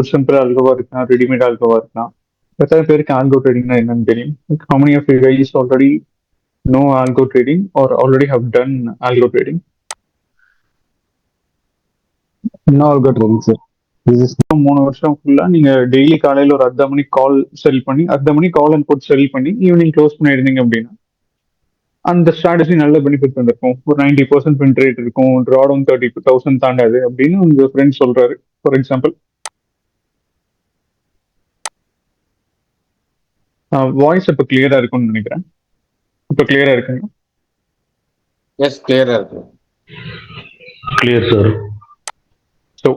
ஒரு சிம்பிள் ஆல்கோவா இருக்கலாம், ரெடிமேட் ஆல்கோவா இருக்கலாம். எத்தனை பேருக்கு ஆல்கோ ட்ரேடிங்னா என்னன்னு தெரியும்? How many of you guys already know algo trading or already have done algo trading? இன்னும் algo trading sir. This is 3 வருஷம் ஃபுல்லா நீங்க டெய்லி காலையில ஒரு அர்த்த மணி கால் செல் பண்ணி, அர்த்த மணி கால் அண்ட் புட் செல் பண்ணி ஈவினிங் க்ளோஸ் பண்ணிருந்தீங்க அப்படின்னா அந்த ஸ்ட்ராட்டஜி நல்ல பெனிஃபிட் வந்திருக்கும். ஒரு 90% வின் ரேட் இருக்கும், ட்ராடவுன் 30,000 தாண்டாது அப்படின்னு உங்க ஃப்ரெண்ட் சொல்றாரு ஃபார் எக்ஸாம்பிள். வாய்ஸ் இப்போ கிளியரா இருக்கும்னு நினைக்கிறேன். இப்போ கிளியரா இருக்குங்க? எஸ், கிளியரா இருக்கு. Clear sir. ஸோ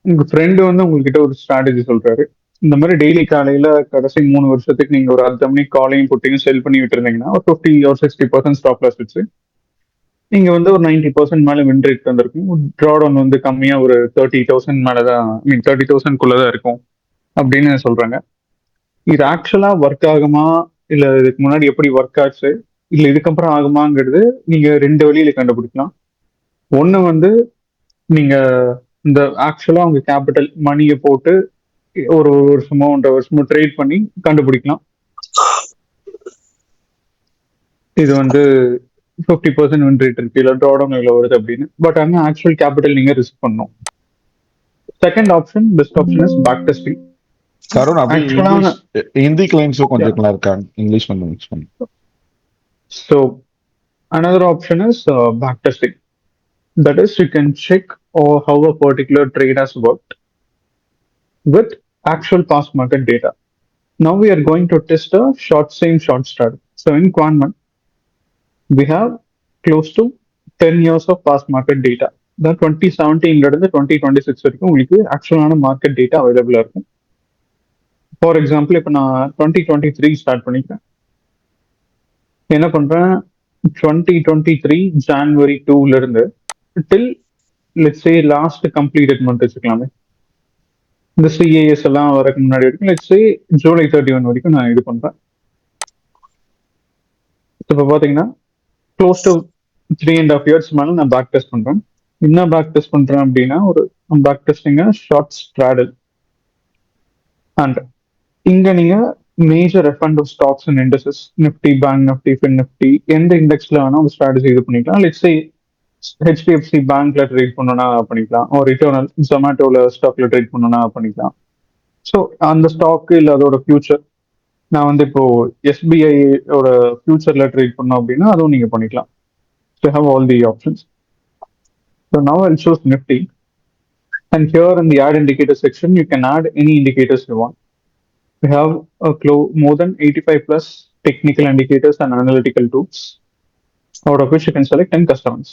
உங்க ஃப்ரெண்டு வந்து உங்ககிட்ட ஒரு ஸ்ட்ராட்டஜி சொல்றாரு. இந்த மாதிரி டெய்லி காலையில கடைசி 3 வருஷத்துக்கு நீங்க ஒரு அர்த்த மணி காலையும் புட்டையும் செல் பண்ணி விட்டுருந்தீங்கன்னா ஒரு 50 ஒரு 60% ஸ்டாப் லாஸ் வச்சு நீங்க வந்து ஒரு 90% மேல வின் ரேட் வந்திருக்கும். ட்ராடவுன் வந்து கம்மியா ஒரு 30,000 மேலதான், ஐ மீன் 30,000 இருக்கும் அப்படின்னு சொல்றாங்க. இது ஆக்சுவலா ஒர்க் ஆகுமா, இல்ல இதுக்கு முன்னாடி எப்படி ஒர்க் ஆச்சு, இல்ல இதுக்கப்புறம் ஆகுமாங்கிறது நீங்க 2 வழியில கண்டுபிடிக்கலாம். ஒண்ணு வந்து நீங்க இந்த ஆக்சுவலா உங்க கேபிட்டல் மணியை போட்டு ஒரு வருஷமோ 1.5 வருஷமோ ட்ரேட் பண்ணி கண்டுபிடிக்கலாம். இது வந்து 50% வின் ரேட் இருக்கு, இல்ல ட்ராடவுன் இவ்வளவு வருது அப்படின்னு. பட் ஆனால் ஆக்சுவல் கேபிட்டல் நீங்க ரிஸ்க் பண்ணும். Second option, best option is back testing. Karun அப்படியே ஆக்சுவலா ஹிந்தி கிளைண்ட்ஸும் கொஞ்சம் நல்லா இருக்காங்க, இங்கிலீஷ் கொஞ்சம் மிக்ஸ் பண்ணி. So another option is backtesting. That is, you can check or how a particular trade has worked with actual past market data. Now we are going to test a same short strategy. So in Quanman, we have close to 10 years of past market data. The 2017 இருந்து 2026 வரைக்கும் உங்களுக்கு ஆக்சுவலான market data அவைலபிளா இருக்கும். For example இப்போ நான் 2023 start பண்ணிக்கிறேன். என்ன பண்றேன், 2023 ஜான்வரி 2ல இருந்து till let's say last completed month வச்சுக்கலாமே, இந்த சிஏஎஸ் எல்லாம் வரக்கு முன்னாடி வரைக்கும் லெட்ஸ் சே ஜூலை 31 வரைக்கும் நான் இது பண்றேன். இப்போ பாத்தீங்கன்னா க்ளோஸ் டு 3.5 இயர்ஸ் மேல நான் பேக் டெஸ்ட் பண்றேன். என்ன பேக் டெஸ்ட் பண்றேன் அப்படின்னா, ஒரு back testing short straddle. And இங்க நீங்க major F and of stocks and industries, Nifty, bank Nifty, fin Nifty, எந்த இண்டெக்ஸ்ல வேணா ஒரு ஸ்ட்ராட்டஜி இது பண்ணிக்கலாம். லெட்ஸ் சே ஹெச்டிஎஃப்சி பேங்க்ல ட்ரேட் பண்ணணும்னா பண்ணிக்கலாம், ஒரு ரிட்டர்னல் ஜொமேட்டோல ஸ்டாக்ல ட்ரேட் பண்ணணும்னா பண்ணிக்கலாம். ஸோ அந்த ஸ்டாக் இல்லை அதோட ஃபியூச்சர், நான் வந்து இப்போ எஸ்பிஐயோட ஃபியூச்சர்ல ட்ரேட் பண்ணோம் அப்படின்னா அதுவும் நீங்க பண்ணிக்கலாம். So have all the options. So now Jal choose Nifty. And here in the add indicator section, you can add any indicators you want. We have more than 85 plus technical indicators and analytical tools, out of which you can select 10 customers.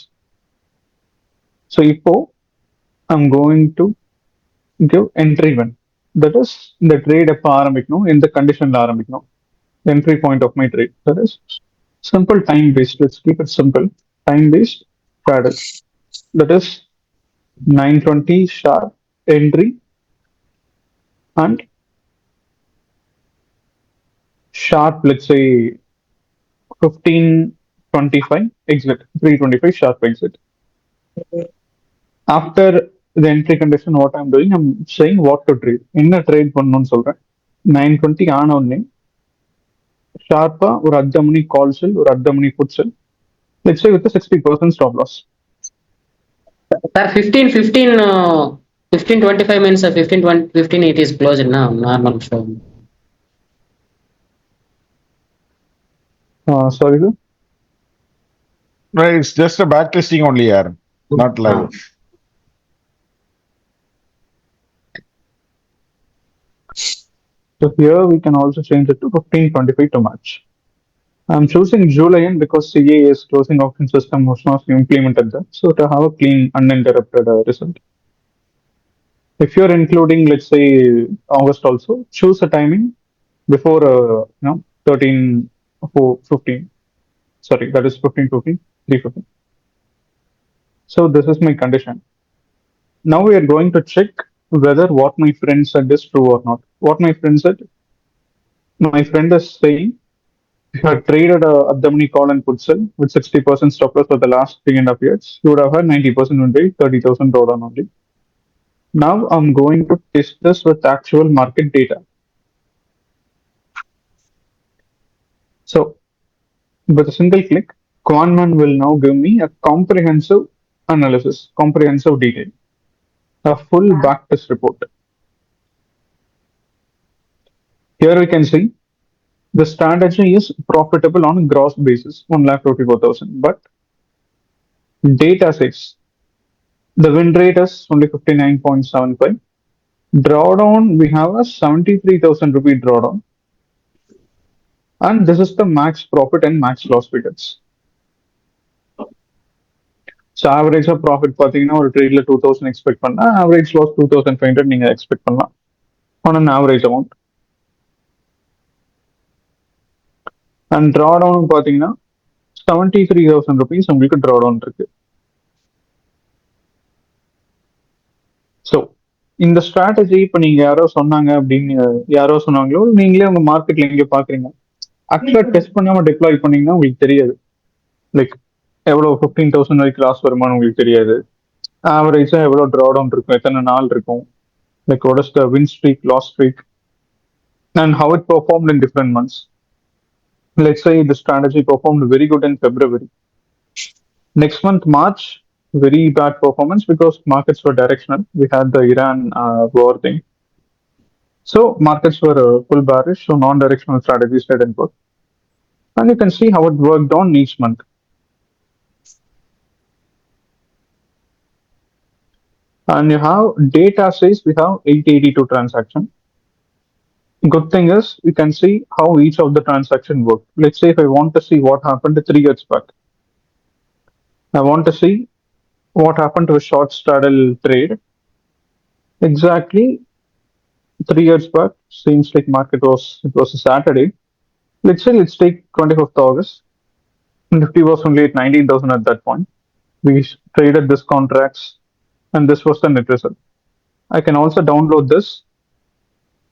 So இப்போ I'm going to give entry one. That is, the trade எப்போ ஆரம்பிக்கணும், எந்த கண்டிஷன்ல ஆரம்பிக்கணும், entry point of my trade. That is simple time based. Let's keep it simple. Time based strategy. That is 9:20 sharp entry and sharp, let's say 15:25 exit, 3:25 sharp exit. After the entry condition, what I'm doing, I'm saying what to trade. என்ன trade பண்ணணும்னு சொல்றேன். 9:20 ஆன உடனே ஷார்ப்பா ஒரு அர்த்த மணி கால் sell, ஒரு அர்த்த மணி put sell, let's say with a 60% stop loss. Sir, 15:25 means 15 it is closed now, normal show. Sorry sir. Right, it's just a back testing only, yaar, not live. So here we can also change it to 15:25 to match. I'm choosing July because CA's closing auction system was not implemented there. So to have a clean, uninterrupted result. If you're including, let's say, August also, choose a timing before 13:15. Sorry, that is 15:15, 3:15. So this is my condition. Now we are going to check whether what my friend said is true or not. What my friend said, my friend is saying, if you had traded at the money call and put sell with 60% stop loss for the last 3.5 years, you would have had 90% win rate, 30,000 drawdown only. Now I'm going to test this with actual market data. So with a single click, Quantman will now give me a comprehensive analysis, comprehensive detail, a full backtest report. Here we can see the strategy is profitable on a gross basis, 1,44,000. But data says the win rate is only 59.75. Drawdown, we have a 73,000 rupee drawdown. And this is the max profit and max loss figures. So ஆவரேஜாக profit பார்த்தீங்கன்னா ஒரு ட்ரேட்ல 2,000 expect பண்ணால் average loss 2,500 நீங்கள் expect பண்ணலாம் on an average amount. And drawdown பார்த்தீங்கன்னா 73,000 rupees உங்களுக்கு drawdown இருக்கு. So இந்த ஸ்ட்ராட்டஜி இப்போ நீங்க யாரோ சொன்னாங்க அப்படின்னு யாரோ சொன்னாங்களோ நீங்களே உங்க மார்க்கெட்ல எங்கேயோ பாக்குறீங்க, ஆக்சுவலா டெஸ்ட் பண்ணாம டிப்ளாய் பண்ணீங்கன்னா உங்களுக்கு தெரியாது. லைக் எவ்வளோ 15,000 வரைக்கும் லாஸ் வருமானு உங்களுக்கு தெரியாது. ஆவரேஜா எவ்வளோ ட்ராடவுன் இருக்கும், எத்தனை நாள் இருக்கும், like what is the win streak, loss streak, and how it performed in different months. Let's say the strategy performed very good in February. Next month, March, very bad performance because markets were directional. We had the Iran war thing. So markets were full bearish, so non-directional strategies didn't work. And you can see how it worked on each month. And you have data says we have 882 transaction. Good thing is you can see how each of the transaction work. Let's say if I want to see what happened 3 years back, I want to see what happened to a short straddle trade exactly 3 years back. Seems like market it was a Saturday. Let's take 25th August. Nifty was only at 19,000 at that point. We traded this contracts and this was the net result. I can also download this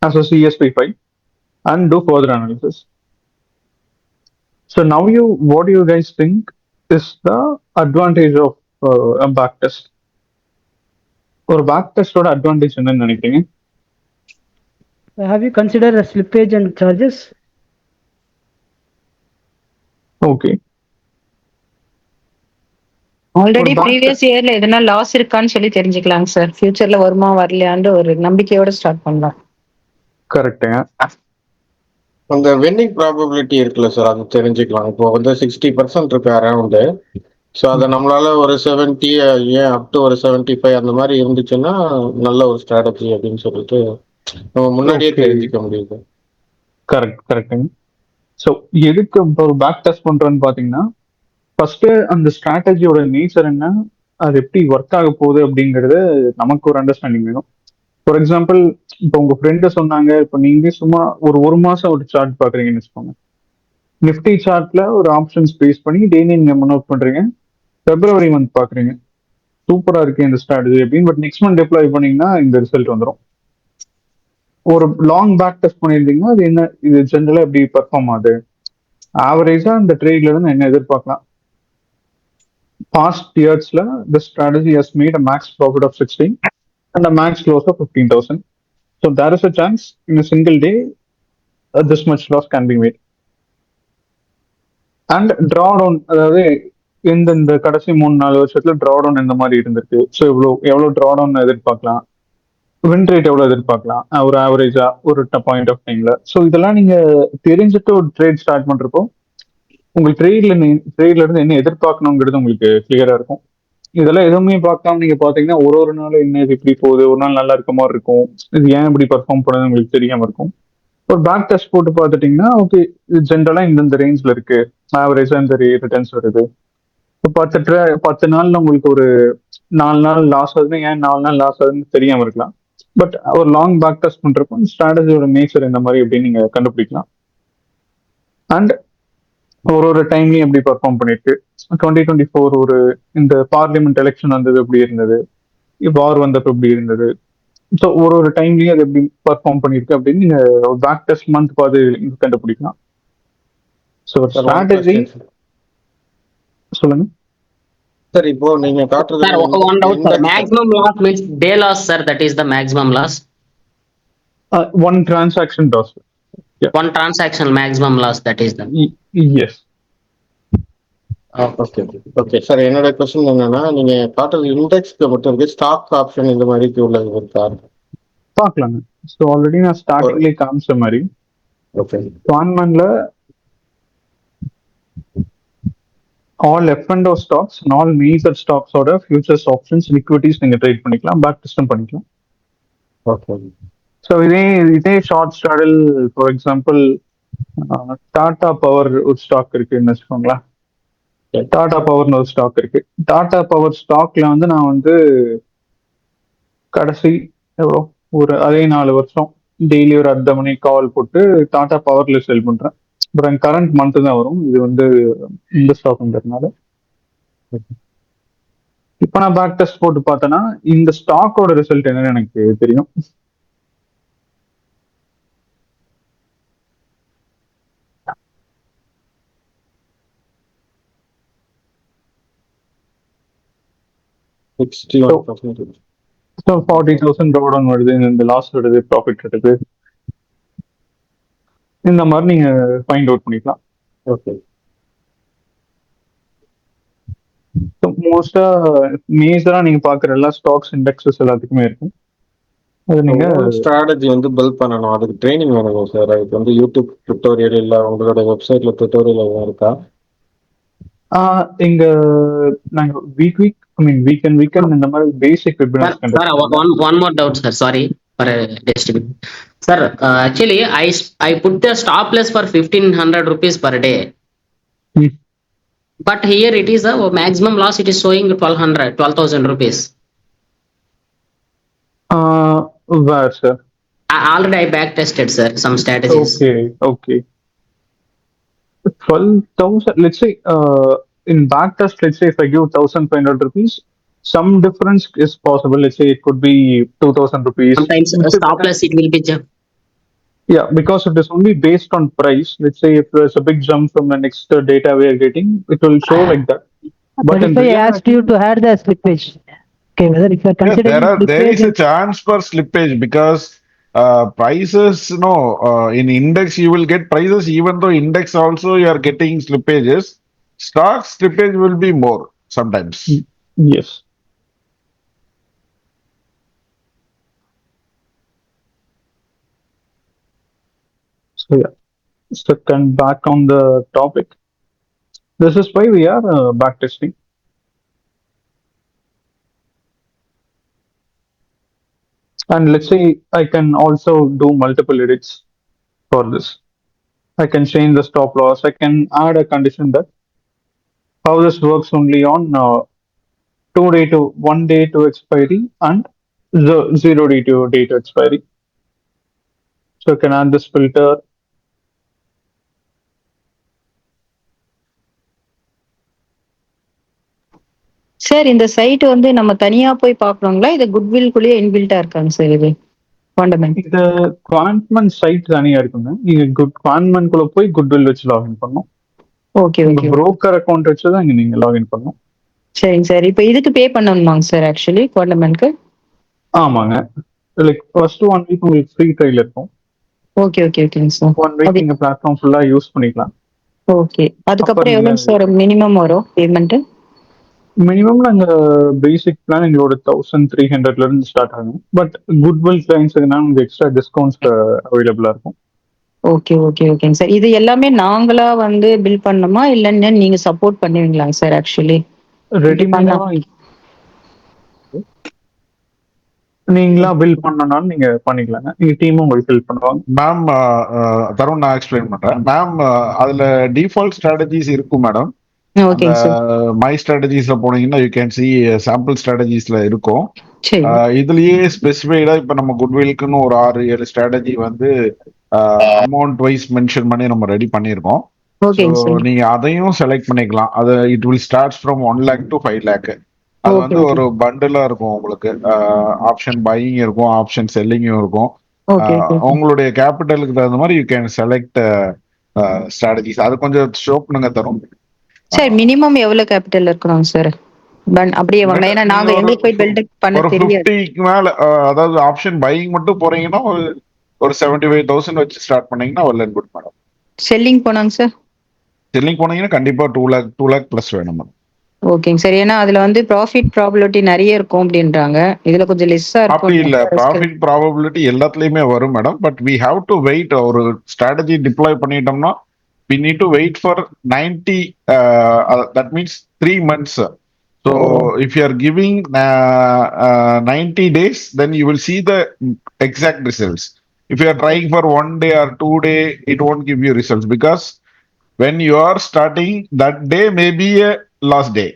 as a CSV file and do further analysis. So now what do you guys think is the advantage of a back test? Or back test ஓட advantage என்னன்னு நினைக்கிறீங்க? Have you considered a slippage and charges? Okay. Already previous இயர்ல எதனா loss இருக்கான்னு சொல்லி தெரிஞ்சுக்கலாங்க sir. ஃபியூச்சர்ல வருமா வரலையான்னு ஒரு நம்பிக்கையோட ஸ்டார்ட் பண்ணலாம். கரெக்டுங்க. அந்த வின்னிங் ப்ராபபிலிட்டி இருக்குல்ல சார், அது தெரிஞ்சுக்கலாம். இப்போ வந்து 60% இருக்கு அரௌண்டு. ஸோ அதை நம்மளால ஒரு 70 ஏன் அப் டு ஒரு 75 அந்த மாதிரி இருந்துச்சுன்னா நல்ல ஒரு ஸ்ட்ராட்டஜி அப்படின்னு சொல்லிட்டு நம்ம முன்னாடியே தெரிஞ்சுக்க முடியுது. கரெக்டுங்க. ஸோ எதுக்கு இப்போ பேக் டெஸ்ட் பண்றோன்னு பார்த்தீங்கன்னா ஃபர்ஸ்ட் அந்த ஸ்ட்ராட்டஜியோட நேச்சர் என்ன, அது எப்படி ஒர்க் ஆக போகுது அப்படிங்கிறது நமக்கு ஒரு அண்டர்ஸ்டாண்டிங் வேணும். ஃபார் எக்ஸாம்பிள் இப்போ உங்க ஃப்ரெண்டு சொன்னாங்க, இப்போ நீங்க சும்மா ஒரு மாசம் ஒரு சார்ட் பாக்குறீங்கன்னு வச்சுக்கோங்க. நிஃப்டி சார்ட்ல ஒரு ஆப்ஷன்ஸ் பேஸ் பண்ணி டெய்லி நீங்க நோட் பண்றீங்க, பிப்ரவரி மந்த் பாக்குறீங்க, சூப்பரா இருக்கு இந்த ஸ்ட்ராட்டஜி அப்படின்னு. பட் நெக்ஸ்ட் மந்த் டிப்ளாய் பண்ணீங்கன்னா இந்த ரிசல்ட் வந்துடும். ஒரு லாங் பேக் டெஸ்ட் பண்ணியிருந்தீங்கன்னா அது என்ன, இது ஜென்ரலா எப்படி பர்ஃபார்ம் ஆகுது, ஆவரேஜா இந்த ட்ரேட்ல இருந்து என்ன எதிர்பார்க்கலாம். Past yearsல the strategy has made a max profit of 16 and a max loss of 15,000. So there is a chance in a single day this much loss can be made. And drawdown, அதாவது இந்த கடைசி 3-4 வருஷத்துல drawdown இந்த மாதிரி இருந்திருக்கு. So எவ்வளோ drawdown எதிர்பார்க்கலாம், win rate எவ்வளோ எதிர்பார்க்கலாம் ஒரு ஆவரேஜா ஒரு பாயிண்ட் ஆஃப் டைம்ல. ஸோ இதெல்லாம் நீங்க தெரிஞ்சுட்டு ஒரு ட்ரேட் ஸ்டார்ட் பண்றப்போ உங்களுக்கு ட்ரேட்ல இருந்து என்ன எதிர்பார்க்கணுங்கிறது உங்களுக்கு கிளியரா இருக்கும். இதெல்லாம் எதுவுமே பார்க்காம நீங்க பாத்தீங்கன்னா ஒரு நாள் என்ன இது இப்படி போகுது, ஒரு நாள் நல்லா இருக்க மாதிரி இருக்கும், இது ஏன் இப்படி பர்ஃபார்ம் பண்ணுறது உங்களுக்கு தெரியாம இருக்கும். ஒரு பேக் டெஸ்ட் போட்டு பார்த்துட்டீங்கன்னா ஓகே இது ஜென்ரலா இந்த ரேஞ்ச்ல இருக்கு, ஆவரேஜா இந்த ரிட்டர்ன்ஸ் வருது. இப்போ 10 நாள்ல உங்களுக்கு ஒரு 4 நாள் லாஸ் ஆகுதுன்னா ஏன் 4 நாள் லாஸ் ஆகுதுன்னு தெரியாம இருக்கலாம். பட் ஒரு லாங் பேக் டெஸ்ட் பண்றப்போ ஸ்ட்ராட்டஜியோட நேச்சர் இந்த மாதிரி எப்படி நீங்க கண்டுபிடிக்கலாம். அண்ட் ஒரு டைம்லயும் எப்படி பர்ஃபார்ம் பண்ணிருக்கு. 2024 ஒரு இந்த பார்லிமெண்ட் எலெக்ஷன் வந்தது எப்படி இருந்தது, வார் வந்தப்ப எப்படி இருந்தது. ஸோ ஒரு டைம்லயும் அது எப்படி பர்ஃபார்ம் பண்ணிருக்கு அப்படின்னு நீங்க பேக் டெஸ்ட் மந்த் பார்த்து கண்டுபிடிக்கலாம். ஸோ ஸ்ட்ராட்டஜி சொல்லுங்க சார் இப்போ நீங்க காட்டுறது Sir, one doubt, sir. Maximum loss means day loss, sir. That is the maximum loss. One transaction loss. One transaction maximum loss. That is the. Yes. Okay okay sir, என்னோட question என்னன்னா, நீங்க காட்டுறது இண்டெக்ஸ்க்கு மட்டும் இருக்கு, stock option இந்த மாதிரிக்கு உள்ளது இருக்கா? பார்க்கலாங்க. ஸோ ஆல்ரெடி நான் ஸ்டார்டிங்லேயே காமிச்ச மாதிரி ஓகே குவான்மன்ல all F&O stocks and all major ஸ்டாக்ஸோட ஃபியூச்சர்ஸ் ஆப்ஷன்ஸ் லிக்விடிட்டிஸ் நீங்க ட்ரேட் பண்ணிக்கலாம், பேக் டெஸ்டும் பண்ணிக்கலாம். ஓகே ஸோ இதே short straddle for example Tata power ஒரு ஸ்டாக் இருக்குன்னு வச்சுக்கோங்களேன். டாடா பவர்னு ஒரு ஸ்டாக் இருக்கு. டாடா பவர் ஸ்டாக்ல வந்து நான் வந்து கடைசி எவ்வளோ ஒரு அதே 4 வருஷம் டெய்லி ஒரு 10 மணி கால் போட்டு டாடா பவர்ல செல் பண்றேன். பட் கரண்ட் மந்த் தான் வரும், இது வந்து இந்த ஸ்டாக்ங்கிறதுனால. இப்போ நான் பேக் டெஸ்ட் போட்டு பார்த்தேன்னா இந்த ஸ்டாக்கோட ரிசல்ட் என்னன்னு எனக்கு தெரியும். ஸோ 40,000 ரோடன் வருது, இந்த லாஸ் வருது, ப்ராஃபிட் வருது. இந்த மாதிரி நீங்க ஃபைண்ட் அவுட் பண்ணிக்கலாம். ஓகே மோஸ்டா மேஜரா நீங்க பாக்குற எல்லா ஸ்டாக்ஸ் இண்டெக்ஸஸ் எல்லாத்துக்குமே இருக்கும். அது நீங்க ஸ்ட்ராட்டஜி வந்து பில்ட் பண்ணணும், அதுக்கு ட்ரைனிங் வேணும் சார். அதுக்கு வந்து யூடியூப் டுட்டோரியல் இல்ல உங்களோட வெப்சைட்ல டுட்டோரியல் எதுவும் இருக்கா? இங்க நாங்க வீக் வீக்கெண்ட் இந்த மாதிரி பேசிக் webinars Sir, one more doubt, sir. Sorry for disturbing. Sir, actually, I put the stop loss for 1,500 rupees per day. But here it is a maximum loss. It is showing 12,000 rupees. where sir? Already I back tested, sir, some strategies. Okay. 12,000. Let's say in back test, let's say if I give 1,500 rupees, some difference is possible. Let's say it could be 2,000 rupees. Sometimes stop loss it will be jump. Yeah, because it is only based on price. Let's say if there's a big jump from the next data we are getting, it will show like that. But if I asked you to add the slippage, okay, whether if you are considering there is slippage a chance for slippage because prices, in index you will get prices, even though index also you are getting slippages. Stock slippage will be more sometimes. Yes. So yeah, second back on the topic. This is why we are back testing. And let's say I can also do multiple edits for this. I can change the stop loss. I can add a condition that how this works only on 1 day to expiry and 0 day to expiry. So I can add this filter. Sir இந்த side வந்து நம்ம தனியா போய் பார்க்கணுங்களா, இது goodwill குள்ளேயே இன்பில்ட்டா இருக்காங்க sir இது fundament? இந்த குவான்ட்மன் side தனியா இருக்குங்க. நீங்க குவான்ட்மன் குள்ள போய் குட்வில் வச்சு லாகின் பண்ணணும். Okay okay. புரோக்கர் அக்கௌண்ட் வச்சு தான் இங்க நீங்க லாகின் பண்ணணும். சரிங்க சார். இப்போ இதுக்கு பே பண்ணணுமாங்க சார் ஆக்சுவலி குவான்ட்மன்க்கு? ஆமாங்க. லைக் ஃபர்ஸ்ட் 1 வீக் உங்களுக்கு ஃப்ரீ ட்ரையல் இருக்கும். ஓகே ஓகேங்க சார். 1 வீக் நீங்க பிளாட்ஃபார்ம் ஃபுல்லா யூஸ் பண்ணிக்கலாம். ஓகே. அதுக்கப்புறம் எவ்வளவு சார் மினிமம் வரும் பேமெண்ட்? மினிமம் நாங்க பேசிக் பிளான் எங்களோட 1,300ல இருந்து ஸ்டார்ட் ஆகும். பட் குட்வில் கிளைண்ட்ஸ்க்குனா உங்களுக்கு எக்ஸ்ட்ரா டிஸ்கவுண்ட்ஸ் அவைலபிளா இருக்கும். ஓகேங்க சார். இது எல்லாமே நாங்களா வந்து பில் பண்ணணுமா இல்லன்னா நீங்க சப்போர்ட் பண்ணுவீங்களாங்க சார் ஆக்சுவலி? ரெடிமேடா நீங்களா பில் பண்ணனாலும் நீங்க பண்ணிக்கலாங்க. நீங்க டீமும் உங்களுக்கு ஹெல்ப் பண்ணுவாங்க. மேம் தருண், நான் எக்ஸ்பிளைன் பண்றேன். மேம் அதுல டிஃபால்ட் ஸ்ட்ராட்டஜிஸ் இருக்கும் மேடம். ஓகேங்க சார். மை ஸ்ட்ராட்டஜிஸ்ல போனீங்கன்னா யூ கேன் சி சாம்பிள் ஸ்ட்ராட்டஜிஸ்ல இருக்கும். சரி. இதுலயே ஸ்பெசிஃபைடா இப்ப நம்ம குட்வில்க்குன்னு ஒரு 6-7 ஸ்ட்ராட்டஜி வந்து அமௌண்ட் வைஸ் மென்ஷன் பண்ணி நம்ம ரெடி பண்ணிருக்கோம். ஓகேங்க சார். நீங்க அதையும் செலக்ட் பண்ணிக்கலாம். அது it will start from 1 lakh to 5 lakh. அது வந்து ஒரு பண்டிலா இருக்கும் உங்களுக்கு. ஆப்ஷன் பையிங் இருக்கும், ஆப்ஷன் செல்லிங்கும் இருக்கும். உங்களுடைய கேபிட்டலுக்கு தகுந்த மாதிரி யூ கேன் செலக்ட் ஸ்ட்ராட்டஜிஸ். அது கொஞ்சம் ஷோ பண்ணுங்க தரும். சார் மினிமம் எவ்வளவு கேபிட்டல் இருக்கணும் சார்? அப்படியே வாங்கலாம். ஏன்னா நாங்க எங்களுக்கு போய் பில்ட் பண்ண ஒரு தெரியாது. 50க்கு மேல அதாவது ஆப்ஷன் பையிங் மட்டும் போறீங்கன்னா ஒரு 75,000 வச்சு ஸ்டார்ட் பண்ணீங்கன்னா well and good madam. Selling போனாங்க சார். செல்லிங் போனீங்கன்னா கண்டிப்பா 2 lakh பிளஸ் வேணும் மேடம். ஓகேங்க சார். ஏன்னா அதுல வந்து ப்ராஃபிட் ப்ராபபிலிட்டி நிறைய இருக்கும் அப்படின்றாங்க. இதுல கொஞ்சம் லெஸ்ஸா அப்படி இல்ல, இருக்கும். ப்ராஃபிட் ப்ராபபிலிட்டி எல்லாத்துலயுமே வரும் madam. But we have to wait. ஒரு ஸ்ட்ராட்டஜி டிப்ளாய் பண்ணிட்டோம்னா we need to wait for 90 that means 3 months. So if you are giving 90 days, then you will see the exact results. If you are trying for 1 day or 2 day, it won't give you results, because when you are starting, that day may be a last day,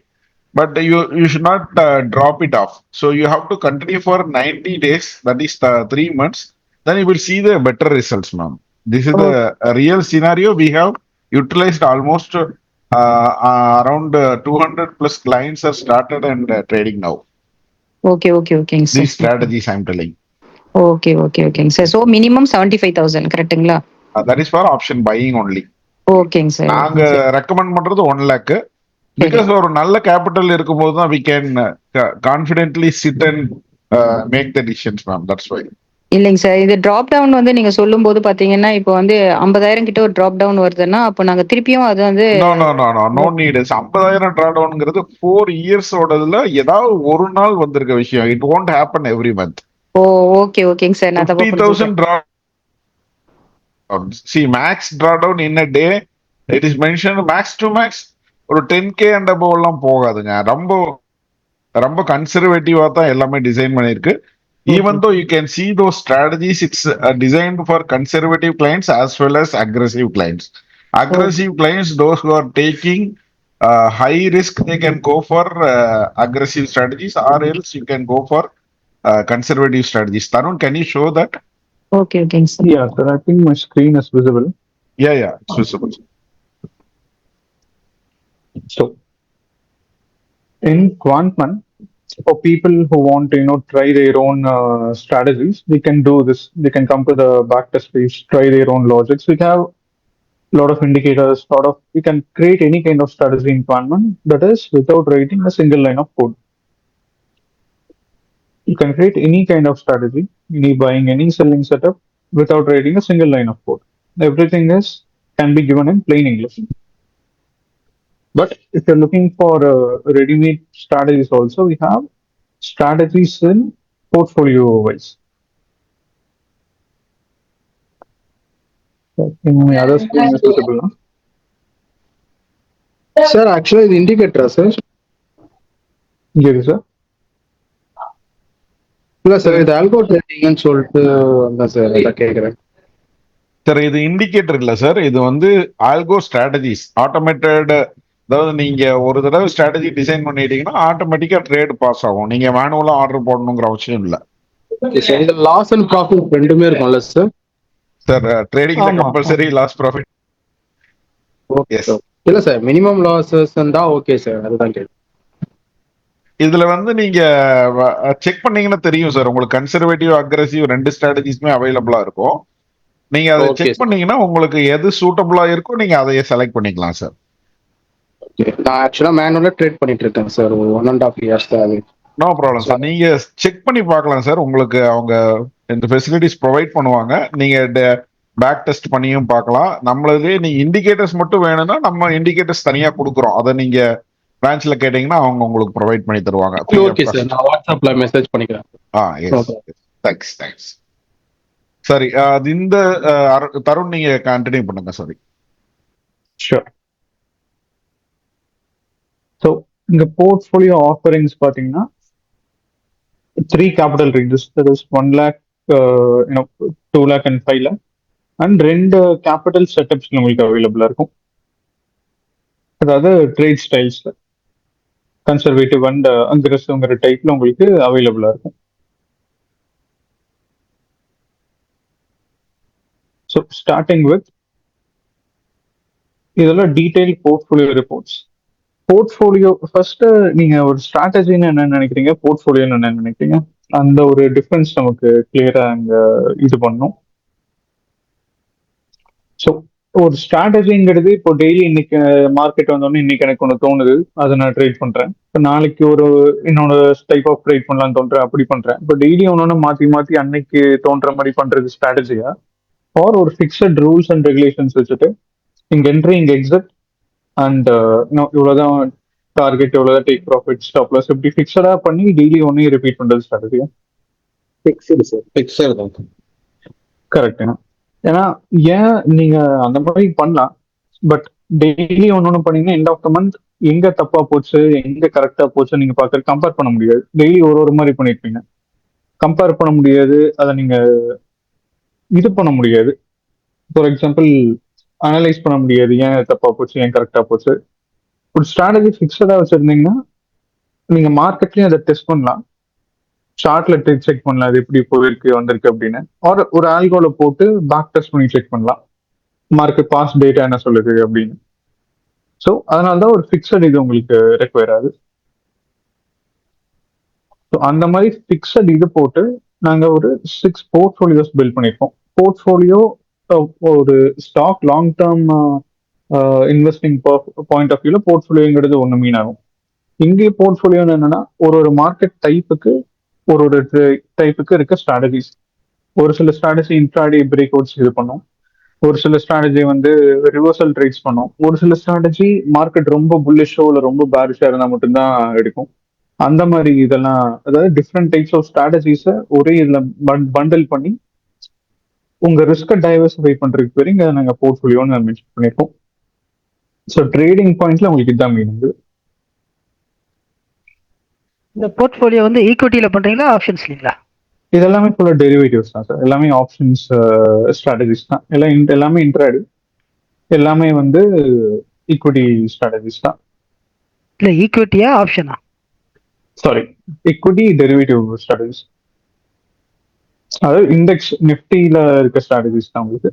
but you should not drop it off. So you have to continue for 90 days, that is 3 months. Then you will see the better results, ma'am. This is the real scenario. We have utilized almost around 200 plus clients have started and trading now. ஓகேங்க sir. These strategies I'm telling. ஓகேங்க sir. So minimum 75,000 கரெக்ட்டுங்களா? That is for option buying only. ஓகேங்க sir. நாங்க recommend பண்றது 1 lakh. Because ஒரு நல்ல capital இருக்கும்போது தான் we can confidently sit and make the decisions, ma'am. That's why. இல்லைங்க சார். இது டிராப் டவுன் வந்து நீங்க சொல்லும்போது பாத்தீங்கன்னா இப்போ வந்து 50,000 கிட்ட ஒரு டிராப் டவுன் வருதுன்னா அப்போ நாங்க திருப்பியும் அது வந்து நோ நீட். 50,000 டிரா டவுன்ங்கிறது 4 இயர்ஸ் ஓடதுல ஏதாவது ஒரு நாள் வந்திருக்க விஷயம். It won't happen every month. ஓகேங்க சார். நான் தப்பா 50,000 draw see max drawdown in a day, it is mentioned max to max ஒரு 10k and above எல்லாம் போகாதுங்க. ரொம்ப ரொம்ப கன்சர்வேட்டிவா தான் எல்லாமே டிசைன் பண்ணிருக்கு. Even though you can see those strategies, it's designed for conservative clients as well as aggressive clients. Aggressive clients, those who are taking high risk, they can go for aggressive strategies, or else you can go for conservative strategies. Tarun, can you show that? ஓகேங்க sir. Yeah, sir. I think my screen is visible. Yeah, it's visible. So, in Quantman, for people who want to, try their own strategies, they can do this. They can come to the backtest page, try their own logics. We have a lot of indicators, we can create any kind of strategy in Quantman, that is without writing a single line of code. You can create any kind of strategy, any buying, any selling setup without writing a single line of code. Everything can be given in plain English. But if you're looking for ready-made strategies also, we have strategies in portfolio wise. In my other screen is visible now. Sir, actually இது indicator sir. Yes, sir. இல்ல sir இது algo ட்ரேடிங்னு சொல்லிட்டு வந்தேன் sir, அத கேக்குறேன். Sir இது indicator இல்ல sir, இது வந்து ஆல்கோ ஸ்ட்ராட்டஜிஸ் ஆட்டோமேட்டட். அதாவது நீங்க ஒரு தடவை ஸ்ட்ராட்டஜி டிசைன் பண்ணிட்டீங்கன்னா ஆட்டோமேட்டிக்கா ட்ரேட் பாஸ் ஆகும். நீங்க மேனுவலா ஆர்டர் போடணுங்கிற அவசியம் இல்ல. Okay sir. இந்த லாஸ் அண்ட் ப்ராஃபிட் ரெண்டுமே இருக்கும்ல சார்? சார் ட்ரேடிங்ல compulsory loss profit. Okay sir. இல்ல சார், மினிமம் லாஸஸ் இருந்தா ஓகே சார், அதுதான் கேட்டேன். இதுல வந்து நீங்க செக் பண்ணீங்கன்னா தெரியும் சார், உங்களுக்கு கன்சர்வேட்டிவ் அக்ரெசிவ் ரெண்டு ஸ்ட்ராட்டஜிஸ்மே அவைலபிளா இருக்கும். நீங்க அதை செக் பண்ணீங்கன்னா உங்களுக்கு எது சூட்டபிளா இருக்கோ நீங்க அதையே செலக்ட் பண்ணிக்கலாம் சார். நான் ஆக்சுவலா மேனுவலா ட்ரேட் பண்ணிட்டு இருக்கேன் சார், ஒரு 1.5 years தான். No problem sir. நீங்க செக் பண்ணி பார்க்கலாம் சார். உங்களுக்கு அவங்க இந்த ஃபெசிலிட்டிஸ் ப்ரொவைட் பண்ணுவாங்க. நீங்க பேக் டெஸ்ட் பண்ணியும் பார்க்கலாம். நம்மளதே நீங்க இண்டிகேட்டர்ஸ் மட்டும் வேணும்னா நம்ம இண்டிகேட்டர்ஸ் தனியா கொடுக்குறோம். அதை நீங்க பிரான்ச்ல கேட்டீங்கன்னா அவங்க உங்களுக்கு ப்ரொவைட் பண்ணி தருவாங்க. ஓகே சார், நான் வாட்ஸ்அப்ல மெசேஜ் பண்ணிக்கிறேன். தேங்க்ஸ். சரி, இந்த தருண் நீங்க கண்டினியூ பண்ணுங்க. சாரி. Sure. So, இந்த portfolio offerings பாத்தீங்கன்னா 3 capital ranges, that is 1 lakh, 2 lakh and 5 lakh, and 2 capital setups உங்களுக்கு அவைலபிளா இருக்கும். அதாவது ட்ரேட் ஸ்டைல்ஸ்ல கன்சர்வேட்டிவ் அண்ட் அக்ரெசிவ்ங்கிற டைப்ல உங்களுக்கு அவைலபிளா இருக்கும். ஸோ ஸ்டார்டிங் வித் இதெல்லாம் detail portfolio reports. Portfolio first நீங்க ஒரு ஸ்ட்ராட்டஜின்னு என்ன நினைக்கிறீங்க, போர்ட்ஃபோலியோன்னு என்ன நினைக்கிறீங்க, அந்த ஒரு டிஃபரன்ஸ் நமக்கு கிளியரா அங்க இது பண்ணும். ஸோ ஒரு ஸ்ட்ராட்டஜிங்கிறது இப்போ டெய்லி இன்னைக்கு மார்க்கெட் வந்தோடனே இன்னைக்கு எனக்கு ஒன்று தோணுது, அதை நான் ட்ரேட் பண்றேன். இப்போ நாளைக்கு ஒரு என்னோட டைப் ஆஃப் ட்ரேட் பண்ணலாம்னு தோன்றேன், அப்படி பண்றேன். இப்போ டெய்லி ஒன்னொன்னு மாத்தி மாத்தி அன்னைக்கு தோன்ற மாதிரி பண்றது ஸ்ட்ராட்டஜியா, ஆர் ஒரு ஃபிக்ஸட் ரூல்ஸ் அண்ட் ரெகுலேஷன்ஸ் வச்சுட்டு இங்க என்ட்ரி இங்க எக்ஸிட் அண்ட் இவ்வளவுதான் டார்கெட், இவ்வளவுதான் டேக் ப்ராஃபிட், ஸ்டாப் லாஸ், இப்படி ஃபிக்ஸடா பண்ணி டெய்லி ஒன்னையும் ரிப்பீட் பண்றது ஸ்ட்ராட்டஜியா? Fixed sir. பிக்சர் தான். கரெக்ட். ஏன்னா ஏன் நீங்க அந்த மாதிரி பண்ணலாம், பட் டெய்லி ஒன்னொன்னு பண்ணீங்கன்னா எண்ட் ஆஃப் த மந்த் எங்க தப்பா போச்சு எங்க கரெக்டா போச்சு நீங்க பாக்க கம்பேர் பண்ண முடியாது. டெய்லி ஒரு மாதிரி பண்ணிருப்பீங்க, கம்பேர் பண்ண முடியாது, அதை நீங்க இது பண்ண முடியாது. ஃபார் எக்ஸாம்பிள் அனலைஸ் பண்ண முடியாது, ஏன் தப்பா போச்சு ஏன் கரெக்டா போச்சு. ஒரு ஸ்ட்ராட்டஜி ஃபிக்ஸடா வச்சிருந்தீங்கன்னா நீங்க மார்க்கெட்லயும் அதை டெஸ்ட் பண்ணலாம், சார்ட்ல செக் பண்ணலாம் அது எப்படி போயிருக்கு வந்திருக்கு அப்படின்னு, ஒரு ஆல்கோல போட்டு பேக் டெஸ்ட் பண்ணி செக் பண்ணலாம் மார்க்கெட் பாஸ்ட் டேட்டா என்ன சொல்லுது அப்படின்னு. ஸோ அதனாலதான் ஒரு ஃபிக்ஸட் இது உங்களுக்கு ரெக்வயர் ஆகுது. ஸோ அந்த மாதிரி ஃபிக்ஸட் இது போட்டு நாங்க ஒரு 6 போர்ட்ஃபோலியோஸ் பில்ட் பண்ணியிருக்கோம். போர்ட்ஃபோலியோ ஒரு stock long term investing point of வியூல போர்ட்ஃபோலியோங்கிறது ஒன்று மீன் ஆகும். இங்கே போர்ட்ஃபோலியோன்னு என்னன்னா ஒரு மார்க்கெட் டைப்புக்கு ஒரு டைப்புக்கு இருக்க ஸ்ட்ராட்டஜிஸ். ஒரு சில ஸ்ட்ராட்டஜி இன்ட்ராடே பிரேக் அவுட்ஸ் இது பண்ணும், ஒரு சில ஸ்ட்ராட்டஜி வந்து ரிவர்சல் ட்ரேட்ஸ் பண்ணும், ஒரு சில ஸ்ட்ராட்டஜி மார்க்கெட் ரொம்ப புல்லிஷோ இல்லை ரொம்ப பேரிஷா இருந்தால் மட்டும்தான் எடுக்கும். அந்த மாதிரி இதெல்லாம், அதாவது டிஃப்ரெண்ட் டைப்ஸ் ஆஃப் ஸ்ட்ராட்டஜிஸை ஒரே இதில் பண்டில் பண்ணி உங்க ரிஸ்கை டைவர்சிஃபை பண்றதுக்கு பேர் இங்கே நாங்கள் போர்ட்ஃபோலியோன்னு மென்ஷன் பண்ணியிருக்கோம். ஸோ ட்ரேடிங் பாயிண்ட்ல உங்களுக்கு இதான் மீனிங். இந்த போர்ட்ஃபோலியோ வந்து ஈக்விட்டியில பண்றீங்களா ஆப்ஷன்ஸ்லீங்களா? இது எல்லாமே ஃபுல்லாக டெரிவேட்டிவ்ஸ் தான் சார், எல்லாமே ஆப்ஷன்ஸ் ஸ்ட்ராட்டஜிஸ் தான், எல்லாமே இன்ட்ராடே, எல்லாமே வந்து ஈக்விட்டி ஸ்ட்ராட்டஜிஸ் தான். இல்ல ஈக்விட்டியா ஆப்ஷனா? சாரி, ஈக்விட்டி டெரிவேட்டிவ் ஸ்ட்ராட்டஜிஸ், அதாவது இண்டெக்ஸ் நிஃப்டியில இருக்க ஸ்ட்ராட்டஜிஸ் தான் உங்களுக்கு.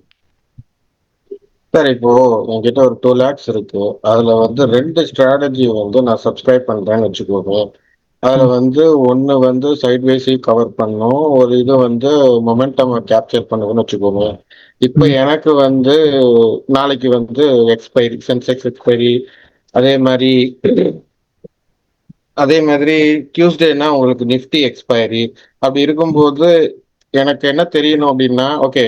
சார் இப்போ என்கிட்ட ஒரு 2 lakhs இருக்கு, அதுல வந்து 2 ஸ்ட்ராட்டஜி வந்து நான் சப்ஸ்கிரைப் பண்றேன்னு வச்சுக்கோங்க. அதுல வந்து ஒன்னு வந்து சைட்வேஸி கவர் பண்ணும், ஒரு இது வந்து மொமெண்டம் கேப்சர் பண்ணுதுன்னு வச்சுக்கோங்க. இப்ப எனக்கு வந்து நாளைக்கு வந்து எக்ஸ்பைரி, சென்செக்ஸ் எக்ஸ்பைரி, அதே மாதிரி டியூஸ்டேனா உங்களுக்கு நிஃப்டி எக்ஸ்பைரி. அப்படி இருக்கும்போது எனக்கு என்ன தெரியணும் அப்படின்னா, ஓகே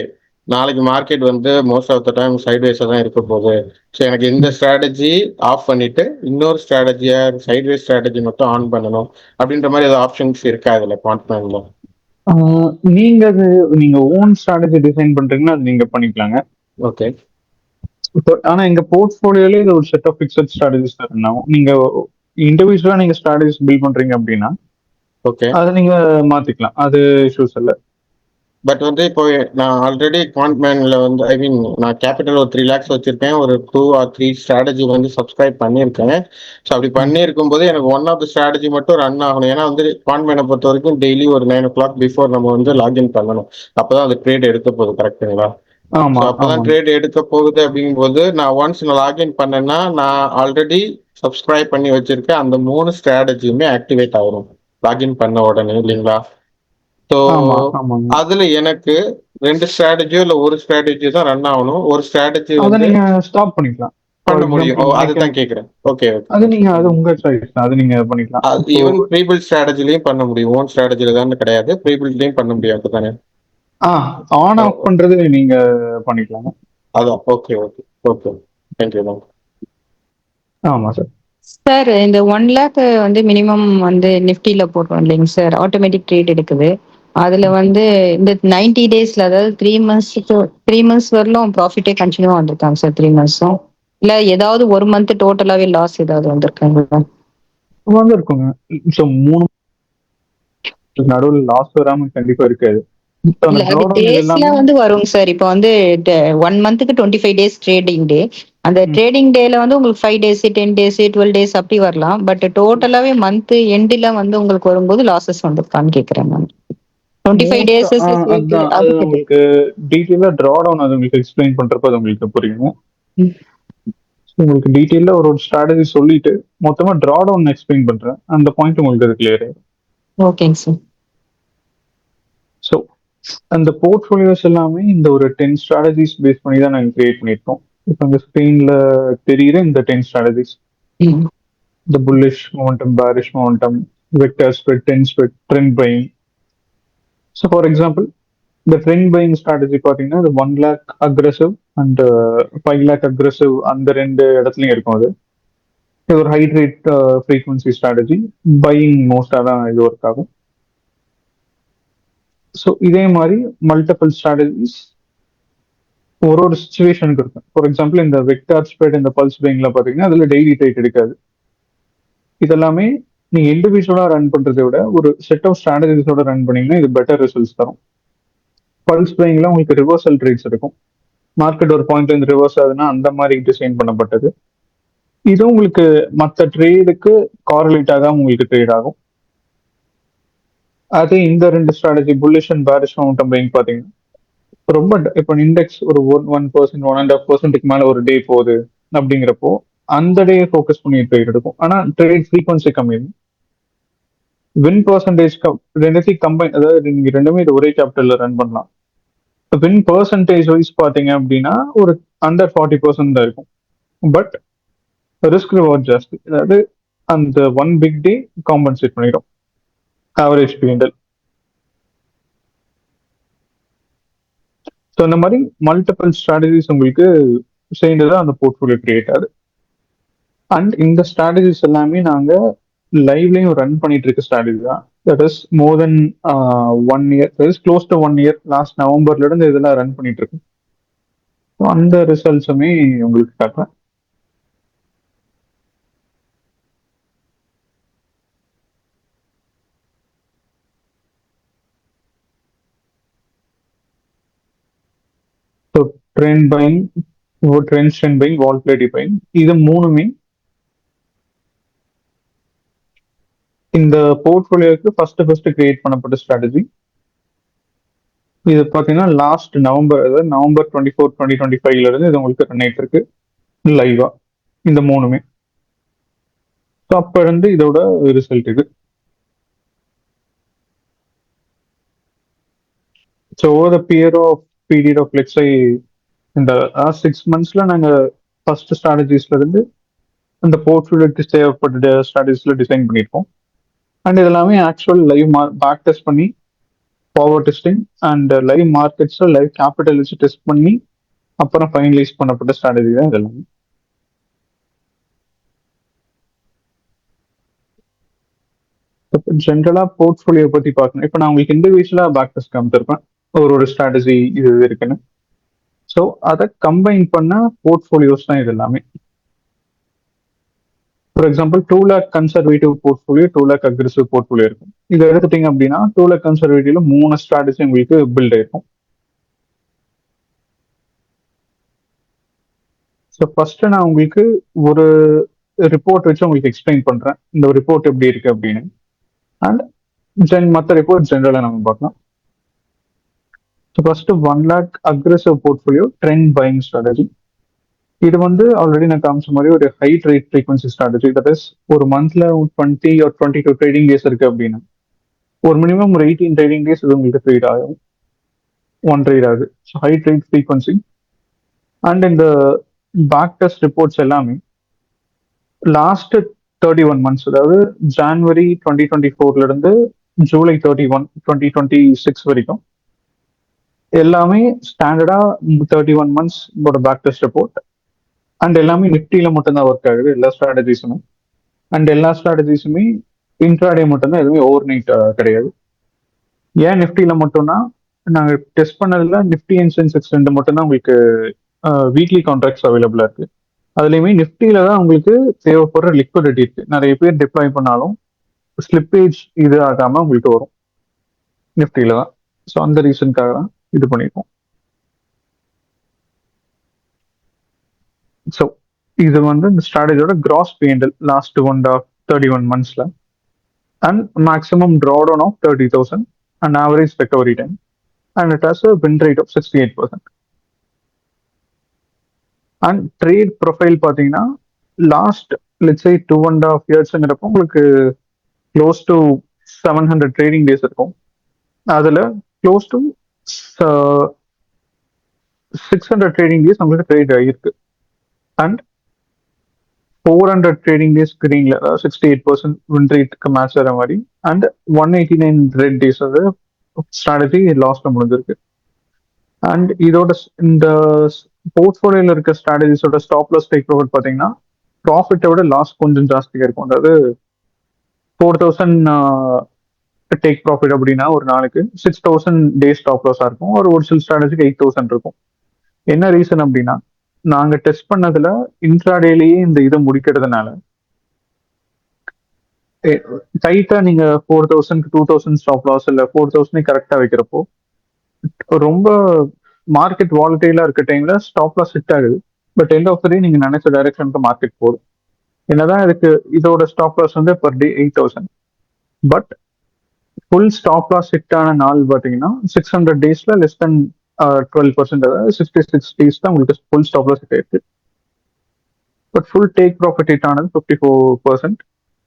நாளைக்கு மார்க்கெட் வந்து மோஸ்ட் ஆஃப் த டைம் சைட்வேஸா தான் இருக்க போகுது. ஸோ எனக்கு இந்த ஸ்ட்ராட்டஜி ஆஃப் பண்ணிட்டு இன்னொரு ஸ்ட்ராட்டஜியா சைட்வேஸ் ஸ்ட்ராட்டஜி மட்டும் ஆன் பண்ணணும் அப்படின்ற மாதிரி ஏதாவது ஆப்ஷன்ஸ் இருக்கா இதுல குவான்ட்மேன்ல? நீங்க அது நீங்க ஓன் ஸ்ட்ராட்டஜி டிசைன் பண்றீங்கன்னா அது நீங்க பண்ணிக்கலாங்க. ஓகே. ஆனா எங்க போர்ட்ஃபோலியோல இது ஒரு செட் ஆஃப் ஃபிக்ஸட் ஸ்ட்ராட்டஜிஸ் தான் இருந்தாகும். நீங்க இண்டிவிஜுவலா நீங்க ஸ்ட்ராட்டஜிஸ் பில்ட் பண்றீங்க அப்படின்னா ஓகே, அதை நீங்க மாத்திக்கலாம், அது இஷ்யூஸ் இல்லை. பட் வந்து இப்போ நான் ஆல்ரெடி குவான்ட்மேன்ல வந்து ஐ மீன் நான் கேபிட்டல் ஒரு 3 lakhs வச்சிருக்கேன், ஒரு 2 or 3 ஸ்ட்ராட்டஜி வந்து சப்ஸ்கிரைப் பண்ணியிருக்கேன். ஸோ அப்படி பண்ணியிருக்கும் போது எனக்கு ஒன் ஆஃப் த ஸ்ட்ராட்டஜி மட்டும் ரன் ஆகணும். ஏன்னா வந்து குவான்ட்மேனை பொறுத்த வரைக்கும் டெய்லி ஒரு 9 o'clock பிஃபோர் நம்ம வந்து லாகின் பண்ணணும், அப்பதான் அந்த ட்ரேட் எடுக்க போகுது. கரெக்டுங்களா? ஆமா, அப்பதான் ட்ரேட் எடுக்க போகுது அப்படிங்கும்போது நான் ஒன்ஸ் நான் லாகின் பண்ணேன்னா நான் ஆல்ரெடி சப்ஸ்கிரைப் பண்ணி வச்சிருக்கேன் அந்த 3 ஸ்ட்ராட்டஜியுமே ஆக்டிவேட் ஆகும் லாகின் பண்ண உடனே, இல்லைங்களா? ஸோ அதுல எனக்கு 2 ஸ்ட்ராட்டஜியோ இல்ல ஒரு ஸ்ட்ராட்டஜி தான் ரன் ஆகணும். ஒரு ஸ்ட்ராட்டஜி வந்து நீங்க ஸ்டாப் பண்ணிக்கலாம், பண்ண முடியும். அதுதான் கேக்குறேன். ஓகே, அது நீங்க அது உங்க சாய்ஸ், அது நீங்க பண்ணிக்கலாம். ஈவன் ப்ரீபில்ட் ஸ்ட்ராட்டஜிலையும் பண்ண முடியும், ஓன் ஸ்ட்ராட்டஜில தான் கிடையாது, ப்ரீபில்ட்லயும் பண்ண முடியாது தானே? ஆன் ஆஃப் பண்றது நீங்க பண்ணிக்கலாம். அதான். Okay okay okay, thank you ma'am. ஆமா சார். சார் இந்த 1 lakh வந்து மினிமம் வந்து நிஃப்டில போடுறோம் இல்லைங்க சார், ஆட்டோமேட்டிக் ட்ரேட் எடுக்குது. அதுல வந்து இந்த 90 daysல, அதாவது 3 months வரலும் ப்ராஃபிட்டே கண்டினியூ வந்திருக்காங்க சார். 3 monthsம் இல்ல ஏதாவது ஒரு மந்த் டோட்டலாவே லாஸ் ஏதாவது வந்திருக்காங்க? இருக்குங்க. ஸோ 3 நடுவில் லாஸ் வராம கண்டிப்பா இருக்காது. இல்ல அது டேஸ்ல வந்து வருங்க சார். இப்போ வந்து 1 monthக்கு 25 days ட்ரேடிங் டே. அந்த ட்ரேடிங் டேல வந்து உங்களுக்கு 5 days 10 days 12 days அப்படி வரலாம். பட் டோட்டலாவே மந்த் எண்ட்ல வந்து உங்களுக்கு வரும்போது லாசஸ் வந்திருக்கான்னு கேக்குறேன் மேம். 25 days உங்களுக்கு டீடைலா டிரா டவுன் அது உங்களுக்கு எக்ஸ்பிளைன் பண்றப்ப அது உங்களுக்கு புரியும். உங்களுக்கு டீடைலா ஒரு ஸ்ட்ராட்டஜி சொல்லிட்டு மொத்தமா டிரா டவுன் எக்ஸ்பிளைன் பண்றேன், அந்த பாயிண்ட் உங்களுக்கு அது கிளியர் ஆயிடும். ஓகேங்க சார். ஸோ அந்த போர்ட்ஃபோலியோஸ் எல்லாமே இந்த ஒரு 10 ஸ்ட்ராட்டஜிஸ் பேஸ் பண்ணி தான் நாங்கள் கிரியேட் பண்ணியிருக்கோம். இப்போ அந்த ஸ்க்ரீன்ல தெரியுற இந்த 10 ஸ்ட்ராட்டஜிஸ், இந்த bullish momentum, bearish momentum, vector spread, ten spread, trend buying. So for example இந்த ட்ரெண்ட் பையிங் ஸ்ட்ராட்டஜி பார்த்தீங்கன்னா இது 1 lakh aggressive and 5 lakh aggressive அந்த ரெண்டு இடத்துலையும் இருக்கும். அது இது ஒரு ஹைட்ரேட் ஃப்ரீக்வன்சி ஸ்ட்ராட்டஜி, பையிங் மோஸ்டாக தான் இது ஒர்க் ஆகும். ஸோ இதே மாதிரி மல்டிபிள் ஸ்ட்ராட்டஜிஸ் ஒரு ஒரு சுச்சுவேஷனுக்கு இருக்கும். ஃபார் எக்ஸாம்பிள் இந்த வெக்டார் ஸ்ப்ரெட், இந்த பல்ஸ் பையிங்ல பார்த்தீங்கன்னா அதில் டெய்லி ட்ரேட் எடுக்காது. இதெல்லாமே நீங்க இண்டிவிஜுவலா ரன் பண்றதை விட ஒரு செட் ஆஃப் ஸ்ட்ராட்டஜிஸோட ரன் பண்ணீங்கன்னா இது பெட்டர் ரிசல்ட்ஸ் தரும். பல்ஸ் பையிங்ல உங்களுக்கு ரிவர்சல் ட்ரேட்ஸ் இருக்கும். மார்க்கெட் ஒரு பாயிண்ட்ல இருந்து ரிவர்ஸ் ஆகுதுன்னா அந்த மாதிரி டிசைன் பண்ணப்பட்டது. இது உங்களுக்கு மற்ற ட்ரேடுக்கு காரலேட் ஆகாம உங்களுக்கு ட்ரேட் ஆகும். அதே இந்த ரெண்டு strategy bullish and bearish momentum buying பார்த்தீங்கன்னா ரொம்ப இப்போ இண்டெக்ஸ் ஒரு 1%, 1.5% மேல ஒரு டே போகுது அப்படிங்கிறப்போ அந்த டே ஃபோக்கஸ் பண்ணி ட்ரேட் எடுக்கும். ஆனா ட்ரேட் ஃப்ரீக்வன்சி கம்மி. வின் பர்சன்டேஜ் ரெண்டுத்தையும் கம்பைன், அதாவது நீங்க ரெண்டுமே இது ஒரே கேபிட்டல்ல ரன் பண்ணலாம். வின் பர்சன்டேஜ் வைஸ் பாத்தீங்க அப்படின்னா ஒரு அண்டர் 40% தான் இருக்கும். பட் ரிஸ்க் ரிவார்ட் ஜாஸ்தி, அதாவது அந்த ஒன் பிக் டே காம்பன்சேட் பண்ணிடும் ஆவரேஜ் பீரியட். ஸோ இந்த மாதிரி மல்டிபிள் ஸ்ட்ராட்டஜிஸ் உங்களுக்கு சேர்ந்துதான் அந்த போர்ட்ஃபோலியோ கிரியேட் ஆகுது. அண்ட் இந்த ஸ்ட்ராட்டஜிஸ் எல்லாமே நாங்க லைவ்லயும் ரன் பண்ணிட்டு இருக்க ஸ்ட்ராட்டஜி தான். That is more then 1 year, that is close to 1 year. Last நவம்பர்ல இருந்து இதெல்லாம் ரன் பண்ணிட்டு இருக்கு. அந்த ரிசல்ட்ஸுமே உங்களுக்கு காட்டுறேன். So trend buying, trend buying, volatility buying, இது மூணுமே இந்த போர்ட்ஃபோலியோக்கு ஃபர்ஸ்ட் கிரியேட் பண்ணப்பட்ட ஸ்ட்ராட்டஜி. இது பார்த்தீங்கன்னா லாஸ்ட் நவம்பர், அதாவது நவம்பர் 24, 2025 இருந்து இது உங்களுக்கு ரன் ஆயிட்டு இருக்கு லைவா இந்த மூணுமே. ஸோ அப்ப இருந்து இதோட ரிசல்ட் இது. So over the period of let's say இந்த லாஸ்ட் 6 monthsல நாங்க ஃபர்ஸ்ட் ஸ்ட்ராட்டஜிஸ்ல இருந்து அந்த போர்ட்ஃபோலியோக்கு தேவைப்பட்ட ஸ்ட்ராட்டஜிஸ்ல டிசைன் பண்ணியிருக்கோம். அண்ட் இதெல்லாமே ஆக்சுவல் லைவ் பேக் டெஸ்ட் பண்ணி, ஃபார்வர்ட் டெஸ்டிங் அண்ட் லைவ் மார்க்கெட்ஸ்ல லைவ் கேபிட்டல் வச்சு டெஸ்ட் பண்ணி அப்புறம் ஃபைனலைஸ் பண்ணப்பட்ட ஸ்ட்ராட்டஜி தான் இதெல்லாம். ஜென்ரலா போர்ட்ஃபோலியோ பத்தி பார்க்கணும். இப்போ நான் உங்களுக்கு இண்டிவிஜுவலா பேக் டெஸ்ட் காமிச்சிருப்பேன் ஒரு ஸ்ட்ராட்டஜி இது இருக்குன்னு. ஸோ அதை கம்பைன் பண்ண போர்ட்ஃபோலியோஸ் தான் இது எல்லாமே. For example 2 lakh conservative portfolio, 2 lakh aggressive portfolio இருக்கும். இது எடுத்துட்டீங்க அப்படின்னா 2 lakh கன்சர்வேட்டிவ்ல 3 ஸ்ட்ராட்டஜி உங்களுக்கு பில்ட் ஆயிருக்கும். ஸோ ஃபர்ஸ்ட் நான் உங்களுக்கு ஒரு ரிப்போர்ட் வச்சு உங்களுக்கு எக்ஸ்பிளைன் பண்றேன் இந்த ரிப்போர்ட் எப்படி இருக்கு அப்படின்னு. அண்ட் மற்ற ரிப்போர்ட் ஜென்ரலா நம்ம பார்க்கலாம். So first 1 lakh aggressive portfolio trend buying strategy. இது வந்து ஆல்ரெடி நான் காமிச்ச மாதிரி ஒரு high trade frequency strategy. That is ஒரு மந்த்ல 20 or 22 ட்ரேடிங் டேஸ் இருக்கு அப்படின்னா ஒரு மினிமம் ஒரு 18 ட்ரேடிங் டேஸ் இது உங்களுக்கு ட்ரேட் ஆகும், ஒன் ட்ரேட் ஆகுது. So high trade frequency. And இந்த பேக் டெஸ்ட் ரிப்போர்ட்ஸ் எல்லாமே லாஸ்ட் 31 months, அதாவது ஜான்வரி 2024 இருந்து ஜூலை 31, 2026 வரைக்கும் எல்லாமே ஸ்டாண்டர்டா 31 months back test report. And எல்லாமே நிஃப்டியில மட்டும்தான் ஒர்க் ஆகுது எல்லா ஸ்ட்ராட்டஜிஸுமே. அண்ட் எல்லா ஸ்ட்ராட்டஜிஸுமே இன்ட்ராடே மட்டும்தான், எதுவுமே ஓவர் நைட் கிடையாது. ஏன் நிஃப்டியில மட்டும்னா நாங்கள் டெஸ்ட் பண்ணதுல நிஃப்டி அண்ட் சென்செக்ஸ் ரெண்டு மட்டும்தான் உங்களுக்கு வீக்லி கான்ட்ராக்ட்ஸ் அவைலபிளா இருக்கு. அதுலயுமே நிஃப்டியில தான் உங்களுக்கு தேவைப்படுற லிக்விடிட்டி இருக்கு. நிறைய பேர் டிப்ளாய் பண்ணாலும் ஸ்லிப்பேஜ் இது ஆகாம உங்களுக்கு வரும் நிஃப்டியில தான். ஸோ அந்த ரீசனுக்காக தான் இது பண்ணியிருக்கோம். ஸோ இது வந்து இந்த ஸ்ட்ராட்டஜியோட கிராஸ் P&L லாஸ்ட் 31 monthsல. And maximum drawdown of 30,000 and average recovery time. And it has a win rate of 68%. And trade profile பார்த்தீங்கன்னா லாஸ்ட் லெட்ஸ் சே 2.5 yearsங்கிறப்போ உங்களுக்கு க்ளோஸ் டு 700 ட்ரேடிங் டேஸ் இருக்கும். அதில் க்ளோஸ் டு 600 ட்ரேடிங் டேஸ் உங்களுக்கு trade ஆகிருக்கு and 400 trading days கிரீன்ல, அதாவது 68% win ரேட்டுக்கு மேட்ச் ஆகிற மாதிரி, அண்ட் 189 ரெட் டேஸ் வந்து ஸ்ட்ராட்டஜி லாஸ்ட்ல முடிஞ்சிருக்கு. அண்ட் இதோட இந்த போர்ட்ஃபோலியோல இருக்க ஸ்ட்ராட்டஜிஸோட ஸ்டாப் லாஸ் டேக் ப்ராஃபிட் பார்த்தீங்கன்னா ப்ராஃபிட்டை விட லாஸ் கொஞ்சம் ஜாஸ்தியாக இருக்கும். அதாவது 4000 டேக் ப்ராஃபிட் அப்படின்னா ஒரு நாளைக்கு 6000 டேஸ் ஸ்டாப் லாஸாக இருக்கும். ஒரு சில ஸ்ட்ராட்டஜிக்கு 8000 இருக்கும். என்ன ரீசன் அப்படின்னா, நாங்க டெஸ்ட் பண்ணதுல இன்ட்ராடேலேயே இந்த இதை முடிக்கிறதுனால டைட்டா நீங்க 4000 2000 ஸ்டாப் லாஸ் இல்ல 4000 கரெக்டா வைக்கிறப்போ ரொம்ப மார்க்கெட் வாலட்டைலா இருக்க டைம்ல ஸ்டாப் லாஸ் ஹிட் ஆகுது. But end of the day நீங்க நினைச்ச டைரக்ஷனுக்கு மார்க்கெட் போகுது. என்னதான் இதுக்கு இதோட ஸ்டாப் லாஸ் வந்து per day 8000. But full stop loss hit ஆன நாள் பார்த்தீங்கன்னா 600 டேஸ்ல லெஸ் தென் 12%, அதாவது 66 டேஸ் தான் உங்களுக்கு ஃபுல் ஸ்டாப் லாஸ் ஹிட் ஆயிருக்கு. But full take profit hit ஆனது 54%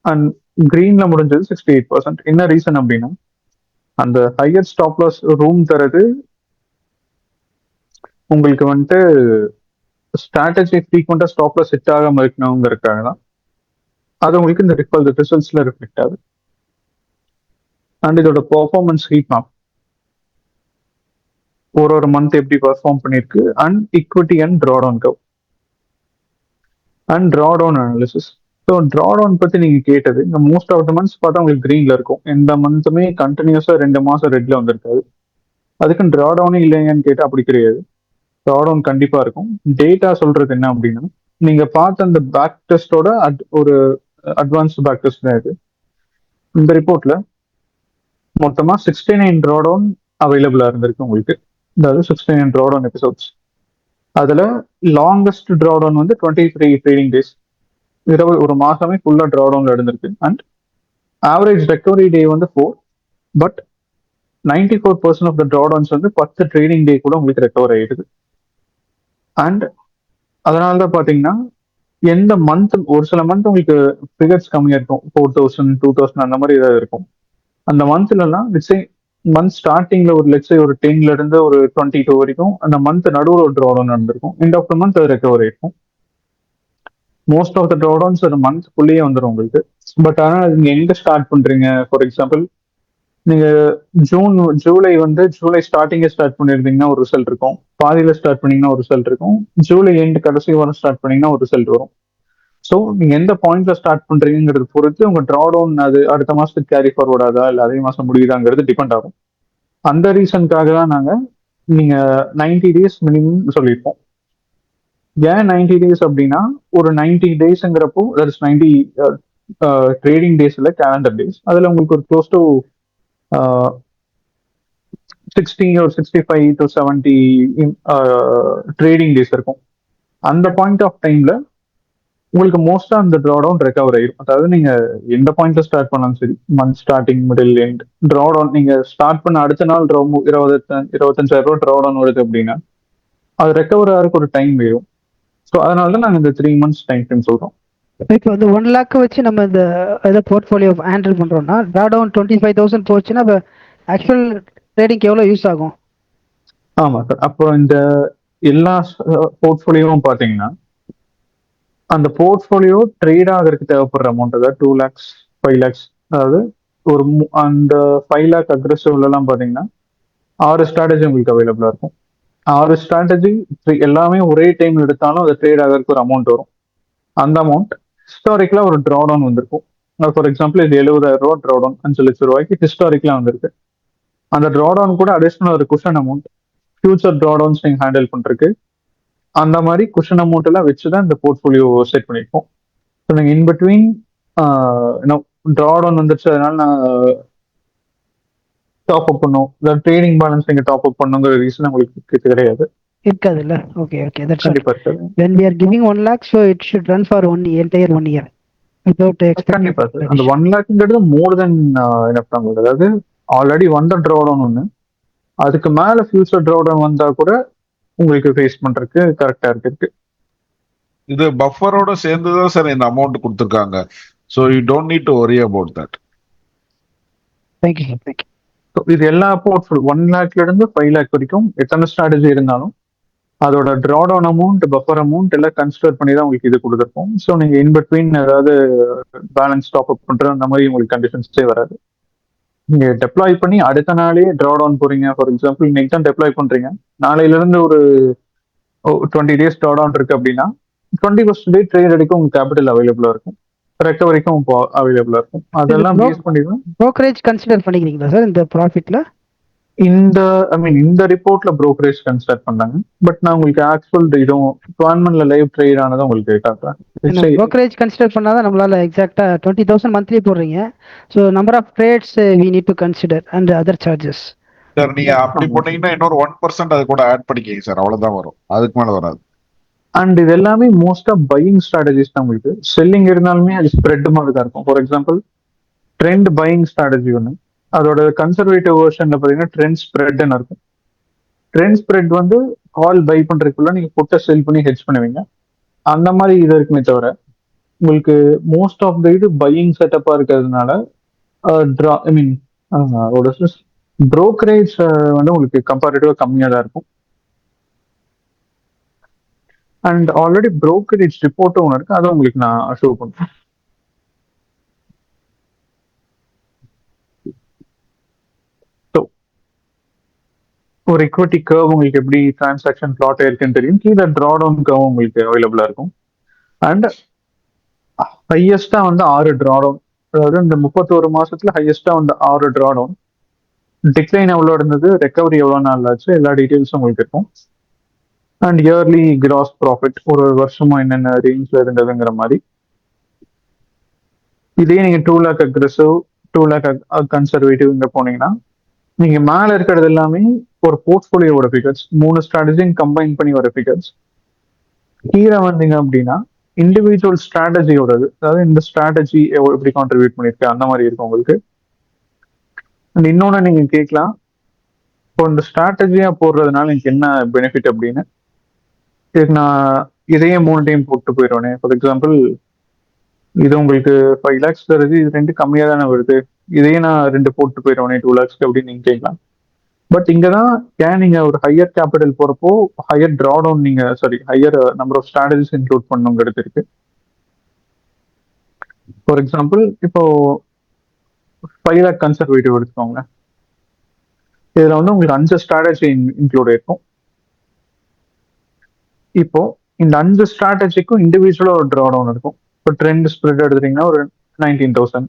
அண்ட் கிரீன்ல முடிஞ்சது 68%. என்ன ரீசன் அப்படின்னா, அந்த ஹையர் ஸ்டாப் லாஸ் ரூம் தரது உங்களுக்கு வந்துட்டு ஸ்ட்ராட்டஜி ஃப்ரீக்வெண்டா ஸ்டாப் லாஸ் ஹிட் ஆகாம இருக்கணுங்கிறதுக்காக தான். அது உங்களுக்கு இந்த ரிசல்ட்ஸ்ல ரிஃப்ளெக்ட் ஆகுது. அண்ட் இதோட பெர்ஃபார்மன்ஸ் ஹீட் மேப் ஒரு மந்த் எப்படி பெர்ஃபார்ம் பண்ணிருக்கு, and equity and drawdown curve and drawdown analysis. So drawdown பத்தி நீங்க கேட்டது, இந்த மோஸ்ட் ஆஃப் த மந்த்ஸ் பார்த்தா உங்களுக்கு கிரீன்ல இருக்கும். எந்த மந்த்துமே கண்டினியூஸா 2 மாசம் ரெட்ல வந்திருக்காது. அதுக்கு ட்ராடவுனே இல்லைங்கன்னு கேட்டா அப்படி கிடையாது. ட்ராடவுன் கண்டிப்பா இருக்கும். டேட்டா சொல்றது என்ன அப்படின்னா, நீங்க பார்த்த அந்த பேக் டெஸ்டோட ஒரு அட்வான்ஸ்டு பேக் டெஸ்ட் தான் இது. இந்த ரிப்போர்ட்ல மொத்தமா 69 ட்ராடவுன் அவைலபிளா இருந்திருக்கு உங்களுக்கு. அதாவது 69 ட்ராடவுன் எபிசோட்ஸ். அதுல லாங்கஸ்ட் ட்ராடவுன் வந்து 23 ட்ரேடிங் டேஸ், ஒரு மாசமே ஃபுல்லா ட்ராடவுன்ல இருந்திருக்கு. அண்ட் ஆவரேஜ் ரெக்கவரி டே வந்து 4. பட் 94% ஆஃப் த ட்ராடவுன்ஸ் வந்து 10 ட்ரேடிங் டே கூட உங்களுக்கு ரெக்கவர் ஆயிடுது. அண்ட் அதனால தான் பாத்தீங்கன்னா எந்த மந்த், ஒரு சில மந்த் உங்களுக்கு ஃபிகர்ஸ் கம்மியா இருக்கும், 4000 2000 அந்த மாதிரி ஏதாவது இருக்கும். அந்த மந்த்லலாம் மந்த் ஸ்டார்டிங்ல ஒரு ஒரு 10ல இருந்து ஒரு 22 வரைக்கும் அந்த மந்த் நடுவில் ஒரு ட்ராடவுன் நடந்திருக்கும். எண்ட் ஆஃப் த மந்த் அது ரெக்கவர் ஆயிருக்கும். மோஸ்ட் ஆஃப் த ட்ராடவுன்ஸ் ஒரு மந்த்க்குள்ளேயே வந்துடும் உங்களுக்கு. பட் ஆனால் நீங்க எங்க ஸ்டார்ட் பண்றீங்க, ஃபார் எக்ஸாம்பிள் நீங்க ஜூலை ஸ்டார்டிங்கே ஸ்டார்ட் பண்ணிருந்தீங்கன்னா ஒரு ரிசல்ட் இருக்கும், பாதியில ஸ்டார்ட் பண்ணீங்கன்னா ஒரு ரிசல்ட் இருக்கும், ஜூலை எண்ட் கடைசி வாரம் ஸ்டார்ட் பண்ணீங்கன்னா ஒரு ரிசல்ட் வரும். ஸோ நீங்க எந்த பாயிண்ட்ல ஸ்டார்ட் பண்றீங்கிறது பொறுத்து உங்க ட்ராடவுன் அது அடுத்த மாசத்துக்கு கேரி ஃபார்வர்ட் ஆகுதா இல்லை அதே மாசம் முடியுதாங்கிறது டிபெண்ட் ஆகும். அந்த ரீசனுக்காக தான் நாங்க நீங்க 90 டேஸ் மினிமம் சொல்லியிருப்போம். ஏன் 90 டேஸ் அப்படின்னா, ஒரு 90 டேஸ்ங்கிறப்போ தட் இஸ் 90 ட்ரேடிங் டேஸ் இல்லை கேலண்டர் டேஸ். அதுல உங்களுக்கு ஒரு close to 60 or 65 to 70 trading days இருக்கும். அந்த பாயிண்ட் ஆஃப் டைம்ல உங்களுக்கு மோஸ்டா அந்த ட்ராடவுன் ரெக்கவர் ஆயிடும். அதாவது நீங்க எந்த பாயிண்ட்ல ஸ்டார்ட் பண்ணாலும் சரி, month starting middle end drawdown நீங்க ஸ்டார்ட் பண்ண அடுத்த நாள் 25,000 ட்ராடவுன் வருது அப்படின்னா அது ரெக்கவர் ஆகிறதுக்கு ஒரு டைம் வேணும். ஸோ அதனால தான் நாங்கள் இந்த 3 months டைம் சொல்றோம். இப்போ வந்து 1 lakh வச்சு நம்ம இந்த ஏதோ போர்ட்ஃபோலியோ ஹேண்டில் பண்றோம்னா ட்ராடவுன் 25,000 போச்சுன்னா ஆக்சுவல் ட்ரேடிங்க்கு எவ்வளோ யூஸ் ஆகும்? ஆமா சார். அப்போ இந்த எல்லா போர்ட்ஃபோலியோவும் பார்த்தீங்கன்னா அந்த போர்ட்ஃபோலியோ ட்ரேட் ஆகிறதுக்கு தேவைப்படுற அமௌண்ட், அதாவது 2 lakhs 5 lakhs, அதாவது ஒரு அந்த 5 lakh அக்ரெசிவ்லாம் பார்த்தீங்கன்னா 6 ஸ்ட்ராட்டஜி உங்களுக்கு அவைலபிளா இருக்கும். 6 ஸ்ட்ராட்டஜி எல்லாமே ஒரே டைம் எடுத்தாலும் அது ட்ரேட் ஆகிறதுக்கு ஒரு அமௌண்ட் வரும். அந்த அமௌண்ட் ஹிஸ்டாரிக்கலா ஒரு ட்ராடவுன் வந்திருக்கும். ஃபார் எக்ஸாம்பிள் இது 70,000 ட்ராடவுன் 5 லட்சம் ரூபாய்க்கு ஹிஸ்டாரிக்கலா வந்திருக்கு. அந்த ட்ராடவுன் கூட அடிஷனல் ஒரு குஷன் அமௌண்ட் ஃபியூச்சர் ட்ராடவுன்ஸ் நீங்க ஹேண்டில் பண்றதுக்கு அந்த மாதிரி குஷன் அமௌண்ட் எல்லாம் வச்சுதான் இந்த போர்ட்ஃபோலியோ செட் பண்ணிருக்கோம். ஸோ நீங்க இன்பிட்வீன் ட்ராடவுன் வந்துருச்சு அதனால நான் டாப் அப் பண்ணும், ட்ரேடிங் பேலன்ஸ் நீங்க டாப் அப் பண்ணுங்கிற ரீசன் உங்களுக்கு கிடையாது. இருக்காது இல்ல? ஓகே ஓகே, தட்ஸ் கண்டிப்பா இருக்காது. when we are giving 1 lakh, so it should run for entire 1 year without கண்டிப்பா சார். அந்த 1 lakhங்கிறது மோர் தென் எனஃப் தான். அதாவது ஆல்ரெடி வந்த ட்ராடவுன் ஒன்று, அதுக்கு மேல ஃபியூச்சர் ட்ராடவுன் வந்தா கூட உங்களுக்கு ஃபேஸ் பண்றதுக்கு கரெக்டா இருக்கு. இது பஃபரோட சேர்ந்து தான் சார் இந்த அமௌண்ட் கொடுத்துருக்காங்க. So you don't need to worry about that. Thank you. இது எல்லா போர்ட்ஃபோலியோ 1 lakhல இருந்து 5 lakh வரைக்கும் எத்தனை ஸ்ட்ராட்டஜி இருந்தாலும் அதோட ட்ராடவுன் அமௌண்ட், பஃபர் அமௌண்ட் எல்லாம் கன்சிடர் பண்ணி தான் உங்களுக்கு இது கொடுத்துருப்போம். ஸோ நீங்க இன்பிட்வீன் ஏதாவது பேலன்ஸ் டாப் அப் பண்ற அந்த மாதிரி உங்களுக்கு கண்டிஷன்ஸே வராது. நீங்க டெப்ளாய் பண்ணி அடுத்த நாளே ட்ராடவுன் போறீங்க, ஃபார் எக்ஸாம்பிள் இன்னைக்கு தான் டெப்ளாய் பண்றீங்க, நாளையில இருந்து ஒரு 20 days ட்ராடவுன் இருக்கு அப்படின்னா 21st day ட்ரேட் எடுக்க உங்களுக்கு கேபிட்டல் அவைலபிளா இருக்கும், ரெக்கவரிக்கும் இப்போ அவைலபிளா இருக்கும். அதெல்லாம் பேஸ் பண்ணி தான் brokerage கன்சிடர் பண்ணிக்கிறீங்களா சார் இந்த ப்ராஃபிட்ல? இந்த ரிப்போர்ட்ல brokerage கன்சிடர் பண்ணாங்க. பட் நான் உங்களுக்கு ஆக்சுவல் இதுவும் கவர்மெண்ட்ல லைவ் ட்ரேட் ஆனதும் உங்களுக்கு காட்டுறேன். brokerage கன்சிடர் பண்ணாதான் நம்மளால எக்ஸாக்டா 20,000 மந்த்லி போடுறீங்க. So number of trades we need to consider and other charges. Sir நீங்க அப்படி போட்டீங்கன்னா இன்னொரு 1% அது கூட ஆட் பண்ணிக்கீங்க சார், அவ்வளவுதான் வரும், அதுக்கு மேல வராது. அண்ட் இது எல்லாமே மோஸ்டா பையிங் ஸ்ட்ராட்டஜிஸ் தான். உங்களுக்கு செல்லிங் இருந்தாலுமே அது ஸ்ப்ரெட் மாதிரி தான் இருக்கும். For example trend buying strategy ஒன்று, அதோட கன்சர்வேட்டிவ் வெர்ஷன்ல பார்த்தீங்கன்னா ட்ரெண்ட் ஸ்ப்ரெட்னு இருக்கும். ட்ரெண்ட் ஸ்ப்ரெட் வந்து கால் பை பண்றதுக்குள்ள நீங்க புட்டை செல் பண்ணி ஹெட்ஜ் பண்ணுவீங்க, அந்த மாதிரி இது இருக்குமே தவிர உங்களுக்கு மோஸ்ட் ஆஃப் த இது பையிங் செட்டப்பா இருக்கிறதுனால brokerage வந்து உங்களுக்கு கம்பேரிட்டிவா கம்மியா தான் இருக்கும். அண்ட் ஆல்ரெடி brokerage ரிப்போர்ட்டும் ஒன்று இருக்கு, அதை உங்களுக்கு நான் ஷோ பண்றேன். ஒரு equity curve உங்களுக்கு எப்படி டிரான்சாக்ஷன் பிளாட் ஆயிருக்குன்னு தெரியும். கீழே ட்ராடவுன் கர்வ் உங்களுக்கு அவைலபிளா இருக்கும். அண்ட் ஹையஸ்டா வந்து 6 ட்ராடவுன், அதாவது இந்த 31 மாசத்துல ஹையஸ்டா வந்து 6 ட்ராடவுன். டிக்ளைன் எவ்வளோ இருந்தது, ரெக்கவரி எவ்வளோ நாள் ஆச்சு, எல்லா டீட்டெயில்ஸும் உங்களுக்கு இருக்கும். அண்ட் இயர்லி கிராஸ் ப்ராஃபிட் ஒரு வருஷமும் என்னென்ன ரேஞ்ச்ல இருந்ததுங்கிற மாதிரி. இதே நீங்க 2 lakh அக்ரெசிவ், 2 lakh கன்சர்வேட்டிவ் இங்க போனீங்கன்னா நீங்க மேல இருக்கிறது எல்லாமே ஒரு போர்ட்ஃபோலியோட ஃபிகர்ஸ், 3 ஸ்ட்ராட்டஜியும் கம்பைன் பண்ணி வர ஃபிகர்ஸ். கீழே வந்தீங்க அப்படின்னா இண்டிவிஜுவல் ஸ்ட்ராட்டஜியோடது, அதாவது இந்த ஸ்ட்ராட்டஜி எப்படி கான்ட்ரிபியூட் பண்ணிருக்கு அந்த மாதிரி இருக்கும் உங்களுக்கு. அண்ட் இன்னொன்னு நீங்க கேட்கலாம், இப்போ இந்த ஸ்ட்ராட்டஜியா போடுறதுனால எனக்கு என்ன பெனிஃபிட் அப்படின்னு. இதுக்கு நான் இதையே 3 டைம் போட்டு போயிடுவேனே. ஃபார் எக்ஸாம்பிள் இது உங்களுக்கு 5 lakhs தருது, இது 2 கம்மியா தானே வருது, இதையே நான் 2 போட்டு போயிடுவேனே 2 lakhs அப்படின்னு நீங்க கேட்கலாம். பட் இங்கதான் ஏன் நீங்க ஒரு ஹையர் கேபிட்டல் போறப்போ ஹையர் ட்ராடவுன் நீங்க higher number of strategies include பண்ணுங்கிறது இருக்கு. ஃபார் எக்ஸாம்பிள் இப்போ 5 lakh கன்சர்வேட்டிவ் எடுத்துக்கோங்க, இதுல வந்து உங்களுக்கு 5 ஸ்ட்ராட்டஜி இன்க்ளூட் இருக்கும். இப்போ இந்த 5 ஸ்ட்ராட்டஜிக்கும் இண்டிவிஜுவலா ஒரு ட்ராடவுன் இருக்கும். இப்போ ட்ரெண்ட் ஸ்ப்ரெட் எடுத்துட்டீங்கன்னா ஒரு 19,000,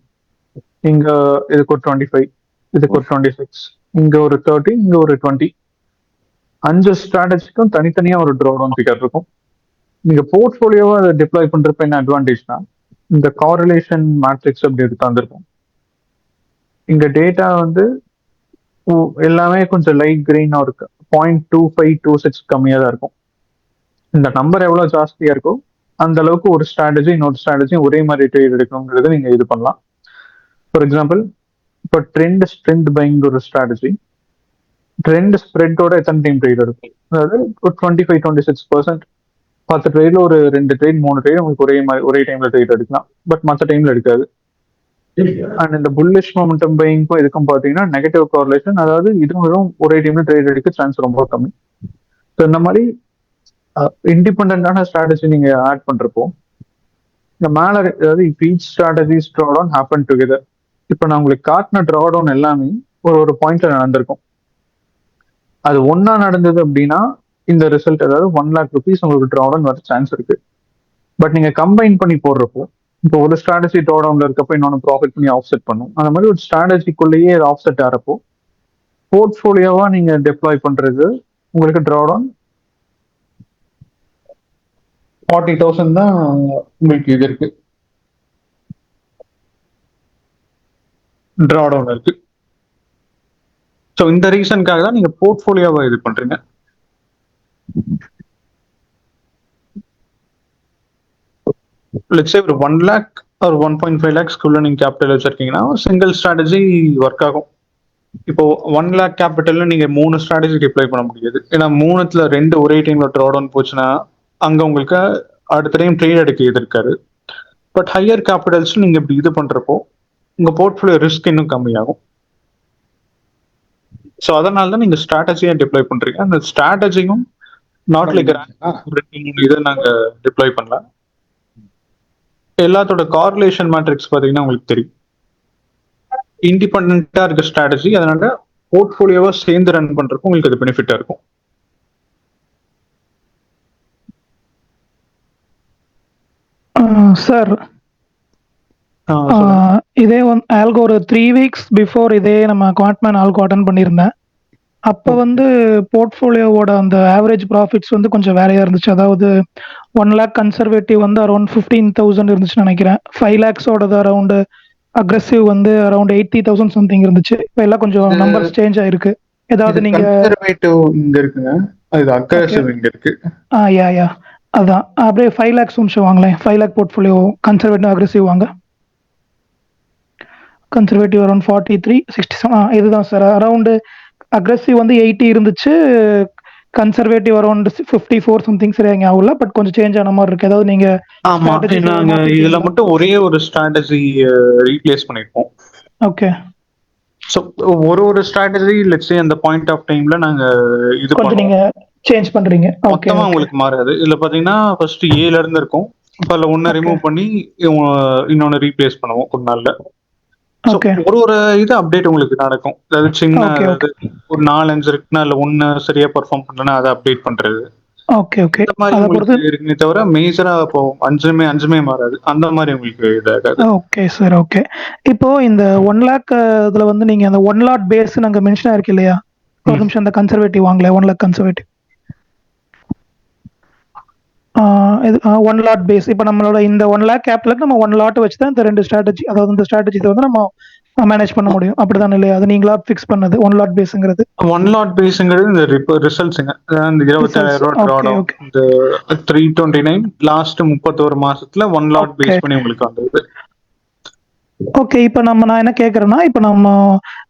இங்க இதுக்கு ஒரு 25, இதுக்கு ஒரு 26, இங்க ஒரு 30, இங்க ஒரு 20. 5 ஸ்ட்ராட்டஜிக்கும் தனித்தனியா ஒரு ட்ராடவுன் ஃபிகர் இருக்கும். நீங்க போர்ட்ஃபோலியோவா அதை டிப்ளாய் பண்றப்ப என்ன அட்வான்டேஜ்னா இந்த காரிலேஷன் மேட்ரிக்ஸ் அப்படி எடுத்து வந்திருக்கும். இங்க டேட்டா வந்து எல்லாமே கொஞ்சம் லைட் கிரீனா இருக்கு, 0.2526 கம்மியா தான் இருக்கும். இந்த நம்பர் எவ்வளவு ஜாஸ்தியா இருக்கோ அந்த அளவுக்கு ஒரு ஸ்ட்ராட்டஜி இன்னொரு ஸ்ட்ராட்டஜி ஒரே மாதிரி ட்ரேட் எடுக்கணுங்கிறது நீங்க இது பண்ணலாம். ஃபார் எக்ஸாம்பிள் இப்போ ட்ரெண்ட் பைங் ஒரு ஸ்ட்ராட்டஜி, ட்ரெண்ட் ஸ்ப்ரெட்டோட எத்தனை டைம் ட்ரேட் இருக்கும், அதாவது ஒரு 25-26%, 10 ட்ரேட்ல ஒரு 2 ட்ரேட் 3 ட்ரேட் உங்களுக்கு ஒரே டைம்ல ட்ரேட் எடுக்கலாம், பட் மற்ற டைம்ல எடுக்காது. அண்ட் இந்த புல்லிஷ் மொமெண்டம் பைங்க்கும் இதுக்கும் பாத்தீங்கன்னா நெகட்டிவ் கார்லேஷன், அதாவது இதுவும் ஒரே டைம்ல ட்ரேட் எடுக்க சான்ஸ் ரொம்ப கம்மி. ஸோ இந்த மாதிரி இண்டிபெண்டான ஸ்ட்ராட்டஜி நீங்க ஆட் பண்றப்போ இந்த மேல அதாவது each strategies drawdown happen together. இப்போ நான் உங்களுக்கு காட்டின ட்ராடவுன் எல்லாமே ஒரு பாயிண்ட்ல நடந்திருக்கும். அது ஒன்னா நடந்தது அப்படின்னா இந்த ரிசல்ட், அதாவது 1 lakh rupees உங்களுக்கு ட்ராடவுன் வர சான்ஸ் இருக்கு. பட் நீங்க கம்பைன் பண்ணி போடுறப்போ இப்போ ஒரு ஸ்ட்ராட்டஜி ட்ராடவுன்ல இருக்கப்போ இன்னொன்று ப்ராஃபிட் பண்ணி ஆஃப்செட் பண்ணும். அந்த மாதிரி ஒரு ஸ்ட்ராட்டஜிக்குள்ளேயே ஆஃப்செட் ஆகிறப்போ போர்ட்ஃபோலியோவா நீங்க டெப்ளாய் பண்றது உங்களுக்கு ட்ராடவுன் 40,000 தான் உங்களுக்கு இது இருக்கு, ட்ராடவுன் இருக்கு. ஸோ இந்த ரீசனுக்காக தான் நீங்க போர்ட்ஃபோலியோவா இது பண்றீங்க. லெட்ஸ் சே ஒரு 1 lakh ஒரு 1.5 lakhsக்குள்ள நீங்க கேபிட்டல் வச்சிருக்கீங்கன்னா சிங்கிள் ஸ்ட்ராட்டஜி ஒர்க் ஆகும். இப்போ 1 lakh கேபிட்டல்ல நீங்க 3 ஸ்ட்ராட்டஜி டிப்ளை பண்ண முடியாது, ஏன்னா 3த்துல 2 ஒரே டைம்ல ட்ராடவுன் போச்சுன்னா அங்க உங்களுக்கு அடுத்த டைம் ட்ரேட் எடுக்க இது இருக்காது. பட் ஹையர் கேபிட்டல்ஸ் நீங்க இப்படி இது பண்றப்போ உங்க போர்ட்ஃபோலியோ ரிஸ்க் இன்னும் கம்மியாகும். ஸோ அதனால தான் நீங்க ஸ்ட்ராட்டஜியை டிப்ளை பண்றீங்க. அந்த ஸ்ட்ராட்டஜியும் நாட் லைக் இதை நாங்க டிப்ளாய் பண்ணலாம். எல்லாத்தோட கார்லேஷன் மேட்ரிக்ஸ் பார்த்தீங்கன்னா உங்களுக்கு தெரியும். இண்டிபெண்டா இருக்க ஸ்ட்ராட்டஜி, அதனால போர்ட்ஃபோலியோவா சேர்ந்து ரன் பண்றதுக்கு உங்களுக்கு அது பெனிஃபிட்டா இருக்கும். சார் இதே ஆல்கோ ஒரு 3 வீக்ஸ் பிஃபோர் இதே நம்ம குவாண்ட்மேன் ஆல்கோ அட்டன் பண்ணியிருந்தேன். அப்போ வந்து போர்ட்ஃபோலியோவோட அந்த ஆவரேஜ் ப்ராஃபிட்ஸ் வந்து கொஞ்சம் வேறையா இருந்துச்சு. அதாவது 1 lakh கன்சர்வேட்டிவ் வந்து அரௌண்ட் 15,000 இருந்துச்சுன்னு நினைக்கிறேன். 5 lakhஸோடது அரௌண்ட் அக்ரெசிவ் வந்து அரௌண்ட் 80,000 சம்திங் இருந்துச்சு. இப்போ எல்லாம் கொஞ்சம் நம்பர்ஸ் சேஞ்ச் ஆயிருக்கு. ஏதாவது நீங்க கன்சர்வேட்டிவ் இங்க இருக்குங்க, அது அக்ரெசிவ் இங்க இருக்கு. யா அதான் அப்படியே 5 lakhs நிமிஷம் வாங்களேன். 5 lakh போர்ட்ஃபோலியோ கன்சர்வேட்டிவ் அக்ரெசிவ் வாங்க. கன்சர்வேட்டிவ் அரௌண்ட் 43, 67 இதுதான் சார். அரௌண்டு அக்ரெசிவ் வந்து 80 இருந்துச்சு, கன்சர்வேட்டிவ் அரௌண்ட் 54 சம்திங் சரியா ஞாபகம். பட் கொஞ்சம் சேஞ்ச் ஆன மாதிரி இருக்கு. ஏதாவது நீங்க ஆமா, நாங்க இதுல மட்டும் ஒரே ஒரு ஸ்ட்ராட்டஜி ரீப்ளேஸ் பண்ணிருப்போம். ஓகே. சோ ஒரு ஸ்ட்ராட்டஜி லெட்ஸ் சே அந்த பாயிண்ட் ஆஃப் டைம்ல நாங்க இது கொஞ்சம் நீங்க சேஞ்ச் பண்றீங்க. ஓகே, மொத்தமா உங்களுக்கு மாறாது. இதுல பாத்தீங்கன்னா ஃபர்ஸ்ட் ஏல இருந்து இருக்கும், இப்ப அதுல ஒன்னு ரிமூவ் பண்ணி இன்னொன்னு ரீப்ளேஸ் பண்ணுவோம் ஒரு நாள்ல. ஓகே. ஒரு இது அப்டேட் உங்களுக்கு நடக்கும். அதாவது சின்ன ஒரு 4-5 இருக்குன்னா இல்ல ஒன்னு சரியா பெர்ஃபார்ம் பண்ணலன்னா அதை அப்டேட் பண்றது. Okay okay. இந்த மாதிரி உங்களுக்கு இருக்குமே தவிர மேஜரா இப்போ அஞ்சுமே மாறாது. அந்த மாதிரி உங்களுக்கு இதாகாது. Okay sir. ஓகே. இப்போ இந்த 1 lakh இதுல வந்து நீங்க அந்த 1 lot பேஸ் நாங்க மென்ஷன் ஆயிருக்கு இல்லையா? ஒரு நிமிஷம் அந்த கன்சர்வேட்டிவ் வாங்கல. 1 lakh கன்சர்வேட்டிவ் 1 lot பேஸ். இப்போ நம்மளோட இந்த 1 lakh கேபிட்டலுக்கு நம்ம 1 lot வச்சு தான் இந்த ரெண்டு ஸ்ட்ராட்டஜி, அதாவது இந்த ஸ்ட்ராட்டஜி வந்து நம்ம மேனேஜ் பண்ண முடியும். அப்படிதான் இல்லையா? அது நீங்களா ஃபிக்ஸ் பண்ணது 1 lot பேஸ்ங்கிறது? 1 lot பேஸ்ங்கிறது இந்த ரிசல்ட்ஸ்ங்க. இந்த 27,000 இந்த 329 லாஸ்ட் 31 மாசத்துல 1 lot பேஸ் பண்ணி உங்களுக்கு வந்தது. ஓகே. இப்போ நான் என்ன கேட்கறேன்னா,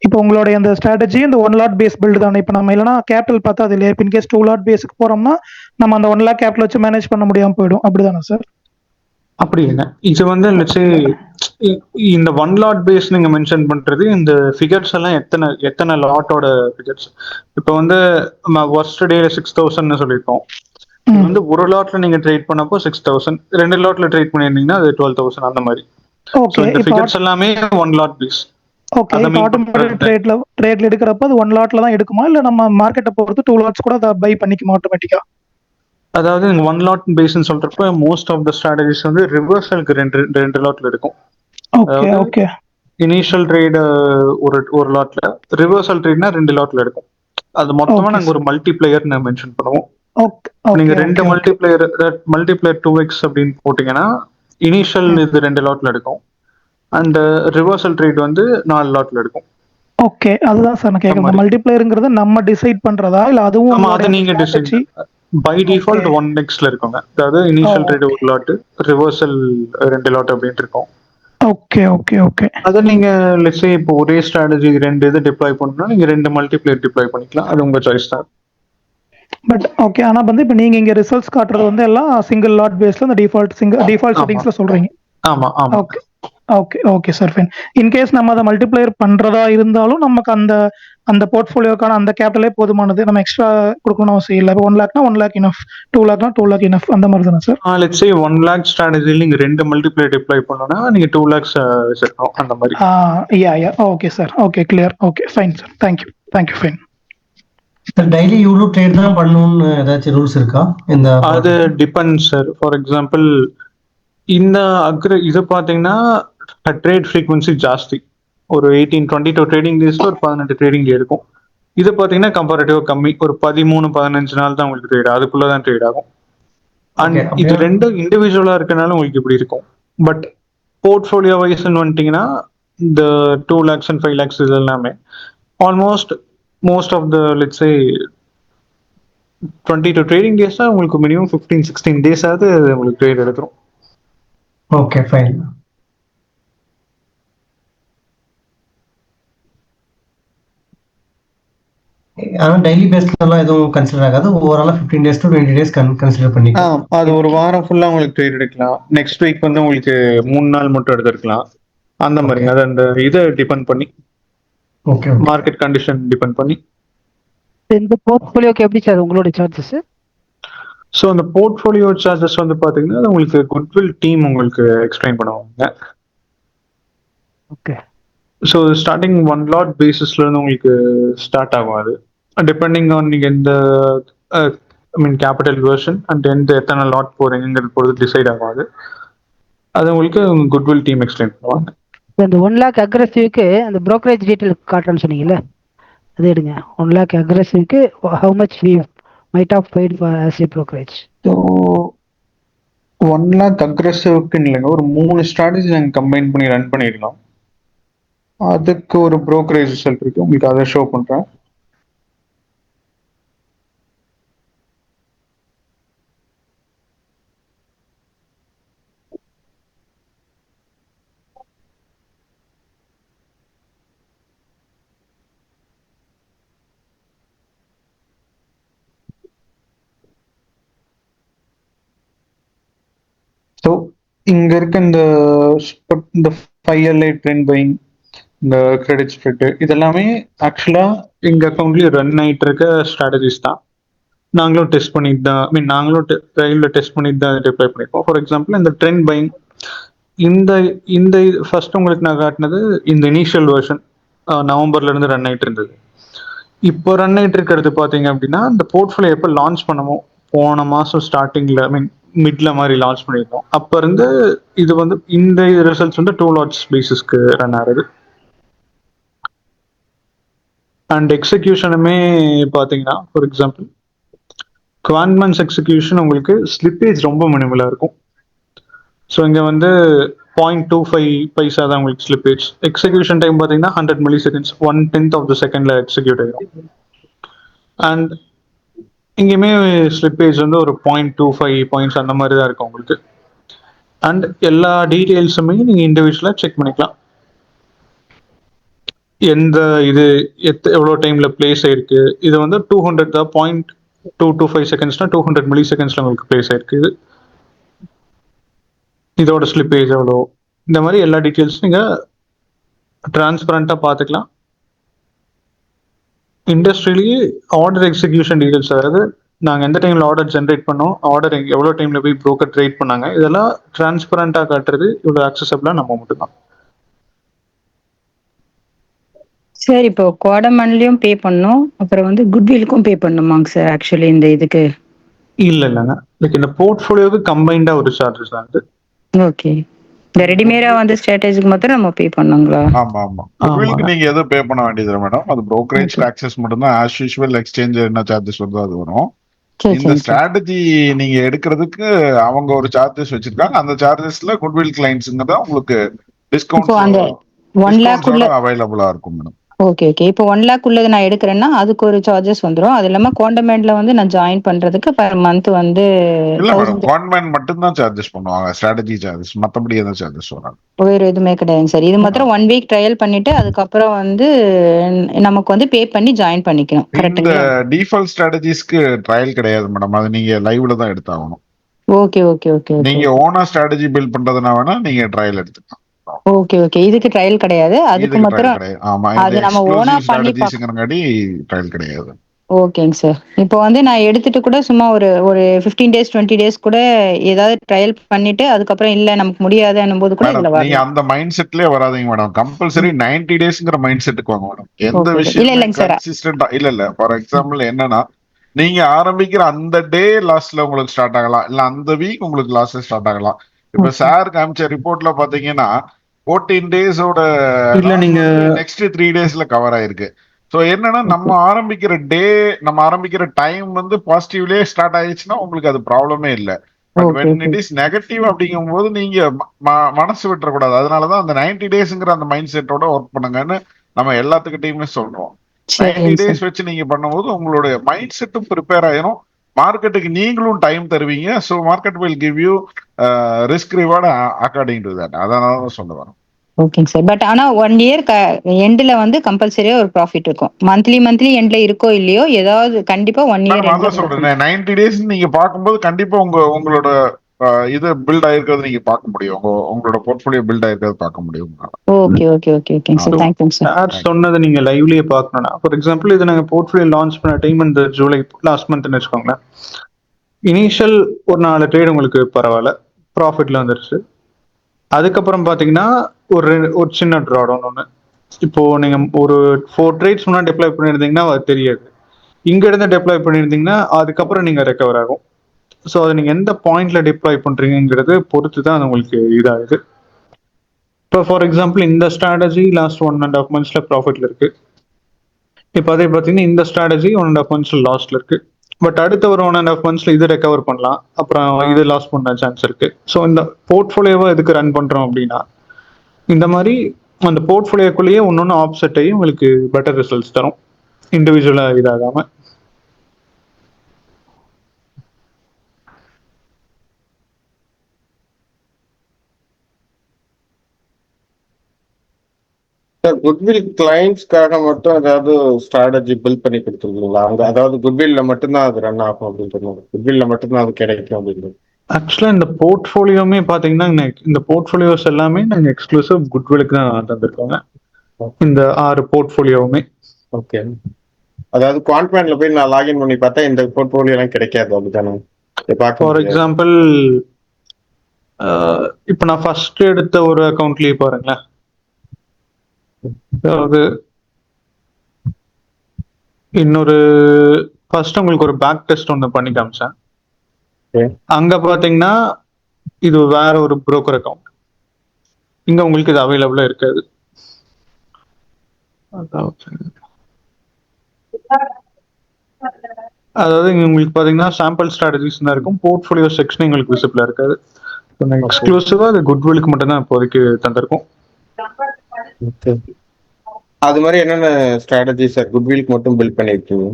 இப்போ உங்களுடைய அந்த ஸ்ட்ராட்டஜி இந்த 1 lot பேஸ் பில்டு தானே. இப்போ நம்ம இல்லைனா கேபிட்டல் பார்த்தா அது இல்லையா? இப்போ இன்கேஸ் 2 lot பேஸுக்கு போறோம்னா நம்ம அந்த 1 lakh கேபிட்டல் வச்சு மேனேஜ் பண்ண முடியாம போயிடும். அப்படிதானே சார்? அப்படி இல்லை. இது வந்து இந்த 1 lot பேஸ் நீங்க மென்ஷன் பண்றது இந்த ஃபிகர்ஸ் எல்லாம் எத்தனை லாட்டோட ஃபிகர்ஸ். இப்போ வந்து ஃபர்ஸ்ட் டேல 6,000 சொல்லியிருக்கோம். இது வந்து ஒரு லாட்ல நீங்க ட்ரேட் பண்ணப்போ 6,000, 2 லாட்ல ட்ரேட் பண்ணிருந்தீங்கன்னா அது 12,000 அந்த மாதிரி. ஓகே. இந்த ஃபிகர்ஸ் எல்லாமே 1 lot பேஸ். ஓகே. ஆட்டோமேட்டிக் ட்ரேட்ல எடுக்கிறப்ப அது 1 lotல தான் எடுக்குமா, இல்ல நம்ம மார்க்கெட்டை பொறுத்து 2 lots கூட அதை பை பண்ணிக்குமா ஆட்டோமேட்டிக்கா? அதாவது 1 lot பேஸ்னு சொல்றப்ப மோஸ்ட் ஆஃப் த ஸ்ட்ராட்டஜிஸ் வந்து ரிவர்சலுக்கு ரெண்டு லாட்ல இருக்கும். Okay okay. இனிஷியல் ட்ரேட் ஒரு லாட்ல, ரிவர்சல் ட்ரேட்னா 2 லாட்ல எடுக்கும். அது மொத்தமா நாங்க ஒரு மல்டிப்ளையர் மென்ஷன் பண்ணுவோம். நீங்க ரெண்டு மல்டிப்ளையர் 2x அப்படின்னு போட்டீங்கன்னா இனிஷியல் இது 2 லாட்ல எடுக்கும், அண்ட் ரிவர்சல் ட்ரேட் வந்து 4 லாட்ல எடுக்கும். ஓகே. அதுதான் சார் நான் கேக்குறேன். மல்டிப்ளையர்ங்கிறது நம்ம டிசைட் பண்றதா இல்ல அதுவும் அது நீங்க டிசைட் பை டிஃபால்ட் 1xல இருக்குங்க. அதாவது இனிஷியல் ட்ரேட் ஒரு லாட், ரிவர்சல் 2 லாட் அப்படின்னு இருக்கும். Okay okay okay. அத நீங்க லெட்ஸ் சே இப்போ ஒரே ஸ்ட்ராட்டஜி 2 இது டிப்ளாய் பண்ணனும்னா நீங்க 2 மல்டிப்ளையர் டிப்ளாய் பண்ணிக்கலாம். அது உங்க சாய்ஸ் தான். But okay. ஆனா வந்து இப்போ நீங்க இங்க ரிசல்ட்ஸ் காட்டுறது வந்து எல்லாம் சிங்கிள் லாட் பேஸ்ல அந்த டிஃபால்ட் செட்டிங்ஸ்ல சொல்றீங்க. ஆமா ஆமா. Okay okay okay sir, fine. In case நம்ம அதை மல்டிப்ளையர் பண்றதா இருந்தாலும் நமக்கு அந்த போர்ட்ஃபோலியோக்கான அந்த கேபிட்டலே போதுமானது, நம்ம எக்ஸ்ட்ரா கொடுக்கணும் அவசியம் இல்லை. 1 lakhனா 1 lakh இனஃப், 2 lakhனா 2 lakh இனஃப், அந்த மாதிரி தானே சார்? லெட்ஸ் சே 1 lakh ஸ்ட்ராட்டஜில நீங்க 2 மல்டிப்ளையர் டிப்ளாய் பண்ணனும்னா நீங்க 2 lakhs வச்சிருக்கோம் அந்த மாதிரி. Yeah okay sir. Okay, clear. Okay, fine sir. Thank you fine. Daily இவ்வளோ ட்ரேட் தான் பண்ணணும்னு ஏதாச்சும் ரூல்ஸ் இருக்கா? அது டிபெண்ட்ஸ் சார். ஃபார் எக்ஸாம்பிள் இந்த இது பாத்தீங்கன்னா ட்ரேட் ஃப்ரீக்வன்சி ஜாஸ்தி. ஒரு 18-22 ட்ரேடிங் டேஸ்ல ஒரு 18 ட்ரேடிங் டே இருக்கும். இது பாத்தீங்கன்னா கம்பேரிட்டிவா கம்மி, ஒரு 13-15 நாள் தான் உங்களுக்கு ட்ரேட், அதுக்குள்ளதான் ட்ரேட் ஆகும். அண்ட் இது ரெண்டும் இண்டிவிஜுவலா இருக்கனால உங்களுக்கு இப்படி இருக்கும். பட் போர்ட்ஃபோலியோ வைஸ் வந்துட்டீங்கன்னா இந்த 2 lakhs and 5 lakhs இது எல்லாமே almost most of the let's say 22 trading days தான் உங்களுக்கு மினிமம் 15-16 டேஸ் ஆகுது உங்களுக்கு ட்ரேட் எடுக்கிறோம். Okay, fine. ஆனா டெய்லி பேஸ்லாம் எதுவும் கன்சிடர் ஆகாது. ஓவராலா 15 days to 20 days கன்சிடர் பண்ணிக்கலாம். அது ஒரு வாரம் ஃபுல்லா உங்களுக்கு ட்ரேட் எடுக்கலாம். நெக்ஸ்ட் வீக் வந்து உங்களுக்கு 3 நாள் மட்டும் எடுத்துக்கலாம். அந்த மாதிரி அது அந்த இதை டிபெண்ட் பண்ணி, ஓகே, மார்க்கெட் கண்டிஷன் டிபெண்ட் பண்ணி. இந்த போர்ட்ஃபோலியோக்கு எப்படி சார் உங்களோட சார்ஜஸ்? ஸோ அந்த போர்ட்ஃபோலியோ சார்ஜஸ் வந்து பார்த்தீங்கன்னா அது உங்களுக்கு குட்வில் டீம் உங்களுக்கு எக்ஸ்பிளைன் பண்ணுவாங்க. ஓகே. ஸோ ஸ்டார்டிங் 1 லாட் பேசிஸ்ல இருந்து உங்களுக்கு ஸ்டார்ட் ஆகும். அது டிபெண்டிங் ஆன் நீங்கள் எந்த ஐ மீன் கேபிட்டல் வெர்ஷன் அண்ட் எத்தனை லாட் போறீங்கிறது பொறுத்து டிசைட் ஆகும். அது உங்களுக்கு குட்வில் டீம் எக்ஸ்பிளைன் பண்ணுவாங்க. இந்த 1 lakh அக்ரெசிவ்க்கு அந்த brokerage டீட்டெயில் காட்டுறேன்னு சொன்னீங்கல்ல, அது எடுங்க. 1 lakh அக்ரெசிவ்க்கு how much we might have paid for as a brokerage. So 1 lakh அக்ரெசிவ்க்கு இல்லைங்க, ஒரு 3 ஸ்ட்ராட்டஜி நாங்கள் கம்பைன் பண்ணி ரன் பண்ணிடலாம். அதுக்கு ஒரு brokerage ரிசல்ட் இருக்கு, உங்களுக்கு அதை ஷோ பண்றேன். ஸோ இங்க இருக்க இந்த 5LA ட்ரெண்ட் பையிங், இந்த கிரெடிட் ஸ்ப்ரெட், இதெல்லாமே ஆக்சுவலா எங்க அக்கௌண்ட்லயே ரன் ஆயிட்டு இருக்க ஸ்ட்ராட்டஜிஸ் தான். நாங்களும் டெஸ்ட் பண்ணிட்டு தான், ஐ மீன் நாங்களும் ட்ரையல்ல டெஸ்ட் பண்ணிட்டு தான் ரிப்ளை பண்ணிருக்கோம். ஃபார் எக்ஸாம்பிள் இந்த ட்ரெண்ட் பையிங், இந்த இந்த ஃபர்ஸ்ட் உங்களுக்கு நான் காட்டினது இந்த இனிஷியல் வெர்ஷன் நவம்பர்ல இருந்து ரன் ஆயிட்டு இருந்தது. இப்போ ரன் ஆயிட்டு இருக்கிறது பாத்தீங்க அப்படின்னா இந்த போர்ட்ஃபோலியோ எப்போ லான்ச் பண்ணமோ போன மாசம் ஸ்டார்டிங்ல, ஐ மீன் மிட்ல மாதிரி லான்ச் பண்ணியிருக்கோம். அப்ப இருந்து இது வந்து இந்த ரிசல்ட்ஸ் வந்து 2 லாட்ஸ் பேசிஸ்க்கு ரன் ஆகுது. அண்ட் எக்ஸிக்யூஷனுமே பாத்தீங்கன்னா ஃபார் எக்ஸாம்பிள் குவான்மன்ஸ் எக்ஸிக்யூஷன் உங்களுக்கு ஸ்லிப்பேஜ் ரொம்ப மினிமலா இருக்கும். ஸோ இங்க வந்து 0.25 பைசா தான் உங்களுக்கு ஸ்லிப்பேஜ். எக்ஸிக்யூஷன் டைம் பார்த்தீங்கன்னா 100 milliseconds, 1/10 ஆஃப் த செகண்ட்ல எக்ஸிக்யூட் ஆகும். அண்ட் இங்கேயுமே ஸ்லிப்பேஜ் வந்து ஒரு 0.25 பாயிண்ட்ஸ் அந்த மாதிரி தான் இருக்கும் உங்களுக்கு. அண்ட் எல்லா டீட்டெயில்ஸுமே நீங்கள் இண்டிவிஜுவலாக செக் பண்ணிக்கலாம். எந்த இது எவ்வளோ டைம்ல பிளேஸ் ஆயிருக்கு, இது வந்து 200 தான், 0.225 செகண்ட்ஸ்னா 200 millisecondsல உங்களுக்கு பிளேஸ் ஆயிருக்கு. இதோட ஸ்லிப்பேஜ் எவ்வளோ, இந்த மாதிரி எல்லா டீட்டெயில்ஸும் நீங்கள் டிரான்ஸ்பரண்டா பார்த்துக்கலாம். இண்டஸ்ட்ரியிலேயே ஆர்டர் எக்ஸிக்யூஷன் டீடைல்ஸ், அதாவது நாங்கள் எந்த டைமில் ஆர்டர் ஜென்ரேட் பண்ணோம், ஆர்டர் எவ்வளோ டைமில் போய் ப்ரோக்கர் ட்ரேட் பண்ணாங்க, இதெல்லாம் டிரான்ஸ்பரண்டாக காட்டுறது இவ்வளோ அக்சசபிளாக நம்ம மட்டும்தான். சார் இப்போ கோடமன்லயும் பே பண்ணோம், அப்புறம் வந்து குட்வில்க்கும் பே பண்ணுமாங்க சார் ஆக்சுவலி இந்த இதுக்கு? இல்லைங்க, லைக் இந்த போர்ட்ஃபோலியோவுக்கு கம்பைண்டாக ஒரு சார்ஜஸ் தான் இது. ஓகே. இந்த ரெடிமேடா வந்து ஸ்ட்ராட்டஜிக்கு மாத்திரம் நம்ம பே பண்ணுங்களா? ஆமா ஆமா. குட்வில்க்கு நீங்க எதுவும் பே பண்ண வேண்டியது மேடம். அது brokerage taxes மட்டும் தான். ஆஸ் யூசுவல் எக்ஸ்சேஞ்ச் என்ன சார்ஜஸ் வருதோ அது வரும். இந்த ஸ்ட்ராட்டஜி நீங்க எடுக்கிறதுக்கு அவங்க ஒரு சார்ஜஸ் வச்சிருக்காங்க. அந்த சார்ஜஸ்ல குட்வில் கிளைண்ட்ஸ்ங்கிறத உங்களுக்கு இப்போ அந்த 1 lakh உள்ள அவைலபிளா இருக்கும் மேடம். Okay okay. இப்போ 1 lakh உள்ளது நான் எடுக்கிறேன்னா அதுக்கு ஒரு சார்ஜஸ் வந்துரும். அது இல்லாம கோண்டமெண்ட்ல வந்து நான் ஜாயின் பண்றதுக்கு பர் மந்த் வந்து இல்ல மேடம், கோண்டமெண்ட் மட்டும் தான் சார்ஜஸ் பண்ணுவாங்க, ஸ்ட்ராட்டஜி சார்ஜஸ். மத்தபடி எந்த சார்ஜஸ் வராது. வேற எதுவுமே கிடையாதுங்க சார். இது மாத்திரம் 1 week ட்ரையல் பண்ணிட்டு அதுக்கப்புறம் வந்து நமக்கு வந்து பே பண்ணி ஜாயின் பண்ணிக்கணும். இந்த கரெக்ட்டுங்களா? டிஃபால்ட் ஸ்ட்ராட்டஜிஸ்க்கு ட்ரையல் கிடையாது மேடம். அது நீங்க லைவ்ல தான் எடுத்தாகணும். Okay okay okay okay. நீங்க ஓனா ஸ்ட்ராட்டஜி பில்ட் பண்றதுனா வேணா நீங்க ட்ரையல் எடுத்துக்கலாம். Okay okay. இதுக்கு ட்ரையல் கிடையாது, அதுக்கு இதுக்கு ட்ரையல் மாத்திரம் கிடையாது. ஆமா, அது இந்த நம்ம ஓனா எக்ஸ்க்ளூசிவ் பண்ணி ஸ்ட்ராட்டஜிஸ்ங்கறங்காட்டி ட்ரையல் கிடையாது. ஓகேங்க சார். இப்போ வந்து நான் எடுத்துட்டு கூட சும்மா ஒரு ஒரு 15 days 20 days கூட ஏதாவது ட்ரையல் பண்ணிட்டு அதுக்கப்புறம் இல்ல நமக்கு முடியாதுன்னும் போது கூட மேடம் இதுல நீங்க வரலாம். அந்த மைண்ட் செட்லயே வராதீங்க மேடம். கம்பல்சரி 90 டேஸ்ங்கிற மைண்ட் செட்டுக்கு வாங்க மேடம். எந்த ஓகே. இல்ல விஷயம் இல்லைங்க சார். கன்சிஸ்டன்டா இல்ல. ஃபார் எக்ஸாம்பிள் என்னன்னா, நீங்க ஆரம்பிக்கிற அந்த டே லாஸ்ட்ல உங்களுக்கு ஸ்டார்ட் ஆகலாம், இல்ல அந்த வீக் உங்களுக்கு லாஸ்ட்ல ஸ்டார்ட் ஆகலாம். இப்ப சார் காமிச்ச ரிப்போர்ட்ல பாத்தீங்கன்னா 14 டேஸோட இல்ல நீங்க நெக்ஸ்ட் 3 டேஸ்ல கவர் ஆயிருக்கு. சோ என்னன்னா, நம்ம ஆரம்பிக்கிற டைம் வந்து பாசிட்டிவ்லயே ஸ்டார்ட் ஆயிடுச்சுன்னா உங்களுக்கு அது ப்ராப்ளமே இல்ல. But okay when okay. It is negative அப்படிங்கும் போது நீங்க மனசு விட்டுறக்கூடாது. அதனாலதான் அந்த 90 டேஸ்ங்கிற அந்த மைண்ட் செட்டோட ஒர்க் பண்ணுங்கன்னு நம்ம எல்லாத்துக்கிட்டையுமே சொல்றோம். 90 சரிங்க சார். டேஸ் வச்சு நீங்க பண்ணும்போது உங்களுடைய மைண்ட் செட்டும் ப்ரிப்பேர் ஆயிரும். மார்க்கெட்டுக்கு நீங்களும் டைம் தருவீங்க. So market will give you risk reward according to that. அதனால தான் சொல்ல வரோம். ஓகேங்க சார். பட் ஆனா 1 year எண்ட்ல வந்து கம்பல்சரியா ஒரு ப்ராஃபிட் இருக்கும். மந்த்லி எண்ட்ல இருக்கோ இல்லையோ ஏதாவது கண்டிப்பா 1 year மேடம் அதான் சொல்றேன், 90 டேஸ் நீங்க பார்க்கும்போது கண்டிப்பா உங்களோட இது பில்ட் ஆயிருக்கிறது நீங்க பார்க்க முடியும். உங்களோட போர்ட்ஃபோலியோ பில்ட் ஆயிருக்கிறது பார்க்க முடியும். ஓகே ஓகே ஓகே ஓகேங்க சார். தேங்க்யூங்க சார். சார் சொன்னதை நீங்க லைவ்லயே பார்க்கணும்னா, ஃபார் எக்ஸாம்பிள் இது நாங்கள் போர்ட்ஃபோலியோ லான்ச் பண்ண டைம் இந்த ஜூலை லாஸ்ட் மந்த்னு வச்சுக்கோங்களேன். இனிஷியல் ஒரு 4 ட்ரேட் உங்களுக்கு பரவாயில்ல, ப்ராஃபிட்ல வந்துருச்சு. அதுக்கப்புறம் பார்த்தீங்கன்னா ஒரு சின்ன ட்ராடவுன் ஒன்று. இப்போ நீங்க ஒரு 4 ட்ரேட்ஸ் முன்னாடி டெப்ளாய் பண்ணியிருந்தீங்கன்னா அது தெரியாது. இங்க இருந்து டெப்ளாய் பண்ணியிருந்தீங்கன்னா அதுக்கப்புறம் நீங்க ரெக்கவர் ஆகும். ஸோ அதை நீங்க எந்த பாயிண்ட்ல டிப்ளாய் பண்றீங்கிறது பொறுத்து தான் அது உங்களுக்கு இதாகுது. இப்போ ஃபார் எக்ஸாம்பிள் இந்த ஸ்ட்ராட்டஜி லாஸ்ட் 1.5 monthsல ப்ராஃபிட்ல இருக்கு. இப்போ அதே பார்த்தீங்கன்னா இந்த ஸ்ட்ராட்டஜி 1.5 monthsல லாஸ்ட்ல இருக்கு. பட் அடுத்த ஒரு 1.5 monthsல இது ரெக்கவர் பண்ணலாம், அப்புறம் இது லாஸ் பண்ண சான்ஸ் இருக்கு. ஸோ இந்த போர்ட்ஃபோலியோவை எதுக்கு ரன் பண்றோம் அப்படின்னா, இந்த மாதிரி அந்த போர்ட்ஃபோலியோக்குள்ளேயே ஒன்னொன்று ஆப்செட் ஆகி உங்களுக்கு பெட்டர் ரிசல்ட்ஸ் தரும், இண்டிவிஜுவலா இதாகாம. சார் குட்வில் கிளைண்ட்ஸ்க்காக மட்டும் ஏதாவது ஸ்ட்ராட்டஜி பில்ட் பண்ணி கொடுத்துருக்கீங்களா? அங்க அதாவது குட்வில்ல மட்டும்தான் அது ரன் ஆகும் அப்படின்றது, குட்வில்ல மட்டும்தான் அது கிடைக்கும் அப்படின்றது. ஆக்சுவலா இந்த போர்ட்ஃபோலியோமே பாத்தீங்கன்னா இந்த போர்ட்ஃபோலியோஸ் எல்லாமே நாங்க எக்ஸ்க்ளூசிவ் குட்விலுக்கு தான் தந்திருக்கோங்க, இந்த 6 போர்ட்ஃபோலியோவுமே. ஓகே, அதாவது குவான்ட்மேன்ல போய் நான் லாகின் பண்ணி பார்த்தா இந்த போர்ட்ஃபோலியோ எல்லாம் கிடைக்காது அப்படித்தானே? ஃபார் எக்ஸாம்பிள் இப்போ நான் ஃபர்ஸ்ட் எடுத்த ஒரு அக்கௌண்ட்லயே பாருங்களேன். அதாவது இன்னொரு ஃபர்ஸ்ட் உங்களுக்கு ஒரு பேக் டெஸ்ட் ஒன்று பண்ணி காமிச்சேன். அங்க பாத்தீங்கன்னா இது வேற ஒரு புரோக்கர் அக்கவுண்ட், இங்க உங்களுக்கு இது அவைலபிளா இருக்காது. அதாவது இங்க உங்களுக்கு பாத்தீங்கன்னா சாம்பிள் ஸ்ட்ராட்டஜிஸ் தான் இருக்கும், போர்ட்ஃபோலியோ செக்ஷன் உங்களுக்கு விசிபிளா இருக்காது. எக்ஸ்க்ளூசிவா அது குட்விலுக்கு மட்டும் தான் இப்போதைக்கு தந்திருக்கும். அது மாதிரி என்னென்ன ஸ்ட்ராட்டஜி சார் குட்விலுக்கு மட்டும் பில்ட் பண்ணிருக்கீங்க?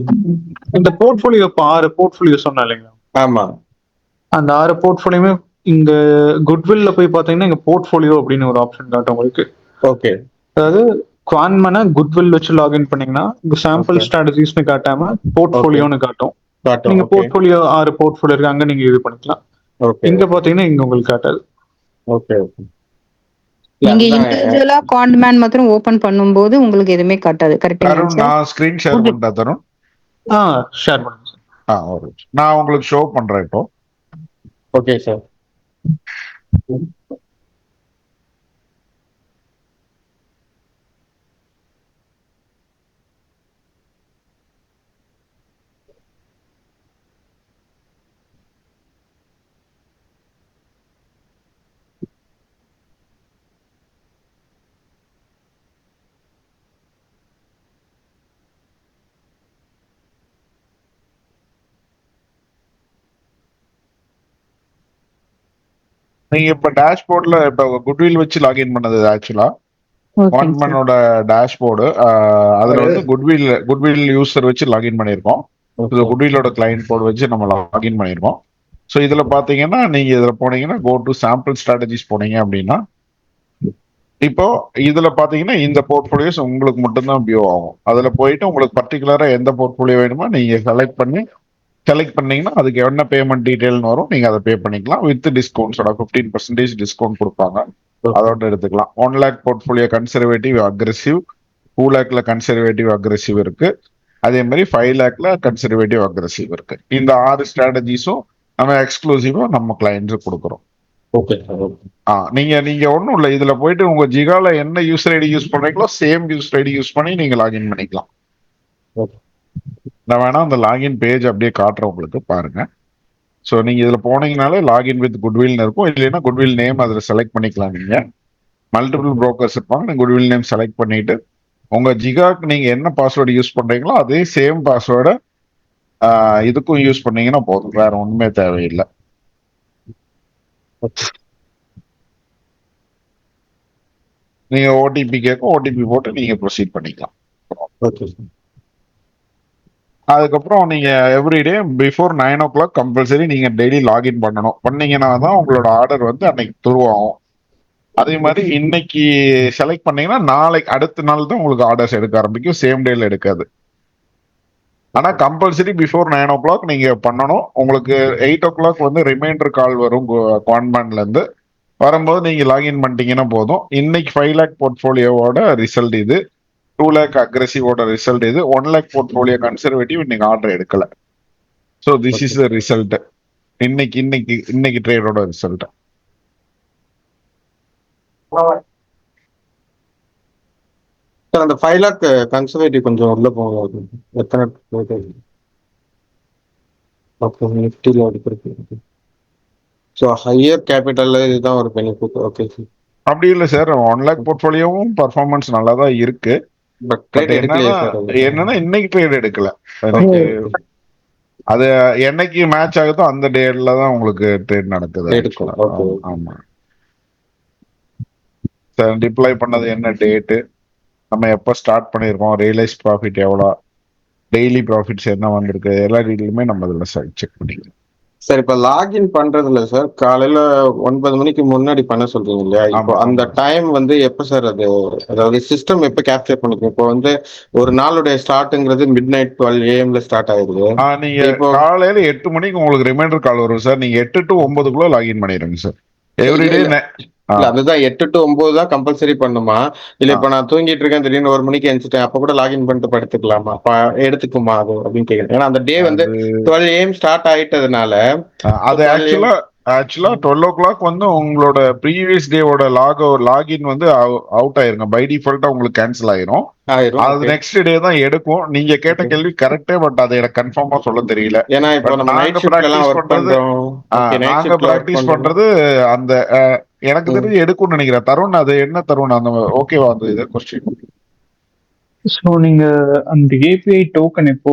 இந்த போர்ட்ஃபோலியோ இப்போ 6 போர்ட்ஃபோலியோ சொன்னா இல்லைங்களா? ஆமா, அந்த 6 போர்ட்ஃபோலியோமே இங்க குட்வில்ல போய் பாத்தீங்கன்னா இங்க போர்ட்ஃபோலியோ அப்படின்னு ஒரு ஆப்ஷன் காட்டும் உங்களுக்கு. ஓகே, அதாவது குவான்மனை குட்வில் வச்சு லாகின் பண்ணீங்கன்னா சாம்பிள் ஸ்ட்ராட்டஜிஸ்னு காட்டாம போர்ட்ஃபோலியோன்னு காட்டும். நீங்க போர்ட்ஃபோலியோ 6 போர்ட்ஃபோலியோ இருக்கு, அங்க நீங்க இது பண்ணிக்கலாம். இங்க பாத்தீங்கன்னா இங்க உங்களுக்கு காட்டாது. ஓகே, நீங்க இண்டிவிஜுவலா கான்ட்மேன் மாத்திரம் ஓபன் பண்ணும்போது உங்களுக்கு எதுவுமே காட்டாது. கரெக்ட்டா? நான் ஸ்கிரீன் ஷேர் பண்ணிட்டா தரும். ஷேர் பண்ணுங்க சார். ஒரு நான் உங்களுக்கு ஷோ பண்றேன் இப்போ. Okay sir. நீங்க இப்ப டேஷ்போர்ட்ல இப்ப குட்வில் வச்சு லாகின் பண்ணது ஆக்சுவலா குவான்ட்மனோட டேஷ்போர்டு. அதுல வந்து குட்வில் யூசர் வச்சு லாகின் பண்ணிருக்கோம். குட்விலோட கிளைண்ட் போர்டு வச்சு நம்ம லாகின் பண்ணிருக்கோம். ஸோ இதுல பாத்தீங்கன்னா நீங்க இதுல போனீங்கன்னா கோ டு சாம்பிள் ஸ்ட்ராட்டஜிஸ் போனீங்க அப்படின்னா இப்போ இதுல பாத்தீங்கன்னா இந்த போர்ட்ஃபோலியோஸ் உங்களுக்கு மட்டும்தான் வியூ ஆகும். அதுல போயிட்டு உங்களுக்கு பர்டிகுலரா எந்த போர்ட்ஃபோலியோ வேணுமோ நீங்க செலக்ட் பண்ணீங்கன்னா அதுக்கு என்ன பேமெண்ட் டீடைல்னு வரும், நீங்க அதை பே பண்ணிக்கலாம் வித் டிஸ்கவுண்ட்ஸோட 15% டிஸ்கவுண்ட் கொடுப்பாங்க, அதோட எடுத்துக்கலாம். 1 lakh போர்ட்ஃபோலியோ கன்சர்வேட்டிவ் அக்ரெசிவ், 2 lakhல கன்சர்வேட்டிவ் அக்ரெசிவ் இருக்கு, அதே மாதிரி 5 lakhல கன்சர்வேட்டிவ் அக்ரெசிவ் இருக்கு. இந்த 6 ஸ்ட்ராட்டஜிஸும் நம்ம எக்ஸ்க்ளூசிவா நம்ம கிளைண்ட்ஸுக்கு கொடுக்குறோம். Okay sir. நீங்க ஒன்றும் இல்லை, இதுல போயிட்டு உங்க ஜிகால என்ன யூசர் ஐடி யூஸ் பண்றீங்களோ சேம் யூசர் ஐடி யூஸ் பண்ணி நீங்க லாகின் பண்ணிக்கலாம். நான் வேணா அந்த லாகின் பேஜ் அப்படியே காட்டுறேன் உங்களுக்கு, பாருங்க. ஸோ நீங்க இதுல போனீங்கனாலே லாகின் வித் குட்வில்னு இருக்கும், இல்லைன்னா குட்வில் நேம் அதில் செலக்ட் பண்ணிக்கலாம். நீங்க மல்டிபிள் புரோக்கர்ஸ் இருப்பாங்க, நீங்க குட்வில் நேம் செலக்ட் பண்ணிட்டு உங்க ஜிகாக்கு நீங்க என்ன பாஸ்வேர்டு யூஸ் பண்றீங்களோ அதே சேம் பாஸ்வேர்டை இதுக்கும் யூஸ் பண்ணீங்கன்னா போதும், வேற ஒண்ணுமே தேவையில்லை. நீங்க ஓடிபி கேட்கும், ஓடிபி போட்டு நீங்க ப்ரொசீட் பண்ணிக்கலாம். அதுக்கப்புறம் நீங்க எவ்ரிடே பிஃபோர் 9 o'clock கம்பல்சரி நீங்க டெய்லி லாகின் பண்ணீங்கன்னா தான் உங்களோட ஆர்டர் வந்து அன்னைக்கு துருவாகும். அதே மாதிரி இன்னைக்கு செலக்ட் பண்ணீங்கன்னா நாளைக்கு அடுத்த நாள் தான் உங்களுக்கு ஆர்டர்ஸ் எடுக்க ஆரம்பிக்கும், சேம் டேல எடுக்காது. ஆனா கம்பல்சரி பிஃபோர் 9 o'clock நீங்க பண்ணணும். உங்களுக்கு 8 o'clock வந்து ரிமைண்டர் கால் வரும் குவான்மேன்ல இருந்து, வரும்போது நீங்க லாகின் பண்ணிட்டீங்கன்னா போதும். இன்னைக்கு 5 lakh போர்ட்ஃபோலியோவோட ரிசல்ட் இது, 2 lakh அக்ரெசிவோட ரிசல்ட் இது, 1 lakh போர்ட்ஃபோலியோ கன்சர்வேட்டிவ் இன்னைக்கு ஆர்டர் எடுக்கல. So this is the result. இன்னைக்கு இன்னைக்கு இன்னைக்கு ட்ரேடோட ரிசல்ட். சார் அந்த 5 lakh கன்சர்வேட்டிவ் கொஞ்சம் உள்ள போகும். எத்தனை நிஃப்டியில் எடுக்கிறது? ஸோ ஹையர் கேபிட்டல்ல இதுதான் ஒரு பெனிஃபிட். Okay sir. அப்படி இல்லை சார், 1 lakh போர்ட்ஃபோலியோவும் பர்ஃபார்மன்ஸ் நல்லா தான் இருக்கு. பட் பட் ட்ரேட் எடுக்கலையே சார். என்னன்னா இன்னைக்கு ட்ரேட் எடுக்கல. எனக்கு அது என்னைக்கு மேட்ச் ஆகுதோ அந்த டேட்ல தான் உங்களுக்கு ட்ரேட் நடக்குது. எடுக்கும். ஓகே. ஆமா சார், டிப்ளாய் பண்ணது என்ன டேட்டு, நம்ம எப்போ ஸ்டார்ட் பண்ணியிருக்கோம், ரியலைஸ் ப்ராஃபிட் எவ்வளோ, டெய்லி ப்ராஃபிட்ஸ் என்ன வந்திருக்கு, எல்லா டீட்டெயிலுமே நம்ம இதில் செக் பண்ணிக்கலாம். சார் இப்போ லாகின் பண்றதுல சார் காலையில 9 மணிக்கு முன்னாடி பண்ண சொல்றீங்க இல்லையா? இப்போ அந்த டைம் வந்து எப்ப சார் அது, அதாவது சிஸ்டம் எப்ப கேப்சர் பண்ணிக்கும்? இப்போ வந்து ஒரு நாளுடைய ஸ்டார்ட்ங்கிறது midnight 12 AM ஸ்டார்ட் ஆயிடுது. நீங்க காலையில 8 மணிக்கு உங்களுக்கு ரிமைண்டர் கால் வரும் சார். நீங்க 8 to 9 லாகின் பண்ணிடுங்க சார் எவ்ரிடே. அதுதான் 8 to 9 தான் கம்பல்சரி பண்ணுமா? இல்ல இப்ப நான் தூங்கிட்டு இருக்கேன், திடீர்னு 1 மணிக்கு எழுந்துட்டேன், அப்ப கூட லாகின் பண்ணிட்டு படுத்துக்கலாமா? எடுத்துக்குமா அது அப்படின்னு கேக்குறேன். ஏன்னா அந்த டே வந்து 12 AM ஸ்டார்ட் ஆயிட்டதுனால அது ஆக்சுவலா 12 o'clock வந்து உங்களோட ப்ரீவியஸ் டேவோட லாகின் வந்து அவுட் ஆயிருங்க. பை டிஃபால்ட்டா உங்களுக்கு கேன்சல் ஆயிரும். அது நெக்ஸ்ட் டே தான் எடுக்கும். நீங்க கேட்ட கேள்வி கரெக்டே, பட் அதை எனக்கு கன்ஃபார்மா சொல்ல தெரியல. ஏன்னா இப்போ நம்ம நைட் ஷிஃப்ட் எல்லாம் வர்க் பண்றோம். நாங்க பிராக்டிஸ் பண்றது அந்த எனக்கு தெரிஞ்சு எடுக்கும்னு நினைக்கிறேன். தருண், அது என்ன தருண், அந்த ஓகேவா அந்த இது கொஸ்டின்? ஸோ நீங்க அந்த ஏபிஐ டோக்கன் எப்போ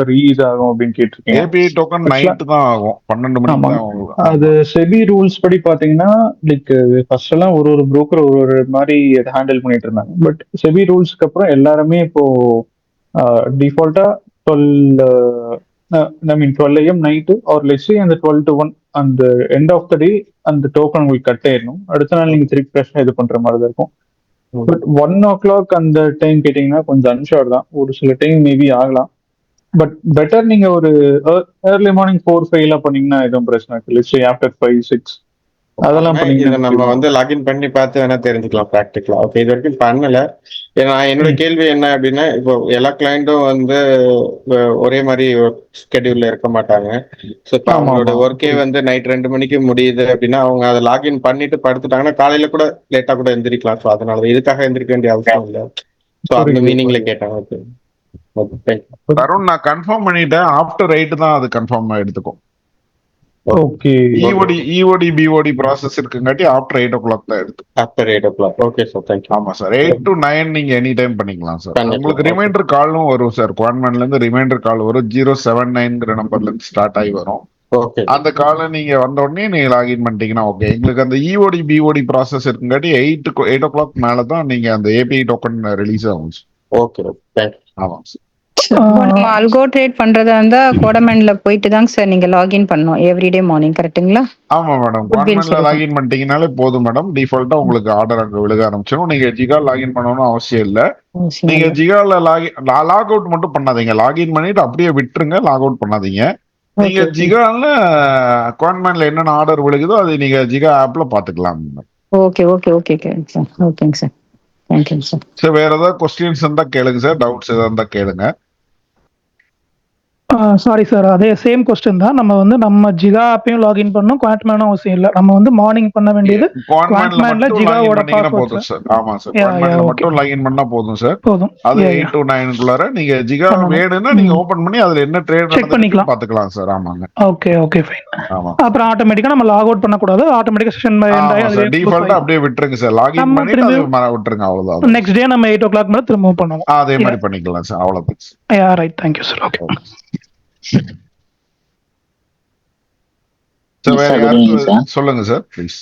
ரிலீஸ் ஆகும் அப்படின்னு கேட்டிருக்கீங்க. ஏபிஐ டோக்கன் நைட் தான் ஆகும், 12 மணிக்கு தான் ஆகும். அது செபி ரூல்ஸ் படி பாத்தீங்கன்னா லைக் ஃபர்ஸ்ட் எல்லாம் ஒரு புரோக்கர் ஒரு மாதிரி அதை ஹேண்டில் பண்ணிட்டு இருந்தாங்க. பட் செபி ரூல்ஸ்க்கு அப்புறம் எல்லாருமே இப்போ டிஃபால்ட்டா 12 AM night or let's say அந்த 12 to 1 அந்த எண்ட் ஆஃப் த டே அந்த டோக்கன் உங்களுக்கு கட் ஆயிடணும். அடுத்த நாள் நீங்க திருப்பி ஃப்ரெஷ்ஷாக இது பண்ற மாதிரி தான் இருக்கும். பட் 1 o'clock அந்த டைம் கேட்டீங்கன்னா கொஞ்சம் அன்ஷோர் தான். ஒரு சில டைம் மேபி ஆகலாம். பட் பெட்டர் நீங்க ஒரு ஏர்லி மார்னிங் 4-5 பண்ணீங்கன்னா எதுவும் பிரச்சனை இருக்கு. லெட்ஸ் சே ஆஃப்டர் 5-6 அதெல்லாம் இதை நம்ம வந்து லாகின் பண்ணி பார்த்து வேணா தெரிஞ்சுக்கலாம் ப்ராக்டிக்கலா. ஓகே, இது வரைக்கும் பண்ணல. ஏன்னா என்னோட கேள்வி என்ன அப்படின்னா, இப்போ எல்லா கிளைண்ட்டும் வந்து ஒரே மாதிரி ஸ்கெடியூல்ல இருக்க மாட்டாங்க. ஸோ இப்போ அவங்களோட ஒர்க்கே வந்து நைட் 2 மணிக்கு முடியுது அப்படின்னா அவங்க அதை லாகின் பண்ணிட்டு படுத்துட்டாங்கன்னா காலையில கூட லேட்டா கூட எந்திரிக்கலாம். ஸோ அதனால இதுக்காக எந்திரிக்க வேண்டிய அவசியம் இல்லை. ஸோ அந்த மீனிங்ல கேட்டாங்க. ஓகே தருண், நான் கன்ஃபார்ம் பண்ணிட்டேன். ஆஃப்டர் 8 தான் அது கன்ஃபார்ம் எடுத்துக்கும். ஓகே, இஓடி பிஓடி ப்ராசஸ் இருக்குங்காட்டி ஆஃப்டர் 8 o'clock தான் எடுத்து. After 8 o'clock. Okay sir, thank you. ஆமா சார், 8 to 9 நீங்க எனி டைம் பண்ணிக்கலாம் சார். உங்களுக்கு ரிமைண்டர் காலும் வரும் சார். குவான்மேன்ல இருந்து ரிமைண்டர் கால் வரும். 079 நம்பர்ல இருந்து ஸ்டார்ட் ஆகி வரும். அந்த காலை நீங்க வந்த உடனே நீங்க லாகின் பண்ணிட்டீங்கன்னா ஓகே. எங்களுக்கு அந்த இஓடி பிஓடி ப்ராசஸ் இருக்குங்காட்டி 8 o'clock மேல தான் நீங்க அந்த ஏபிஐ டோக்கன் ரிலீஸ் ஆகும். Okay, thank you. ஆமா சார். நம்ம அல்கோ ட்ரேட் பண்றதா இருந்தா கோடமென்ல போயிட்டு தாங்க சார் நீங்க லாகின் பண்ணணும் எவ்ரிடே மார்னிங், கரெக்ட்டுங்களா? ஆமா மேடம், குவான்மேன்ல லாகின் பண்ணிட்டீங்கனாலே போதும் மேடம். டிஃபால்ட்டா உங்களுக்கு ஆர்டர் அங்க விழுக ஆரம்பிச்சிடும். நீங்க ஜிகா லாகின் பண்ணணும்னு அவசியம் இல்ல. நீங்க ஜிகால லாக் அவுட் மட்டும் பண்ணாதீங்க. லாகின் பண்ணிட்டு அப்படியே விட்டுருங்க, லாக் அவுட் பண்ணாதீங்க. நீங்க ஜிகால குவான்மேன்ல என்னென்ன ஆர்டர் விழுகுதோ அது நீங்க ஜிகா ஆப்ல பாத்துக்கலாம். Okay okay okay sir. ஓகேங்க சார், தேங்க்யூ சார். சார் வேற ஏதாவது கொஸ்டின்ஸ் இருந்தா கேளுங்க சார். டவுட்ஸ் ஏதாவது இருந்தா கேளுங்க. சாரி சார், அதே சேம் கொஸ்டின் தான். நம்ம வந்து நம்ம ஜிகா ஆப்பையும் லாகின் பண்ணணும், குவான்ட்மேனும் அவசியம் இல்லை. நம்ம வந்து மார்னிங் பண்ண வேண்டியது குவான்ட்மேன்ல ஜிகாவோட பாஸ்வேர்ட் சார். ஆமா சார், குவான்ட்மேன்ல மட்டும் லாகின் பண்ணா போதும் சார். போதும். அது 8 to 9 குள்ளார நீங்க ஜிகா வேணும்னா நீங்க ஓபன் பண்ணி அதுல என்ன ட்ரேட் செக் பண்ணிக்கலாம், பாத்துக்கலாம் சார். ஆமாங்க. Okay okay fine. ஆமா, அப்புறம் ஆட்டோமேட்டிக்கா நம்ம லாக் அவுட் பண்ண கூடாது. ஆட்டோமேட்டிக்கா செஷன் சார் டிஃபால்ட்டா அப்படியே விட்டுருங்க சார். லாகின் பண்ணிட்டு அது விட்டுருங்க, அவ்வளவுதான். நெக்ஸ்ட் டே நம்ம 8 o'clock மேல திரும்ப பண்ணுவோம். அதே மாதிரி பண்ணிக்கலாம் சார், அவ்வளவுதான். Yeah right, thank you sir. Okay சொல்லுங்க சார் ப்ளீஸ்.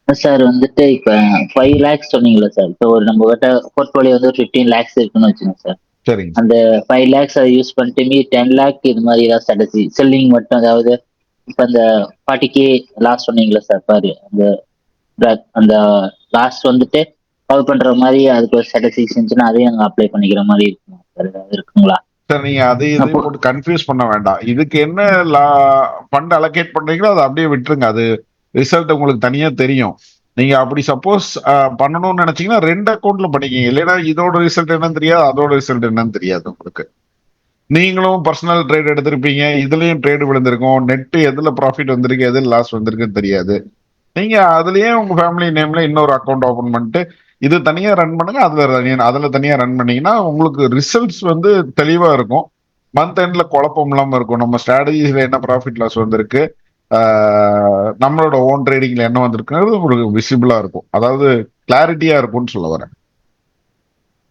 சார் வந்துட்டு இப்ப 5 lakhs சொன்னீங்களா சார்? இப்போ ஒரு நம்ம கிட்ட போர்ட்போலியோ வந்து 15 lakhs இருக்குன்னு வச்சுங்க சார். சரிங்க. அந்த 5 lakhs அதை யூஸ் பண்ணிட்டு மீ 10 lakh இது மாதிரி ஏதாவது ஸ்ட்ராட்டஜி செல்லிங் மட்டும், அதாவது இப்ப அந்த 40K லாஸ்ட் சொன்னீங்களா சார் பாரு, அந்த லாஸ்ட் வந்துட்டு கால் பண்ற மாதிரி அதுக்கு ஒரு ஸ்ட்ராட்டஜி செஞ்சுன்னா அதையும் அங்க அப்ளை பண்ணிக்கிற மாதிரி இருக்குமா சார்? ஏதாவது இருக்குங்களா சார்? நீங்க அதையும் போட்டு கன்ஃபியூஸ் பண்ண வேண்டாம். இதுக்கு என்ன ஃபண்ட் அலோகேட் பண்றீங்களோ அதை அப்படியே விட்டுருங்க. அது ரிசல்ட் உங்களுக்கு தனியா தெரியும். நீங்க அப்படி சப்போஸ் பண்ணணும்னு நினைச்சீங்கன்னா 2 அக்கௌண்ட்ல பண்ணிக்கிங்க. இல்லைன்னா இதோட ரிசல்ட் என்னன்னு தெரியாது, அதோட ரிசல்ட் என்னன்னு தெரியாது உங்களுக்கு. நீங்களும் பர்சனல் ட்ரேட் எடுத்திருப்பீங்க, இதுலயும் ட்ரேடு விழுந்திருக்கும், நெட் எதுல ப்ராஃபிட் வந்திருக்கு எதுல லாஸ் வந்திருக்குன்னு தெரியாது. நீங்க அதுலயே உங்க ஃபேமிலி நேம்ல இன்னொரு அக்கௌண்ட் ஓபன் பண்ணிட்டு இது தனியா ரன் பண்ணுங்க, அதுல தனியா ரன் பண்ணீங்கன்னா உங்களுக்கு ரிசல்ட்ஸ் வந்து தெளிவா இருக்கும். மந்த் எண்ட்ல குழப்பம் இல்லாம இருக்கும். நம்ம ஸ்ட்ராட்டஜிஸ்ல என்ன ப்ராஃபிட் லாஸ் வந்திருக்கு, நம்மளோட ஓன் ட்ரேடிங்ல என்ன வந்திருக்குங்கிறது உங்களுக்கு விசிபிளா இருக்கும். அதாவது கிளாரிட்டியா இருக்கும்னு சொல்ல வரேன்.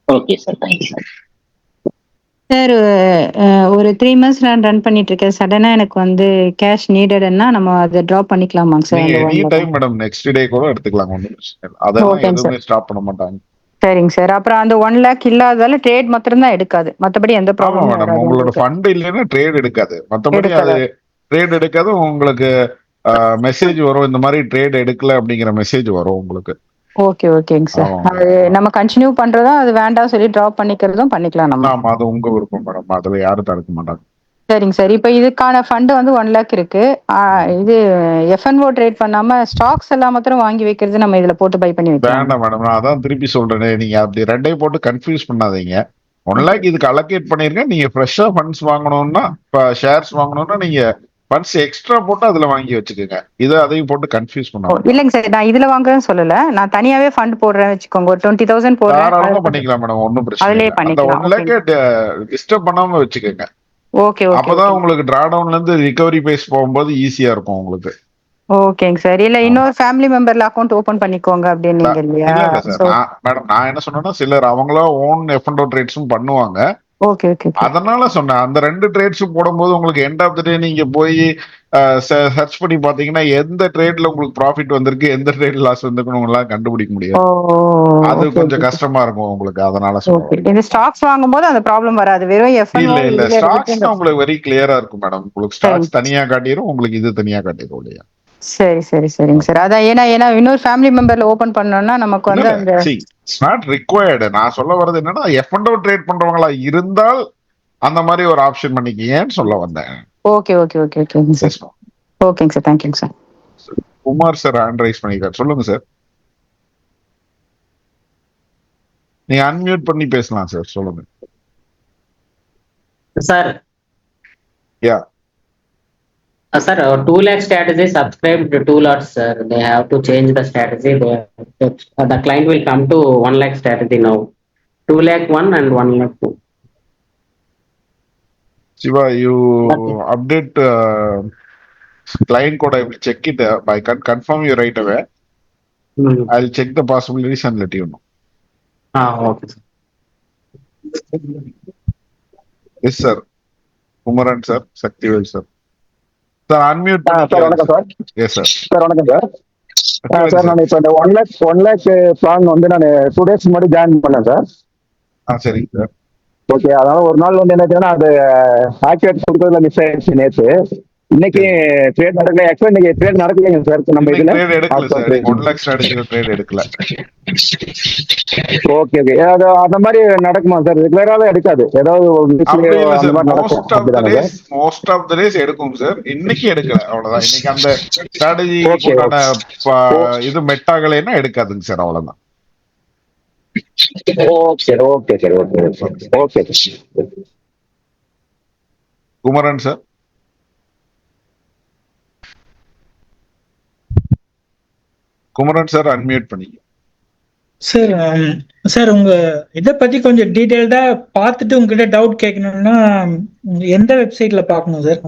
Okay sir, thank you sir. Sir ஒரு 3 months நான் ரன் பண்ணிட்டு இருக்கேன். சடனா எனக்கு வந்து கேஷ் நீடட்னா நம்ம அதை ட்ராப் பண்ணிக்கலாமாங்க சார்? நீங்க அந்த any 1 time madam next day கூட எடுத்துக்கலாம், ஒன்றும் பிரச்சனை இல்லை. அதெல்லாம் ஓகேங்க எதுவுமே சார். ஸ்டாப் பண்ண மாட்டாங்க. சரிங்க சார். அப்புறம் அந்த 1 lakh இல்லாததால ட்ரேட் மாத்திரம் தான் எடுக்காது, மத்தபடி எந்த ஆமா ப்ராப்ளமும் மேடம், வராது உங்களோட உங்களுக்கு? ஃபண்ட் இல்லைன்னா ட்ரேட் எடுக்காது. மற்றபடி அது எடுக்காது. ட்ரேட் எடுக்காது. உங்களுக்கு மெசேஜ் வரும், இந்த மாதிரி ட்ரேட் எடுக்கல அப்படிங்கிற மெசேஜ் வரும் உங்களுக்கு. ஓகேங்க சார். ஆமா அது நம்ம கண்டினியூ பண்றதும் அது வேண்டாம் சொல்லி ட்ராப் பண்ணிக்கிறதும் பண்ணிக்கலாம் நம்ம. ஆமா, அது உங்க விருப்பம் மேடம், அதுல யாரும் தடுக்க மாட்டாங்க. சரிங்க சார். இப்போ இதுக்கான ஃபண்ட் வந்து 1 lakh இருக்கு. இது எஃப்என்ஓ ட்ரேட் பண்ணாம ஸ்டாக்ஸ் எல்லாம் மாத்திரம் வாங்கி வைக்கிறது நம்ம இதுல போட்டு பை பண்ணி வைக்கலாம். வேண்டாம் மேடம், நான் அதான் திருப்பி சொல்றேனே, நீங்க அப்படி ரெண்டையும் போட்டு கன்ஃபியூஸ் பண்ணாதீங்க. 1 lakh இதுக்கு அலோகேட் பண்ணிருங்க. நீங்க ஃப்ரெஷ்ஷா ஃபண்ட்ஸ் வாங்கணும்னா, இப்போ ஷேர்ஸ் வாங்கணும்னா நீங்க ஃபண்ட்ஸ் எக்ஸ்ட்ரா போட்டு அதுல வாங்கி வச்சுக்கோங்க. இதை அதையும் போட்டு கன்ஃபியூஸ் பண்ணாங்க. இல்லைங்க சார், நான் இதுல வாங்குறேன்னு சொல்லல. நான் தனியாவே ஃபண்ட் போடுறேன் வச்சுக்கோங்க. ஒரு 20,000 போடுறேன். தாராளமா பண்ணிக்கலாம் மேடம், ஒன்றும் பிரச்சனை அதுலயே இல்லை. அந்த பண்ணிக்கலாம். 1 lakh டிஸ்டர்ப் பண்ணாம வச்சுக்கோங்க. ஓகே. அப்பதான் உங்களுக்கு டிரா டவுன்ல இருந்து ரிகவரி பேஸ் போகும்போது ஈஸியா இருக்கும் உங்களுக்கு. ஓகேங்க சார். இல்ல இன்னொரு ஃபேமிலி மெம்பர்ல அக்கௌண்ட் ஓபன் பண்ணிக்கோங்க அப்படின்னீங்க இல்லையா? இல்ல சார், மேடம் நான் என்ன சொன்னேன்னா, சிலர் அவங்களா ஓன் எஃப்என்டோ ட்ரேட்ஸும் பண்ணுவாங்க. ஓகே. அதனால சொன்னேன், அந்த 2 ட்ரேட்ஸும் போடும்போது உங்களுக்கு எண்ட் ஆஃப் த டே நீங்க போய் சர்ச் பண்ணி பாத்தீங்கன்னா எந்த ட்ரேட்ல உங்களுக்கு ப்ராஃபிட் வந்திருக்கு, எந்த ட்ரேட் லாஸ் வந்திருக்குன்னு உங்களால கண்டுபிடிக்க முடியாது. அது கொஞ்சம் கஷ்டமா இருக்கும் உங்களுக்கு. அதனால சொல்றேன். இந்த ஸ்டாக்ஸ் வாங்கும்போது அந்த ப்ராப்ளம் வராது. வெறும் எஃப்என்ஓ இல்ல ஸ்டாக்ஸ் தான் உங்களுக்கு வெரி கிளியரா இருக்கும் மேடம். உங்களுக்கு ஸ்டாக்ஸ் தனியா காட்டிடும், உங்களுக்கு இது தனியா காட்டிடும் இல்லையா? சரிங்க சார். அதான் ஏன்னா இன்னொரு ஃபேமிலி மெம்பர்ல ஓபன் பண்ணோம்னா நமக்கு வந்து அந்த இட்ஸ் நாட் ரிக்வயர்டு. நான் சொல்ல வர்றது என்னன்னா, எஃப்என்டோ ட்ரேட் பண்றவங்களா இருந்தால் அந்த மாதிரி ஒரு ஆப்ஷன் பண்ணிக்கீங்கன்னு சொல்ல வந்தேன். Okay sir. ஓகேங்க சார், தேங்க்யூங்க sir. Kumar sir hand rice பண்ணிருக்காரு, சொல்லுங்க சார். நீங்க அன்மியூட் பண்ணி பேசலாம் சார், சொல்லுங்க sir. Yeah sir, 2 lakh strategy subscribed to 2 lots, sir. They have to change the strategy. The client will come to 1 lakh strategy now. 2 lakh 1 and 1 lakh 2. Shiva, you update client code. I will check it. I can confirm you right away. I'll check the possibilities and let you know. Okay, sir. Yes, sir. Kumaran sir, Saktivel sir. Sir, unmute. Sir வணக்கம் sir. Yes, sir. Sir வணக்கம் sir. Sir நான் இப்போ இந்த 1 lakh plan வந்து நான் 2 days முன்னாடி join பண்ணேன் sir. சரிங்க சார். ஓகே, அதனால ஒரு நாள் வந்து என்ன அது ஆக்டிவேட் கொடுக்கறதுல மிஸ் ஆயிடுச்சு நேற்று. இன்னைக்கு ட்ரேட் நடக்கல. ஆக்சுவலா இன்னைக்கு ட்ரேட் நடக்கலைங்க சார். நம்ம இதுல ட்ரேட் எடுக்கல சார். 1 lakh ஸ்ட்ராட்டஜில ட்ரேட் எடுக்கல. ஓகே. அது அந்த மாதிரி நடக்குமா சார்? ரெகுலராவே எடுக்காது, ஏதாவது அந்த மாதிரி நடக்கும்? மோஸ்ட் ஆஃப் தி டேஸ் எடுக்கும் சார். இன்னைக்கு எடுக்கல, அவ்வளவுதான். இன்னைக்கு அந்த ஸ்ட்ராட்டஜி இது மெட் ஆகலைன்னா எடுக்காதுங்க சார், அவ்வளவுதான். Okay. Kumaran sir. Kumaran sir unmute பண்ணிக்க. சார் உங்க இதை பத்தி கொஞ்சம் டீடைல்டா பார்த்துட்டு உங்ககிட்ட டவுட் கேட்கணும்னா எந்த வெப்சைட்ல பார்க்கணும் சார்?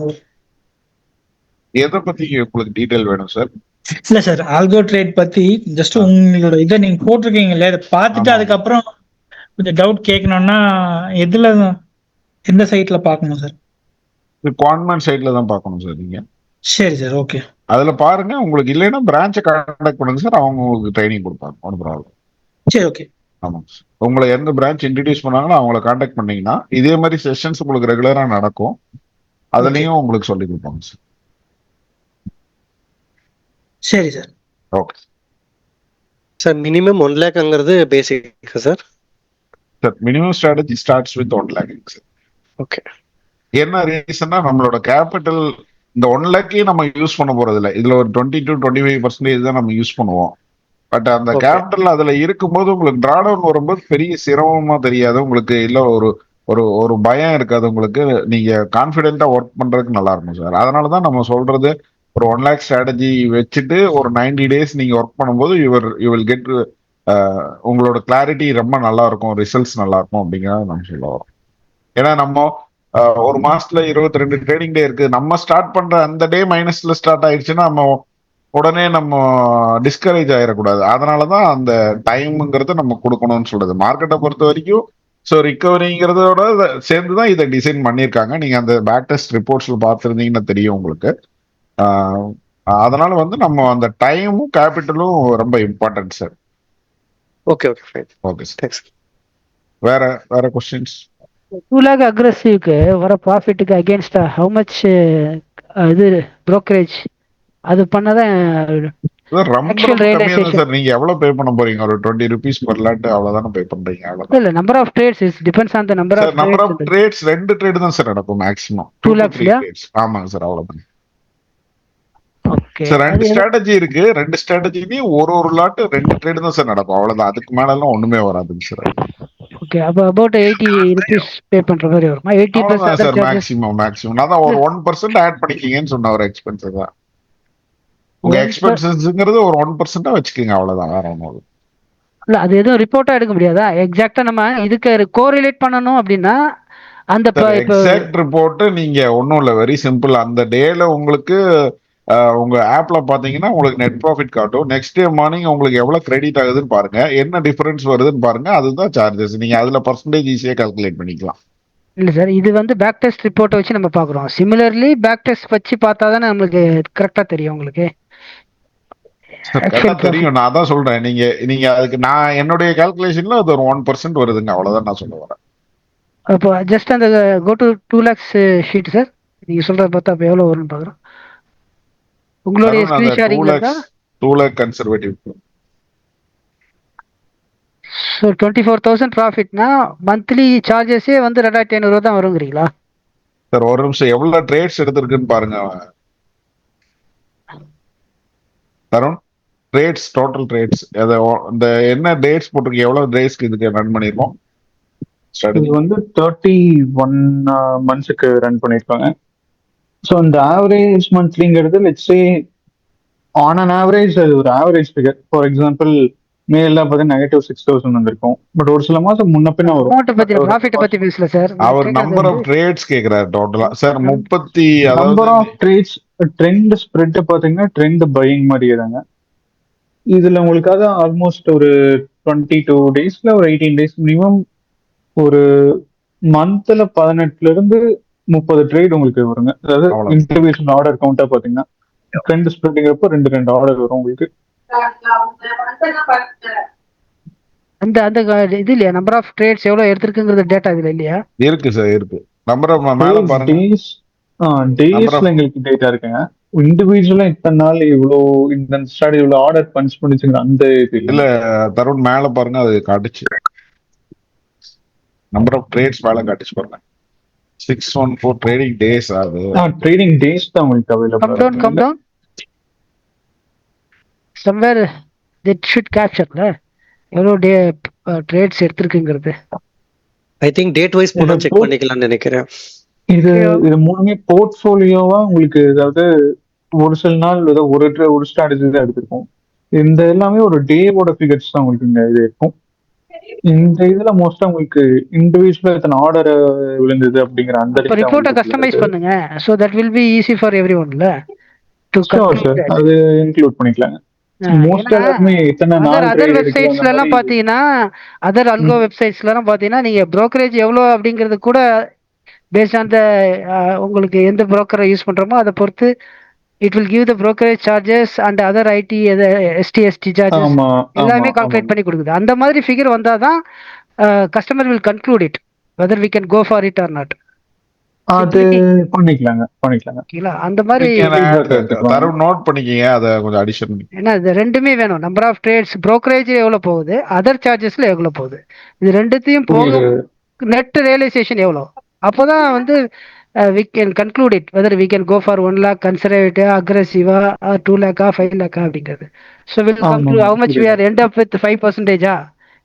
எதை பத்தி உங்களுக்கு டீடைல் வேணும் சார்? இல்ல சார், ஆல்கோ ட்ரேட் பத்தி ஜஸ்ட் உங்களோட இதை நீங்க போட்டிருக்கீங்கல்ல, அதை பார்த்துட்டு அதுக்கப்புறம் கொஞ்சம் டவுட் கேட்கணும்னா எந்த சைட்ல பார்க்கணும் சார்? குவான்மேன் சைட்ல தான் பார்க்கணும் சார் நீங்க. சரி சார், ஓகே. அதுல பாருங்க. உங்களுக்கு இல்லைன்னா பிரான்ச்சை கான்டாக்ட் பண்ணுங்க சார், அவங்க உங்களுக்கு ட்ரைனிங் கொடுப்பாங்க, ஒன்றும் ப்ராப்ளம். சரி, ஓகே. ஆமாங்க சார். உங்களை எந்த பிரான்ச் இன்ட்ரடியூஸ் பண்ணாங்களோ அவங்கள கான்டாக்ட் பண்ணீங்கன்னா இதே மாதிரி செஷன்ஸ் உங்களுக்கு ரெகுலரா நடக்கும். அதுலயும் உங்களுக்கு சொல்லி கொடுப்பாங்க சார். சரி சார். Okay sir. மினிமம் 1 lakhங்கிறது basic sir. Sir, minimum strategy starts with 1 lakh sir. Okay. என்ன ரீசன்னா, நம்மளோட கேபிட்டல் இந்த 1 lakh நம்ம யூஸ் பண்ண போறது இல்லை. இதுல ஒரு 20 to 25% தான் நம்ம யூஸ் பண்ணுவோம். பட் அந்த கேபிட்டல் அதுல இருக்கும்போது உங்களுக்கு டிரா டவுன் வரும்போது பெரிய சிரமமா தெரியாது உங்களுக்கு. இல்ல ஒரு ஒரு பயம் இருக்காது உங்களுக்கு. நீங்க கான்ஃபிடென்ட்டா ஒர்க் பண்றதுக்கு நல்லா இருக்கும் சார். அதனாலதான் நம்ம சொல்றது ஒரு 1 lakh ஸ்ட்ராட்டஜி வச்சுட்டு ஒரு 90 days நீங்க ஒர்க் பண்ணும்போது யூ வில் கெட் உங்களோட கிளாரிட்டி ரொம்ப நல்லா இருக்கும், ரிசல்ட்ஸ் நல்லா இருக்கும் அப்படிங்கிறத நம்ம சொல்ல வரோம். ஏன்னா நம்ம ஒரு மாசத்துல 22 ட்ரேடிங் டே இருக்கு. நம்ம ஸ்டார்ட் பண்ற அந்த டே மைனஸ்ல ஸ்டார்ட் ஆயிடுச்சுன்னா நம்ம உடனே நம்ம டிஸ்கரேஜ் ஆயிடக்கூடாது. அதனாலதான் அந்த டைம்ங்கிறத நம்ம கொடுக்கணும்னு சொல்றது. மார்க்கெட்டை பொறுத்த வரைக்கும் ஸோ ரிகவரிங்கிறதோட சேர்ந்து தான் இதை டிசைன் பண்ணியிருக்காங்க. நீங்க அந்த பேக் டெஸ்ட் ரிப்போர்ட்ஸ்ல பார்த்துருந்தீங்கன்னா தெரியும் உங்களுக்கு. அதனால வந்து நம்ம அந்த டைமும் கேபிட்டலும் ரொம்ப important sir. Okay okay fine. Okay sir. Thanks. வேற வேற கொஸ்டின்ஸ்? 2 lakh அக்ரெசிவ்க்கு வர ப்ராஃபிட்டுக்கு அகேன்ஸ்டா ஹவு மச் இது brokerage அது பண்ணதான் ரொம்ப actual ரொம்ப கம்மியா தான் realization. சார். நீங்க எவ்வளவு பே பண்ண போறீங்க? ஒரு 20 rupees per lot அவ்வளவுதானே பே பண்றீங்க. அவ்வளவுதான் இல்ல number of trades is depends on the number sir. Of number of trades. Trades 2 trade தான் சார் நடக்கும் மேக்ஸிமம். 2 2 to lakhs 3 ல trades. ஆமாங்க சார், அவ்வளவுதான் ஓகே. சார். 2 ஸ்ட்ராட்டஜி இருக்கு. 2 ஸ்ட்ராட்டஜிலையும் ஒரு லாட் 2 ட்ரேட் தான் சார் நடக்கும். அவ்வளவுதான். அதுக்கு மேல எல்லாம் ஒண்ணுமே வராதுங்க சார். ஓகே. அப்ப அபௌட் 80 rupees பே பண்ற மாதிரி வருமா? 80 plus அவ்வளவுதான் other சார். charges. மேக்ஸிமம் நான் தான் ஒரு 1% ஆட் பண்ணிக்கிங்கன்னு சொன்ன ஒரு எக்ஸ்பென்ஸ் தான். உங்க எக்ஸ்பென்சஸ்ங்கிறது ஒரு 1% வச்சுக்கோங்க, அவ்வளவுதான். வேற ஒன்றும் இல்லை. இல்ல அது எதுவும் ரிப்போர்ட்டா எடுக்க முடியாதா? எக்ஸாக்ட்டா நம்ம இதுக்கு கோரிலேட் பண்ணணும் அப்படின்னா அந்த எக்ஸாக்ட் ரிப்போர்ட் நீங்க ஒன்றும் இல்லை, வெரி சிம்பிள். அந்த டேல உங்களுக்கு உங்க ஆப்ல பாத்தீங்கன்னா உங்களுக்கு நெட் ப்ராஃபிட் காட்டும். நெக்ஸ்ட் டே மார்னிங் உங்களுக்கு எவ்வளவு கிரெடிட் ஆகுதுன்னு பாருங்க, என்ன டிஃபரன்ஸ் வருதுன்னு பாருங்க. அதுதான் சார்ஜஸ். நீங்க அதுல பர்சன்டேஜ் ஈஸியா கால்குலேட் பண்ணிக்கலாம். இல்ல சார், இது வந்து பேக் டெஸ்ட் ரிப்போர்ட்டை வச்சு நம்ம பாக்குறோம். சிமிலர்லி பேக் டெஸ்ட் வச்சு பார்த்தா தானே நம்மளுக்கு கரெக்டா தெரியும் உங்களுக்கு. கரெக்டா தெரியும். நான் அதான் சொல்றேன். நீங்க அதுக்கு நான் என்னுடைய கால்குலேஷன்ல அது ஒரு 1% வருதுங்க, அவ்வளவுதான் நான் சொல்ல வரேன். அப்போ ஜஸ்ட் அந்த go to 2 lakhs sheet sir, நீங்க சொல்றத பார்த்தா அப்போ எவ்வளவு வரும்னு பாக்குறோம். உங்களுடைய ஸ்கிரீன் ஷேரிங் இருக்கா? 2 lakh கன்சர்வேட்டிவ். ஸோ 24,000 ப்ராஃபிட்னா மந்த்லி சார்ஜஸே வந்து 2,500 தான் வருங்கிறீங்களா சார்? ஒரு நிமிஷம், எவ்வளவு ட்ரேட்ஸ் எடுத்திருக்குன்னு பாருங்க தருண். ட்ரேட்ஸ், டோட்டல் ட்ரேட்ஸ், இந்த என்ன டேட்ஸ் போட்டிருக்கு, எவ்வளவு டேஸ்க்கு இதுக்கு ரன் பண்ணிருக்கோம்? இது வந்து 31 monthsக்கு ரன் பண்ணிருக்காங்க. ஸோ இந்த ஆவரேஜ் மந்த்லிங்கிறது let's say on an average அது ஒரு ஆவரேஜ் ஃபிகர். ஃபார் எக்ஸாம்பிள் மேலாம் பார்த்தீங்கன்னா -6,000 வந்திருக்கும். பட் ஒரு சில மாசம் முன்ன பின்ன வரும். அமௌண்ட் பத்தி ப்ராஃபிட் பத்தி பேசல சார். அவர் நம்பர் ஆஃப் ட்ரேட்ஸ் கேக்குறாரு டோட்டலா sir. 30 number of trades trend spread பாத்தீங்கன்னா ட்ரெண்ட் பையிங் மாதிரியே தாங்க. இதுல உங்களுக்காக ஆல்மோஸ்ட் ஒரு 22 daysல ஒரு 18 days மினிமம் ஒரு மந்த்ல 18ல இருந்து 30 ட்ரேட் உங்களுக்கு வருங்க. அதாவது இன்டிவிஜுவல் ஆர்டர் கவுண்டா பாத்தீங்கன்னா ட்ரெண்ட் ஸ்ப்ரெட்ங்கிறப்போ 2 ஆர்டர் வரும் உங்களுக்கு. அந்த அந்த இது இல்லையா, நம்பர் ஆஃப் ட்ரேட்ஸ் எவ்வளவு எடுத்திருக்குங்கிறது டேட்டா இதுல இல்லையா? இருக்கு சார், இருக்கு. நம்பர் ஆஃப் மேல பாருங்க. டேஸ்ல எங்களுக்கு டேட்டா இருக்குங்க. இண்டிவிஜுவலா இத்தனை நாள் இவ்வளோ இந்த ஸ்டார்ட் இவ்வளோ ஆர்டர் பஞ்ச் பண்ணிச்சுங்க அந்த இல்ல தருண் மேல பாருங்க, அது காட்டுச்சு. நம்பர் ஆஃப் ட்ரேட்ஸ் மேல காட்டுச்சு பாருங்க. 614 ட்ரேடிங் டேஸ் ஆகுது. ட்ரேடிங் டேஸ் தான் உங்களுக்கு available. Come down somewhere that should capture எவ்வளோ ட்ரேட்ஸ் எடுத்திருக்குங்கிறது. ஐ திங்க் டேட் வைஸ் போனா செக் பண்ணிக்கலாம்னு நினைக்கிறேன். இது மூணுமே போர்ட்ஃபோலியோவா உங்களுக்கு, அதாவது ஒரு சில நாள் ஏதோ ஒரு ஸ்ட்ராட்டஜி தான் எடுத்திருக்கோம். இந்த எல்லாமே ஒரு டேவோட ஃபிகர்ஸ் தான் உங்களுக்கு இங்க இது இருக்கும். இந்த இதுல மோஸ்டா உங்களுக்கு இண்டிவிஜுவலா இத்தனை ஆர்டர் விழுந்தது அப்படிங்கிற அந்த ரிப்போர்ட்டை கஸ்டமைஸ் பண்ணுங்க. So that will be easy for எவ்ரிஒன்ல டு கன்க்ளூட். அது இன்க்ளூட் பண்ணிக்கலாங்க. மோஸ்ட் எல்லாமே இத்தனை நாள் அதர் வெப்சைட்ஸ்ல எல்லாம் பாத்தீங்கன்னா, அதர் அல்கோ வெப்சைட்ஸ்ல எல்லாம் பாத்தீங்கன்னா நீங்க brokerage எவ்வளவு அப்படிங்கிறது கூட பேஸ்ட் ஆன் த உங்களுக்கு எந்த புரோக்கரை யூஸ் பண்றோமோ அதை பொறுத்து it will give the brokerage charges and other ID ST charges எல்லாமே கால்குலேட் பண்ணி கொடுக்குது. அந்த மாதிரி ஃபிகர் வந்தாதான் customer will conclude it whether we can go for it or not. அது பண்ணிக்கலாங்க. அந்த மாதிரி தரவு நோட் பண்ணிக்கங்க, அத கொஞ்சம் அடிஷன். ஏன்னா இது ரெண்டுமே வேணும். நம்பர் ஆஃப் ட்ரேட்ஸ், brokerage எவ்வளவு போகுது, அதர் சார்ஜஸ்ல எவ்வளவு போகுது, இது ரெண்டுத்தையும் போக நெட் ரியலைசேஷன் எவ்வளவு, அப்போதான் வந்து we can conclude it whether we can go for 1 lakh conservative, aggressive, or 2 lakh, 5 lakh அப்படிங்கிறது. So we'll come to how much we are end up with 5%,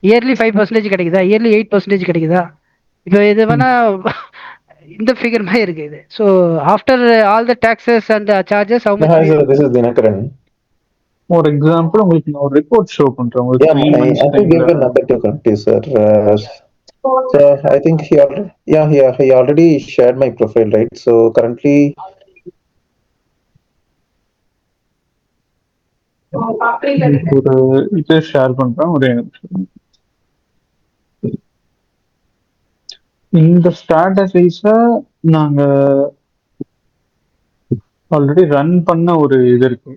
yearly 5% கிடைக்குதா, yearly 8% கிடைக்குதா, இப்போ இது வேணா இந்த ஃபிகர் மாதிரி இருக்கு இது. So after all the taxes and charges how much? This is Dinakaran. ஒரு எக்ஸாம்பிள் உங்களுக்கு நான் ஒரு ரிப்போர்ட் ஷோ பண்றேன். உங்களுக்கு Yeah, 3 my months uncle gave a number to correct you, sir. So I think he already shared my profile, right? So currently, ஒரு இது share பண்றேன். ஒரு இந்த ஸ்ட்ராட்டஜிஸ நாங்க ஆல்ரெடி ரன் பண்ண ஒரு இது இருக்கு.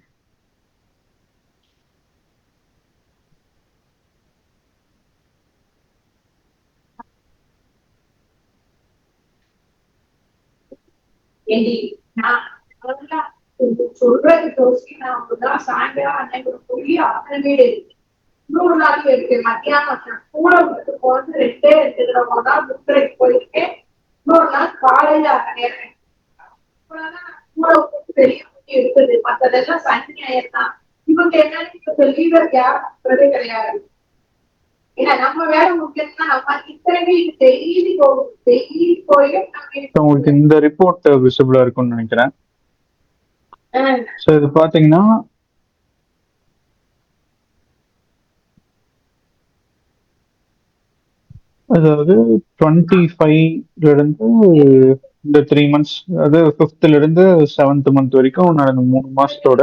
உங்களுக்கு இந்த ரிப்போர்ட் விசிபிளா இருக்கும்னு நினைக்கிறேன். ஸோ இது பாத்தீங்கன்னா அதாவது 25ல இருந்து இந்த 3 months, அதாவது 5th இருந்து 7th month வரைக்கும் நடந்த 3 மாசத்தோட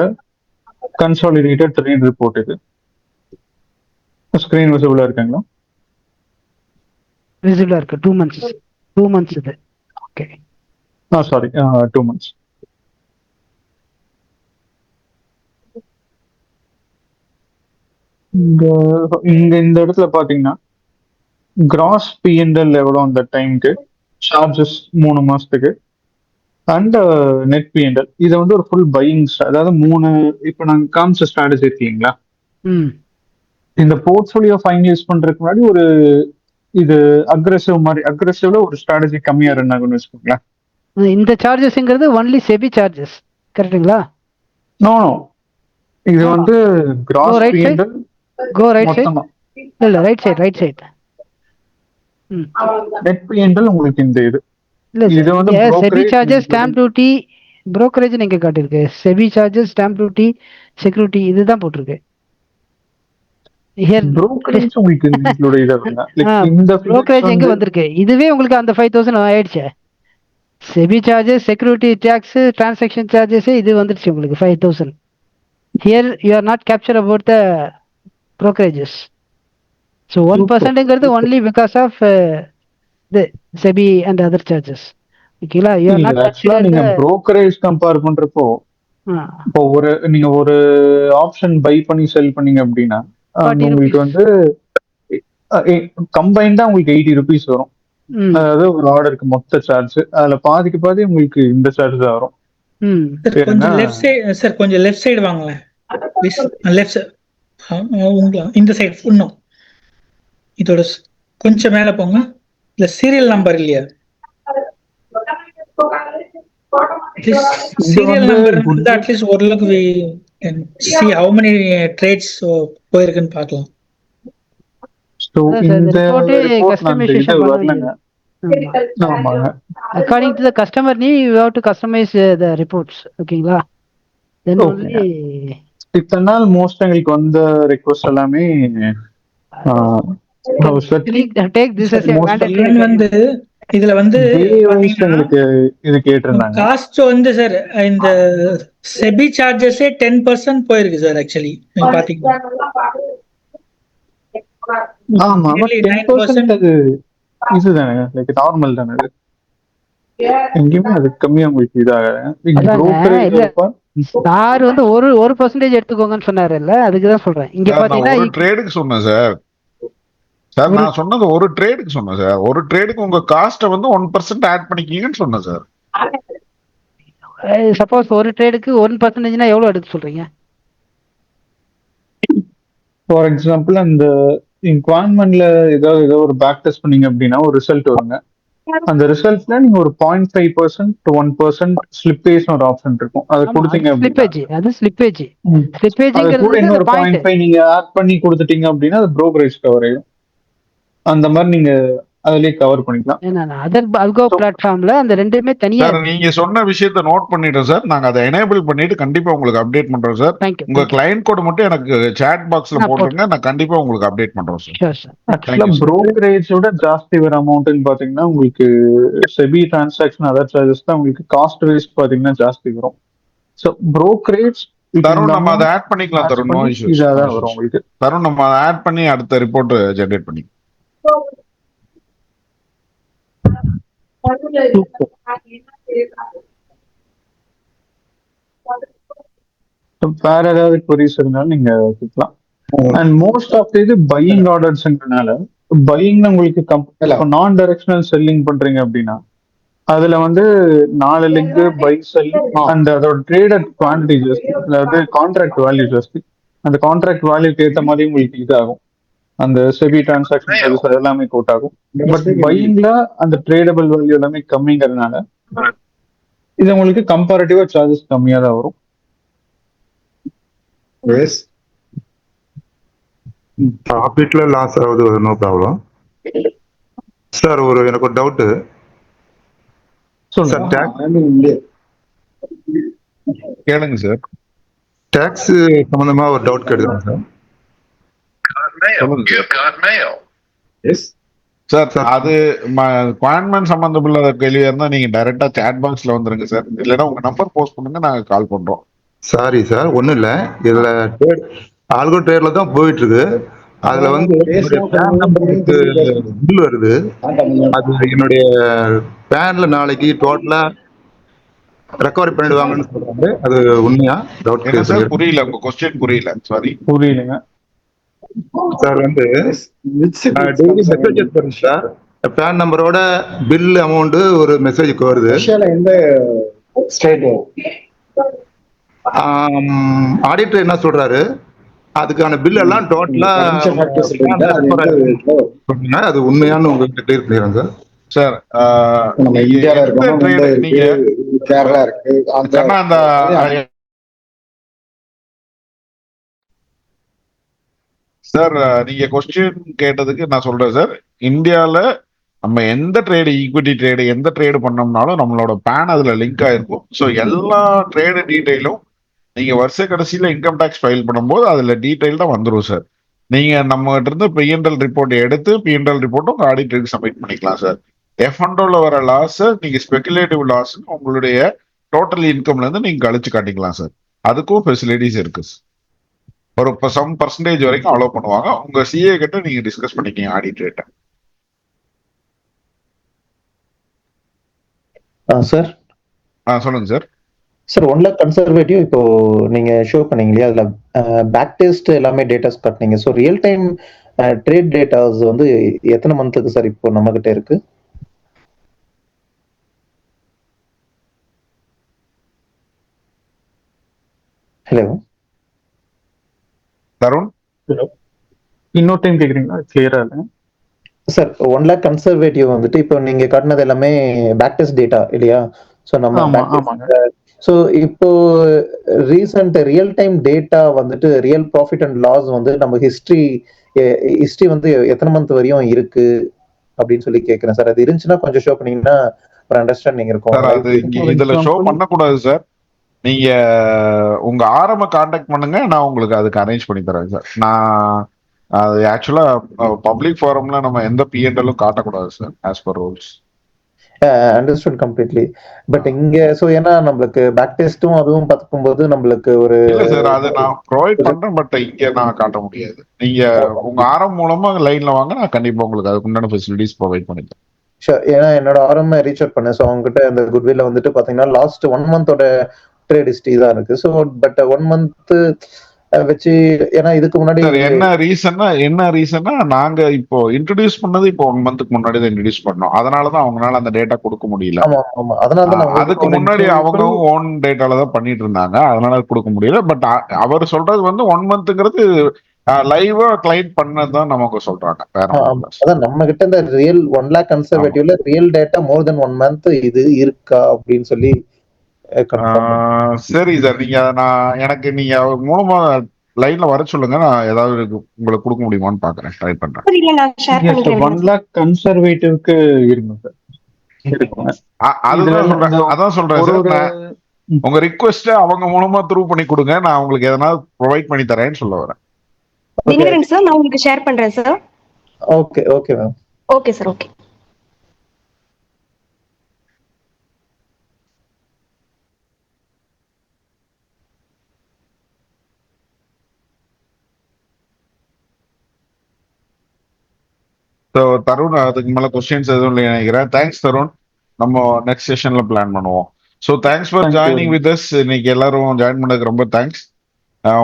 கன்சாலிடேட்டட் ட்ரெயின் ரிப்போர்ட் இது. ஸ்கிரீன் விசிபிளா இருக்குங்களா? விசிபிளா இருக்கு. 2 months இது. ஓகே. Sorry, 2 months. இந்த இடத்துல பாத்தீங்கன்னா கிராஸ் P&L எவ்வளோ அந்த டைமுக்கு, சார்ஜஸ் 3 மாசத்துக்கு அண்ட் நெட் P&L. இதை வந்து ஒரு ஃபுல் பையிங், அதாவது 3 இப்போ நாங்கள் காமிச்ச ஸ்ட்ராட்டஜி இருக்கு இல்லைங்களா, இந்த போர்ட்ஃபோலியோ ஃபைனலைஸ் பண்றதுக்கு முன்னாடி ஒரு இது அக்ரெசிவ் மாதிரி, அக்ரெசிவ்ல ஒரு ஸ்ட்ராட்டஜி கம்மியா ரன் ஆகும்னு வச்சுக்கோங்களேன். இந்த சார்ஜஸ்ங்கிறது ஒன்லி செபி சார்ஜஸ் கரெக்ட்டுங்களா? நோ, இது வந்து gross P&L. Go right side. இல்ல ரைட் சைடு. நெட் P&L உங்களுக்கு இந்த இது வந்து SEBI charges, stamp duty, brokerage நீங்க காட்டிருக்கு. SEBI charges, stamp duty, security இதுதான் போட்டிருக்கு. brokerage உங்களுக்கு இன்க்ளூட் இதெல்லாம் இந்த brokerage எங்க வந்திருக்கு? இதுவே உங்களுக்கு அந்த 5000 ஆயிடுச்சு. SEBI charges, security tax, transaction charges இது வந்துருச்சு உங்களுக்கு 5000. Here you are not capture about the brokerages. So 1%ங்கிறது only because of the SEBI and other charges. ஓகேங்களா? you are not actually நீங்க brokerage கம்பேர் பண்றப்போ இப்போ நீங்க ஒரு ஆப்ஷன் பை பண்ணி செல் பண்ணீங்க அப்படின்னா உங்களுக்கு வந்து கம்பைண்டா உங்களுக்கு 80 rupees வரும். அதாவது ஒரு ஆர்டருக்கு மொத்த சார்ஜ், அதுல பாதிக்கு பாதி உங்களுக்கு இந்த சார்ஜ் தான் வரும். கொஞ்சம் லெஃப்ட் சைடு சார், கொஞ்சம் லெஃப்ட் சைடு வாங்களேன் ப்ளீஸ். லெஃப்ட் சைடு இந்த சைடு இன்னும் இதோட கொஞ்சம் மேல போங்க. இல்ல சீரியல் நம்பர் இல்லையா? சீரியல் நம்பர் வந்து அட்லீஸ்ட் ஓரளவுக்கு we can see how many trades போயிருக்குன்னு பார்க்கலாம். According to the customer need, you have to customize the reports. ஓகேங்களா? Then only இத்தனை நாள் மோஸ்ட் எங்களுக்கு வந்த ரிக்வெஸ்ட் எல்லாமே take this as a mandatory. வந்து இதுல வந்து உங்களுக்கு இது கேட்டிருந்தாங்க. காஸ்ட் வந்து சார் இந்த செபி சார்ஜஸே 10% போயிருக்கு சார். ஆக்சுவலி நீங்க பாத்தீங்கன்னா ஆமா, 10% அது இதுதானே, லைக் நார்மல் தானே. அது எங்கேயுமே அது கம்மியா உங்களுக்கு இதாக சார் வந்து ஒரு பர்சன்டேஜ் எடுத்துக்கோங்கன்னு சொன்னாருல்ல, அதுக்குதான் சொல்றேன். இங்க பாத்தீங்கன்னா ஒரு ட்ரேடுக்கு சொன்னேன் சார். நான் சொன்னது ஒரு ட்ரேடுக்கு சொன்னேன் சார். ஒரு ட்ரேடுக்கு உங்க காஸ்ட்டை வந்து 1% ஆட் பண்ணிக்கீங்கன்னு சொன்னேன் சார். சப்போஸ் ஒரு ட்ரேடுக்கு 1%னா எவ்வளவு எடுக்க சொல்றீங்க? ஃபார் எக்ஸாம்பிள் அந்த குவான்மன்ல ஏதோ ஒரு பேக் டெஸ்ட் பண்ணீங்க அப்படின்னா ஒரு ரிசல்ட் வருங்க. அந்த ரிசல்ட்ல நீங்க ஒரு 0.5% to 1% ஸ்லிப்பேஜ் ஒரு ஆப்ஷன் இருக்கும். அதை கொடுத்தீங்க அப்படின்னா அது ஸ்லிப்பேஜ் கூட இன்னொரு 0.5 நீங்க ஆட் பண்ணி கொடுத்துட்டீங்க அப்படின்னா அது brokerage கவர் ஆயிடும். அந்த மாதிரி நீங்க அதுலயே கவர் பண்ணிக்கலாம். ஏன்னா அதர் அல்கோ பிளாட்ஃபார்ம்ல அந்த ரெண்டுமே தனியா சார் நீங்க சொன்ன விஷயத்தை நோட் பண்ணிட்டோம் சார். நாங்க அதை எனேபிள் பண்ணிட்டு கண்டிப்பா உங்களுக்கு அப்டேட் பண்றோம் சார். உங்க கிளைண்ட் கோட் மட்டும் எனக்கு சாட் பாக்ஸ்ல போட்டுருங்க, நான் கண்டிப்பா உங்களுக்கு அப்டேட் பண்றோம் சார். ஆக்சுவலா ப்ரோக்கரேஜோட ஜாஸ்தி வர அமௌண்ட்னு பாத்தீங்கன்னா உங்களுக்கு செபி டிரான்சாக்ஷன் அதர் சார்ஜஸ் தான் உங்களுக்கு காஸ்ட் வைஸ் பாத்தீங்கன்னா ஜாஸ்தி வரும். ஸோ ப்ரோக்கரேஜ் தருண் நம்ம அதை ஆட் பண்ணிக்கலாம் தருண். No issues. இதான் வரும் உங்களுக்கு. தருண் நம்ம அதை ஆட் பண்ணி அடுத்த ரிப்போர்ட் ஜெனரேட் பண்ணி. வேற ஏதாவது queries இருந்தாலும் நீங்க கேட்கலாம். அண்ட் மோஸ்ட் ஆஃப் இது பையிங் ஆர்டர்ஸ்ன்றனால பையிங் உங்களுக்கு நான் டைரக்ஷனல் செல்லிங் பண்றீங்க அப்படின்னா அதுல வந்து 4 லிங்க் பை செல் அண்ட் அதோட ட்ரேடட் குவான்டிட்டி ஜாஸ்தி, அதாவது கான்ட்ராக்ட் வேல்யூ ஜாஸ்தி. அந்த கான்ட்ராக்ட் வேல்யூக்கு ஏற்ற மாதிரி உங்களுக்கு இதாகும், அந்த செபி டிரான்சாக்ஷன் சர்வீஸ் எல்லாமே கோட் ஆகும். பட் பையிங்ல அந்த ட்ரேடபிள் வேல்யூ எல்லாமே கம்மிங்கிறதுனால இது உங்களுக்கு கம்பேரிட்டிவா சார்ஜஸ் கம்மியா தான் வரும். ப்ராஃபிட்ல லாஸ் ஆகுது, நோ ப்ராப்ளம் சார். எனக்கு ஒரு டவுட்டு சார். கேளுங்க சார். டாக்ஸ் சம்பந்தமா ஒரு டவுட் கேட்குறேன் சார். சார் அது குவான்மேன் சம்பந்தப்பட்ட கேள்வியா இருந்தா நீங்க டைரக்டா சாட் பாக்ஸ்ல வந்துருங்க சார். இல்லைன்னா உங்க நம்பர் போஸ்ட் பண்ணுங்க, நாங்க கால் பண்றோம். சாரி சார், ஒன்றும் இல்லை. இதுல ஆல்கோ ட்ரேட்ல தான் போயிட்டு இருக்கு. அதுல வந்து பேன் நம்பருக்கு பில் வருது. அது என்னுடைய பேன்ல நாளைக்கு டோட்டலா ரெக்கவரி பண்ணிடுவாங்கன்னு சொல்றாங்க. அது உண்மையா? டவுட் சார் புரியல, உங்க क्वेश्चन புரியல. சாரி புரியலங்க சார். வந்து டெய்லி மெசேஜஸ் வருது சார். பேன் நம்பரோட பில் அமௌண்ட் ஒரு மெசேஜுக்கு வருது. ஆடிட்டர் என்ன சொல்றாரு, அதுக்கான பில் எல்லாம் டோட்டலா அது உண்மையானு உங்களுக்கு கிளியர் பண்ணிடுறேன் சார். சார் நம்ம இந்தியால இருக்கோம், நீங்க கேரளா இருக்கு, அந்த சார் நீங்க கொஸ்டின் கேட்டதுக்கு நான் சொல்றேன் சார். இந்தியால நம்ம எந்த ட்ரேடு, ஈக்விட்டி ட்ரேடு, எந்த ட்ரேடு பண்ணோம்னாலும் நம்மளோட பேன் அதுல லிங்க் ஆயிருக்கும். ஸோ எல்லா ட்ரேடு டீடைலும் நீங்க வருஷ கடைசியில இன்கம் டேக்ஸ் ஃபைல் பண்ணும்போது அதுல டீடைல் தான் வந்துடும் சார். நீங்க நம்ம கிட்ட இருந்து பிஎன்எல் ரிப்போர்ட் எடுத்து பிஎன்எல் ரிப்போர்ட்டும் உங்க ஆடிட்டருக்கு சப்மிட் பண்ணிக்கலாம் சார். F&Oல வர லாஸ் நீங்க ஸ்பெகுலேட்டிவ் லாஸ் உங்களுடைய டோட்டல் இன்கம்ல இருந்து நீங்க கழிச்சு காட்டிக்கலாம் சார். அதுக்கும் ஃபெசிலிட்டிஸ் இருக்கு. ஒரு சம் பர்சன்டேஜ் வரைக்கும் அலோவ் பண்ணுவாங்க. உங்க சிஏ கிட்ட நீங்க டிஸ்கஸ் பண்ணிக்கீங்க ஆடிட் ரேட்டை. சார் சொல்லுங்க சார். சார் 1 lakh கன்சர்வேட்டிவ் இப்போ நீங்க ஷோ பண்ணீங்க இல்லையா, அதுல பேக் டெஸ்ட் எல்லாமே டேட்டாஸ் காட்டினீங்க. So real time trade datas வந்து எத்தனை மந்த்துக்கு சார் இப்போ நம்ம கிட்ட இருக்கு? ஹலோ தருண், இன்னொரு டைம் கேக்குறீங்களா? கிளியரா இல்லை சார். 1 lakh கன்சர்வேட்டிவ் வந்துட்டு இப்போ நீங்க காட்டினது எல்லாமே பேக் டெஸ்ட் டேட்டா இல்லையா? ஸோ நம்ம ஸோ இப்போ ரீசன்ட் ரியல் டைம் டேட்டா வந்துட்டு ரியல் ப்ராஃபிட் அண்ட் லாஸ் வந்து நம்ம ஹிஸ்டரி வந்து எத்தனை மந்த் வரையும் இருக்கு அப்படின்னு சொல்லி கேட்கிறேன் சார். அது இருந்துச்சுன்னா கொஞ்சம் ஷோ பண்ணீங்கன்னா ஒரு அண்டர்ஸ்டாண்டிங் இருக்கும். அது இதுல ஷோ பண்ணக்கூடாது சார். நீங்க உங்க ஆரம்ப கான்டாக்ட் பண்ணுங்க, நான் உங்களுக்கு அதுக்கு அரேஞ்ச் பண்ணி தரேன் சார். நான் அது ஆக்சுவலா பப்ளிக் ஃபாரம்ல நம்ம எந்த பிஎன்எல்லும் காட்டக்கூடாது sir, as per rules. Understood completely. But இங்க சோ ஏன்னா நம்மளுக்கு பேக் டெஸ்டும் அதுவும் பார்க்கும்போது நம்மளுக்கு ஒரு இல்ல சார், அது நான் ப்ரொவைட் பண்றேன். பட் இங்க நான் காட்ட முடியாது. நீங்க உங்க ஆரம் மூலமா லைன்ல வாங்க, நான் கண்டிப்பா உங்களுக்கு அதுக்கு உண்டான ஃபெசிலிட்டிஸ் ப்ரொவைட் பண்ணிட்டேன். ஏன்னா என்னோட ஆரம் ரீச் அவுட் பண்ணேன். ஸோ அவங்ககிட்ட அந்த குட்வில்ல வந்துட்டு பாத்தீங்கன்னா லாஸ்ட் 1 மந்தோட ட்ரேட் ஹிஸ்டரி தான் இருக்கு. ஸோ பட் 1 மந்த் வச்சு ஏன்னா இதுக்கு முன்னாடி என்ன ரீசன்னா நாங்க இப்போ இன்ட்ரோடியூஸ் பண்ணது இப்போ 1 மந்த்க்கு முன்னாடி தான் இன்ட்ரோடியூஸ் பண்ணோம். அதனாலதான் அவங்களால அந்த டேட்டா கொடுக்க முடியல. அதுக்கு முன்னாடி அவங்க ஓன் டேட்டால தான் பண்ணிட்டு இருந்தாங்க, அதனால கொடுக்க முடியல. பட் அவர் சொல்றது வந்து 1 மந்த்ங்கிறது லைவா கிளைண்ட் பண்ணதான் நமக்கு சொல்றாங்க. அதான் நம்ம கிட்ட இந்த ரியல் 1 lakh கன்சர்வேட்டிவ்ல ரியல் டேட்டா மோர் தென் 1 மந்த் இது இருக்கா அப்படின்னு சொல்லி சரி சார். நீங்க எனக்கு நீங்க மூலமா லைன்ல வர சொல்லுங்க, நான் ஏதாவது உங்களுக்கு கொடுக்க முடியுமான்னு பாக்குறேன், ட்ரை பண்றேன். ஒன் லேக் கன்சர்வேட்டிவ்க்கு இருங்க சார். அதான் சொல்றேன் சார். உங்க ரிக்வெஸ்ட் அவங்க மூலமா த்ரூ பண்ணி கொடுங்க, நான் உங்களுக்கு எதனா ப்ரொவைட் பண்ணி தரேன்னு சொல்ல வரேன். தினகரன் சார், நான் உங்களுக்கு ஷேர் பண்றேன் sir. Okay okay ma'am. Okay sir, okay. So Tarun, அதுக்கு மேல கொஸ்டின்ஸ் எதுவும் இல்லை நினைக்கிறேன். தேங்க்ஸ் தருண். நம்ம நெக்ஸ்ட் செஷன்ல பிளான் பண்ணுவோம். So thanks for joining with us. இன்னைக்கு எல்லாரும் ஜாயின் பண்ணதுக்கு ரொம்ப தேங்க்ஸ்.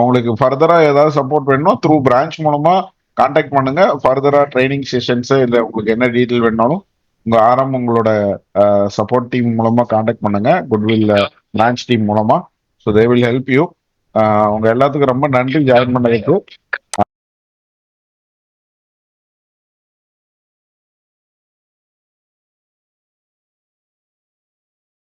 உங்களுக்கு ஃபர்தரா ஏதாவது சப்போர்ட் வேணும்னா த்ரூ பிரான்ச் மூலமா கான்டாக்ட் பண்ணுங்க. ஃபர்தரா ட்ரைனிங் செஷன்ஸ் இல்லை உங்களுக்கு என்ன டீட்டெயில் வேணாலும் உங்களோட சப்போர்ட் டீம் மூலமா கான்டாக்ட் பண்ணுங்க, குட்வில் பிரான்ச் டீம் மூலமா. So they will help you. உங்க எல்லாத்துக்கும் ரொம்ப நன்றி ஜாயின் பண்ணதுக்கு.